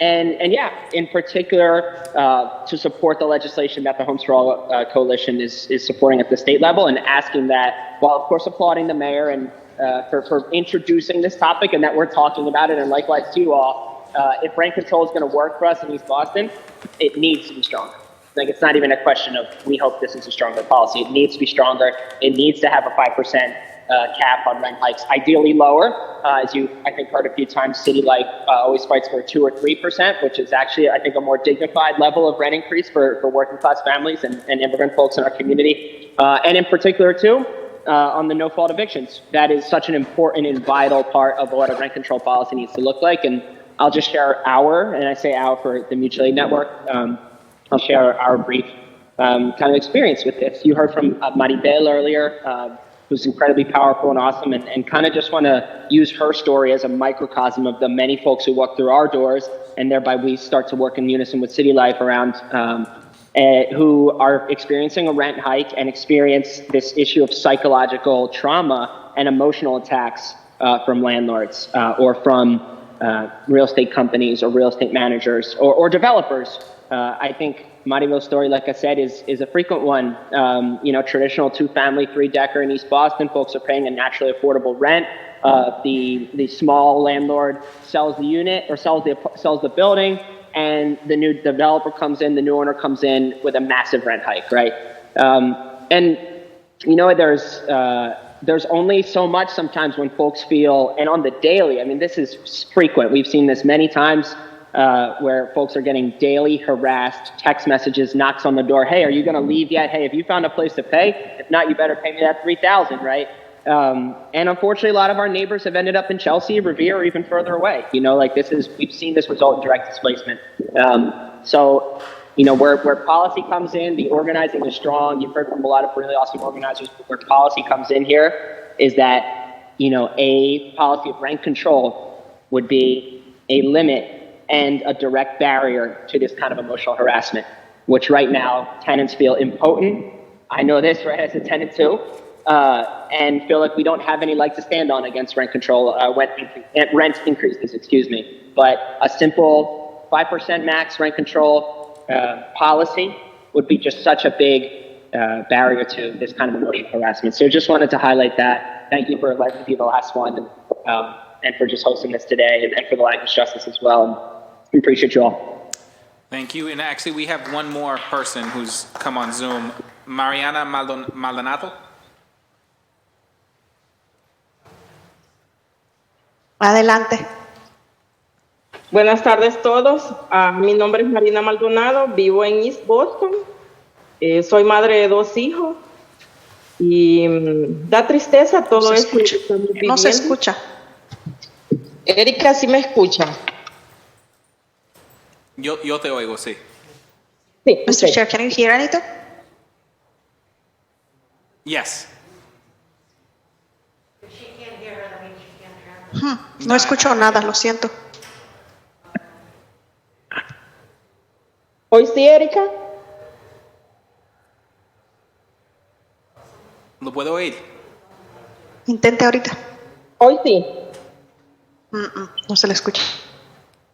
[SPEAKER 17] And yeah, in particular, to support the legislation that the Homes for All coalition is supporting at the state level, and asking that, while of course applauding the mayor and for introducing this topic and that we're talking about it, and likewise to you all, if rent control is going to work for us in East Boston, it needs to be stronger. Like, it's not even a question of we hope this is a stronger policy. It needs to be stronger. It needs to have a 5% cap on rent hikes, ideally lower. As you, I think, heard a few times, City Life always fights for 2 or 3%, which is actually, I think, a more dignified level of rent increase for working class families and immigrant folks in our community. And in particular, too, on the no-fault evictions. That is such an important and vital part of what a rent control policy needs to look like. And I'll just share and I say our for the Mutual Aid Network, I'll share our brief kind of experience with this. You heard from Maribel earlier, who's incredibly powerful and awesome, and kind of just want to use her story as a microcosm of the many folks who walk through our doors, and thereby we start to work in unison with City Life around who are experiencing a rent hike and experience this issue of psychological trauma and emotional attacks from landlords or from real estate companies or real estate managers or developers. I think Maribel's story, like I said, is a frequent one. Traditional 2-family, 3-decker in East Boston, folks are paying a naturally affordable rent. The small landlord sells the unit or sells the building, and the new developer comes in, the new owner comes in with a massive rent hike, right? There's only so much sometimes when folks feel, and on the daily, I mean, this is frequent. We've seen this many times where folks are getting daily harassed, text messages, knocks on the door. Hey, are you going to leave yet? Hey, have you found a place to pay? If not, you better pay me that $3,000, right? And unfortunately, a lot of our neighbors have ended up in Chelsea, Revere, or even further away. We've seen this result in direct displacement. Where policy comes in, the organizing is strong. You've heard from a lot of really awesome organizers, but where policy comes in here is that, a policy of rent control would be a limit and a direct barrier to this kind of emotional harassment, which right now tenants feel impotent. I know this, right, as a tenant too, and feel like we don't have any leg to stand on against rent control, rent increases, But a simple 5% max rent control policy would be just such a big barrier to this kind of emotional harassment. So just wanted to highlight that. Thank you for letting me be the last one, and for just hosting this today, and for the language justice as well. We appreciate you all.
[SPEAKER 1] Thank you. And actually, we have one more person who's come on Zoom, Mariana Maldonado.
[SPEAKER 8] Adelante.
[SPEAKER 18] Buenas tardes todos. Mi nombre es Marina Maldonado, vivo en East Boston. Soy madre de 2 hijos y da tristeza todo esto que estamos viviendo.
[SPEAKER 8] No se escucha.
[SPEAKER 18] Erika, ¿sí me escucha?
[SPEAKER 1] Yo te oigo, sí.
[SPEAKER 18] Sí,
[SPEAKER 8] Mr.
[SPEAKER 18] ok.
[SPEAKER 8] Chair, can you hear anything?
[SPEAKER 1] Yes.
[SPEAKER 8] No escucho nada, lo siento.
[SPEAKER 18] ¿Hoy sí, Erika?
[SPEAKER 1] ¿Lo puedo oír?
[SPEAKER 8] Intente ahorita.
[SPEAKER 18] Hoy sí.
[SPEAKER 8] No se le escucha.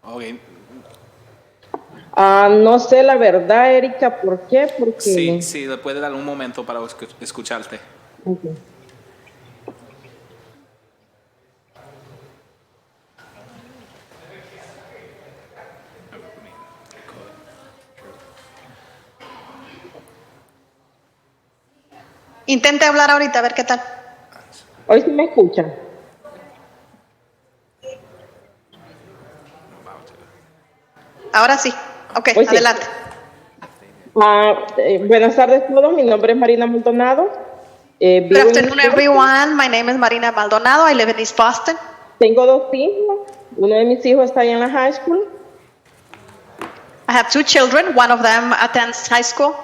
[SPEAKER 1] Ok.
[SPEAKER 18] No sé la verdad, Erika, ¿por qué? Porque...
[SPEAKER 1] Sí, le puede dar un momento para escucharte.
[SPEAKER 18] Okay.
[SPEAKER 8] Intente hablar ahorita, a ver qué tal.
[SPEAKER 18] Hoy sí me escuchan.
[SPEAKER 8] Ahora sí. Ok,
[SPEAKER 18] Hoy sí.
[SPEAKER 8] adelante.
[SPEAKER 18] Buenas tardes a todos, mi nombre es Marina Maldonado.
[SPEAKER 8] Good
[SPEAKER 18] Vivo en
[SPEAKER 8] afternoon,
[SPEAKER 18] East Boston.
[SPEAKER 8] everyone. My name is Marina Maldonado. I live in East Boston.
[SPEAKER 18] Tengo 2 hijos. Uno de mis hijos está ahí en la high school.
[SPEAKER 8] I have 2 children. One of them attends high school.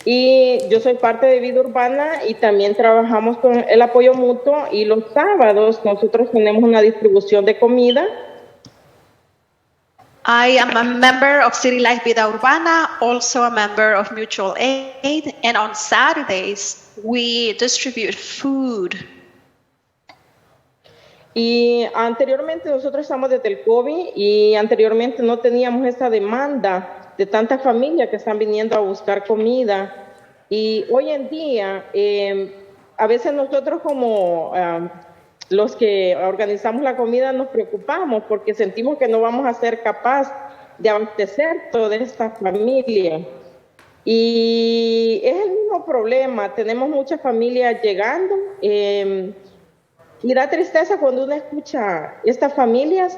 [SPEAKER 18] Y yo soy parte de Vida Urbana y también trabajamos con el apoyo mutuo. Y los sábados nosotros tenemos una distribución de comida.
[SPEAKER 8] I am a member of City Life Vida Urbana, also a member of Mutual Aid, and on Saturdays we distribute food.
[SPEAKER 18] Y anteriormente nosotros estamos desde el COVID y anteriormente no teníamos esa demanda de tantas familias que están viniendo a buscar comida. Y hoy en día, a veces nosotros como los que organizamos la comida nos preocupamos porque sentimos que no vamos a ser capaces de abastecer toda esta familia. Y es el mismo problema, tenemos muchas familias llegando. Y da tristeza cuando uno escucha estas familias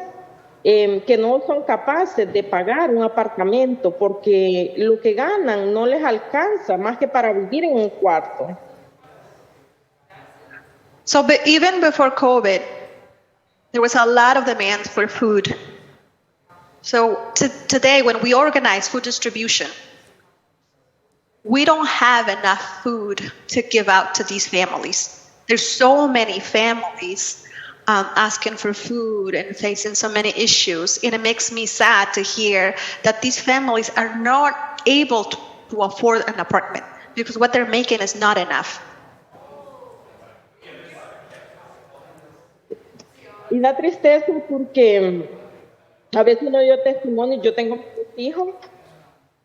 [SPEAKER 18] que no son capaces de pagar un apartamento porque lo que ganan no les alcanza más que para vivir en un cuarto.
[SPEAKER 8] So even before COVID, there was a lot of demand for food. So today, when we organize food distribution, we don't have enough food to give out to these families. There's so many families asking for food and facing so many issues, and it makes me sad to hear that these families are not able to afford an apartment because what they're making is not enough.
[SPEAKER 18] Y da tristeza porque a veces uno dio testimonio, yo tengo 2 hijos,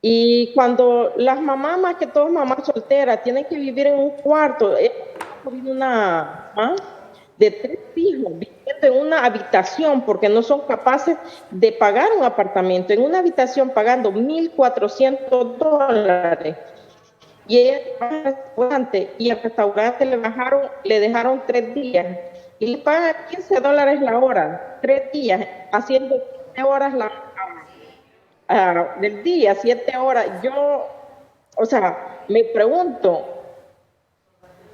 [SPEAKER 18] y cuando las mamás, más que todas mamás solteras, tienen que vivir en un cuarto, una mamá de 3 hijos viviendo en una habitación porque no son capaces de pagar un apartamento, en una habitación pagando $1,400. Y ella trabaja en restaurante y al restaurante le dejaron 3 días y le pagan $15 la hora, 3 días, haciendo 7 horas del día, 7 horas. Yo, me pregunto,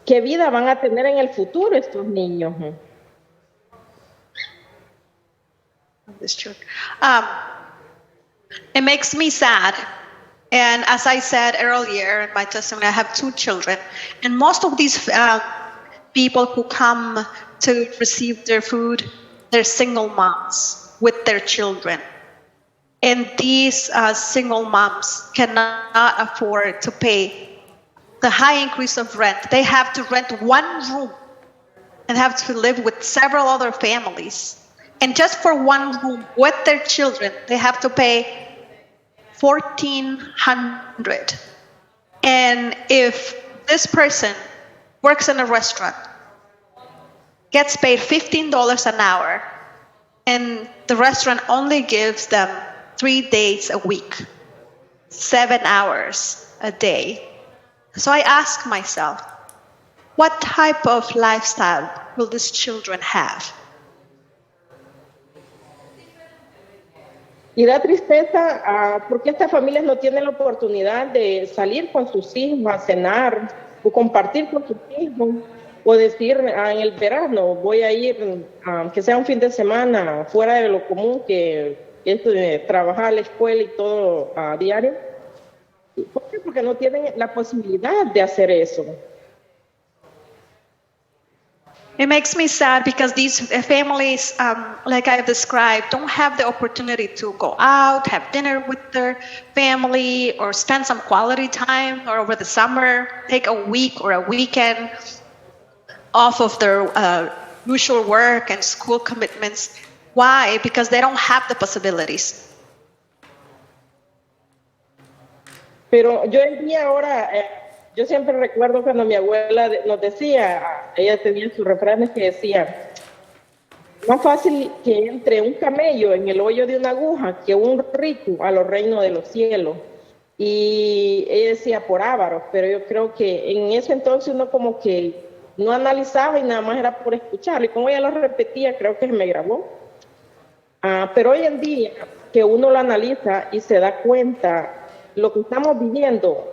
[SPEAKER 18] ¿qué vida van a tener en el futuro estos niños?
[SPEAKER 8] It makes me sad. And as I said earlier in my testimony, I have 2 children. And most of these people who come to receive their food, they're single moms with their children. And these single moms cannot afford to pay the high increase of rent. They have to rent 1 room and have to live with several other families. And just for 1 room with their children, they have to pay $1,400. And if this person works in a restaurant, gets paid $15 an hour, and the restaurant only gives them 3 days a week, 7 hours a day. So I ask myself, what type of lifestyle will these children have?
[SPEAKER 18] Y da tristeza porque estas familias no tienen la oportunidad de salir con sus hijos a cenar o compartir con sus hijos o decir en el verano voy a ir, que sea un fin de semana fuera de lo común que es trabajar a la escuela y todo a diario. ¿Por qué? Porque no tienen la posibilidad de hacer eso.
[SPEAKER 8] It makes me sad because these families, like I've described, don't have the opportunity to go out, have dinner with their family, or spend some quality time, or over the summer, take a week or a weekend off of their usual work and school commitments. Why? Because they don't have the possibilities.
[SPEAKER 18] Pero yo el día ahora, yo siempre recuerdo cuando mi abuela nos decía, ella tenía sus refranes que decía, más fácil que entre un camello en el hoyo de una aguja que un rico a los reinos de los cielos. Y ella decía por ávaros, pero yo creo que en ese entonces uno como que no analizaba y nada más era por escuchar. Y como ella lo repetía, creo que se me grabó. Pero hoy en día que uno lo analiza y se da cuenta, lo que estamos viviendo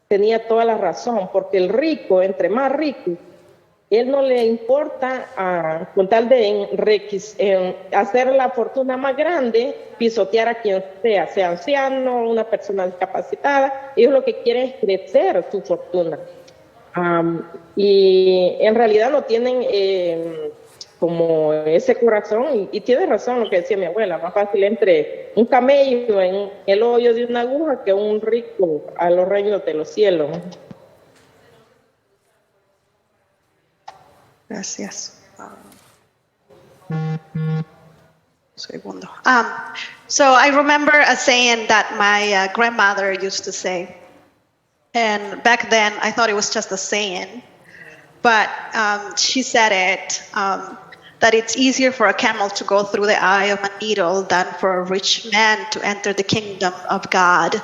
[SPEAKER 18] tenía toda la razón, porque el rico, entre más rico, él no le importa con tal de hacer la fortuna más grande, pisotear a quien sea anciano, una persona discapacitada. Ellos lo que quieren es crecer su fortuna. Y en realidad no tienen como ese corazón, y tiene razón lo que decía mi abuela, más fácil entre un camello en el hoyo de una aguja que un rico a los reinos de los cielos.
[SPEAKER 8] Gracias. Segundo. So I remember a saying that my grandmother used to say, and back then I thought it was just a saying, but she said it, that it's easier for a camel to go through the eye of a needle than for a rich man to enter the kingdom of God.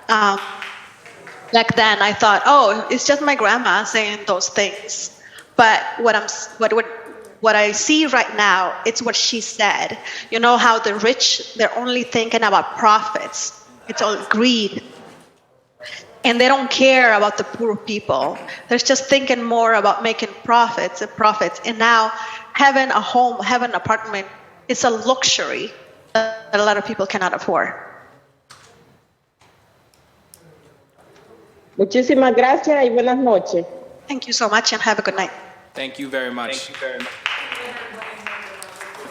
[SPEAKER 8] Back then I thought, oh, it's just my grandma saying those things. But what I see right now, it's what she said. You know how the rich, they're only thinking about profits. It's all greed. And they don't care about the poor people. They're just thinking more about making profits and profits. And now having a home, having an apartment, is a luxury that a lot of people cannot afford.
[SPEAKER 18] Muchísimas gracias y buenas noches.
[SPEAKER 8] Thank you so much and have a good night.
[SPEAKER 1] Thank you very much.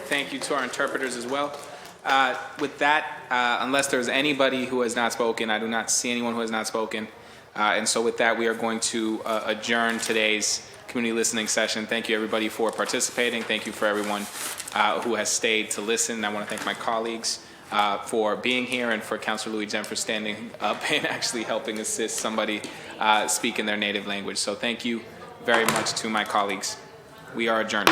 [SPEAKER 1] Thank you to our interpreters as well. With that, unless there's anybody who has not spoken, I do not see anyone who has not spoken. And so with that, we are going to adjourn today's community listening session. Thank you, everybody, for participating. Thank you for everyone who has stayed to listen. I want to thank my colleagues for being here, and for Councilor Louis Jem for standing up and actually helping assist somebody speak in their native language. So thank you very much to my colleagues. We are adjourned.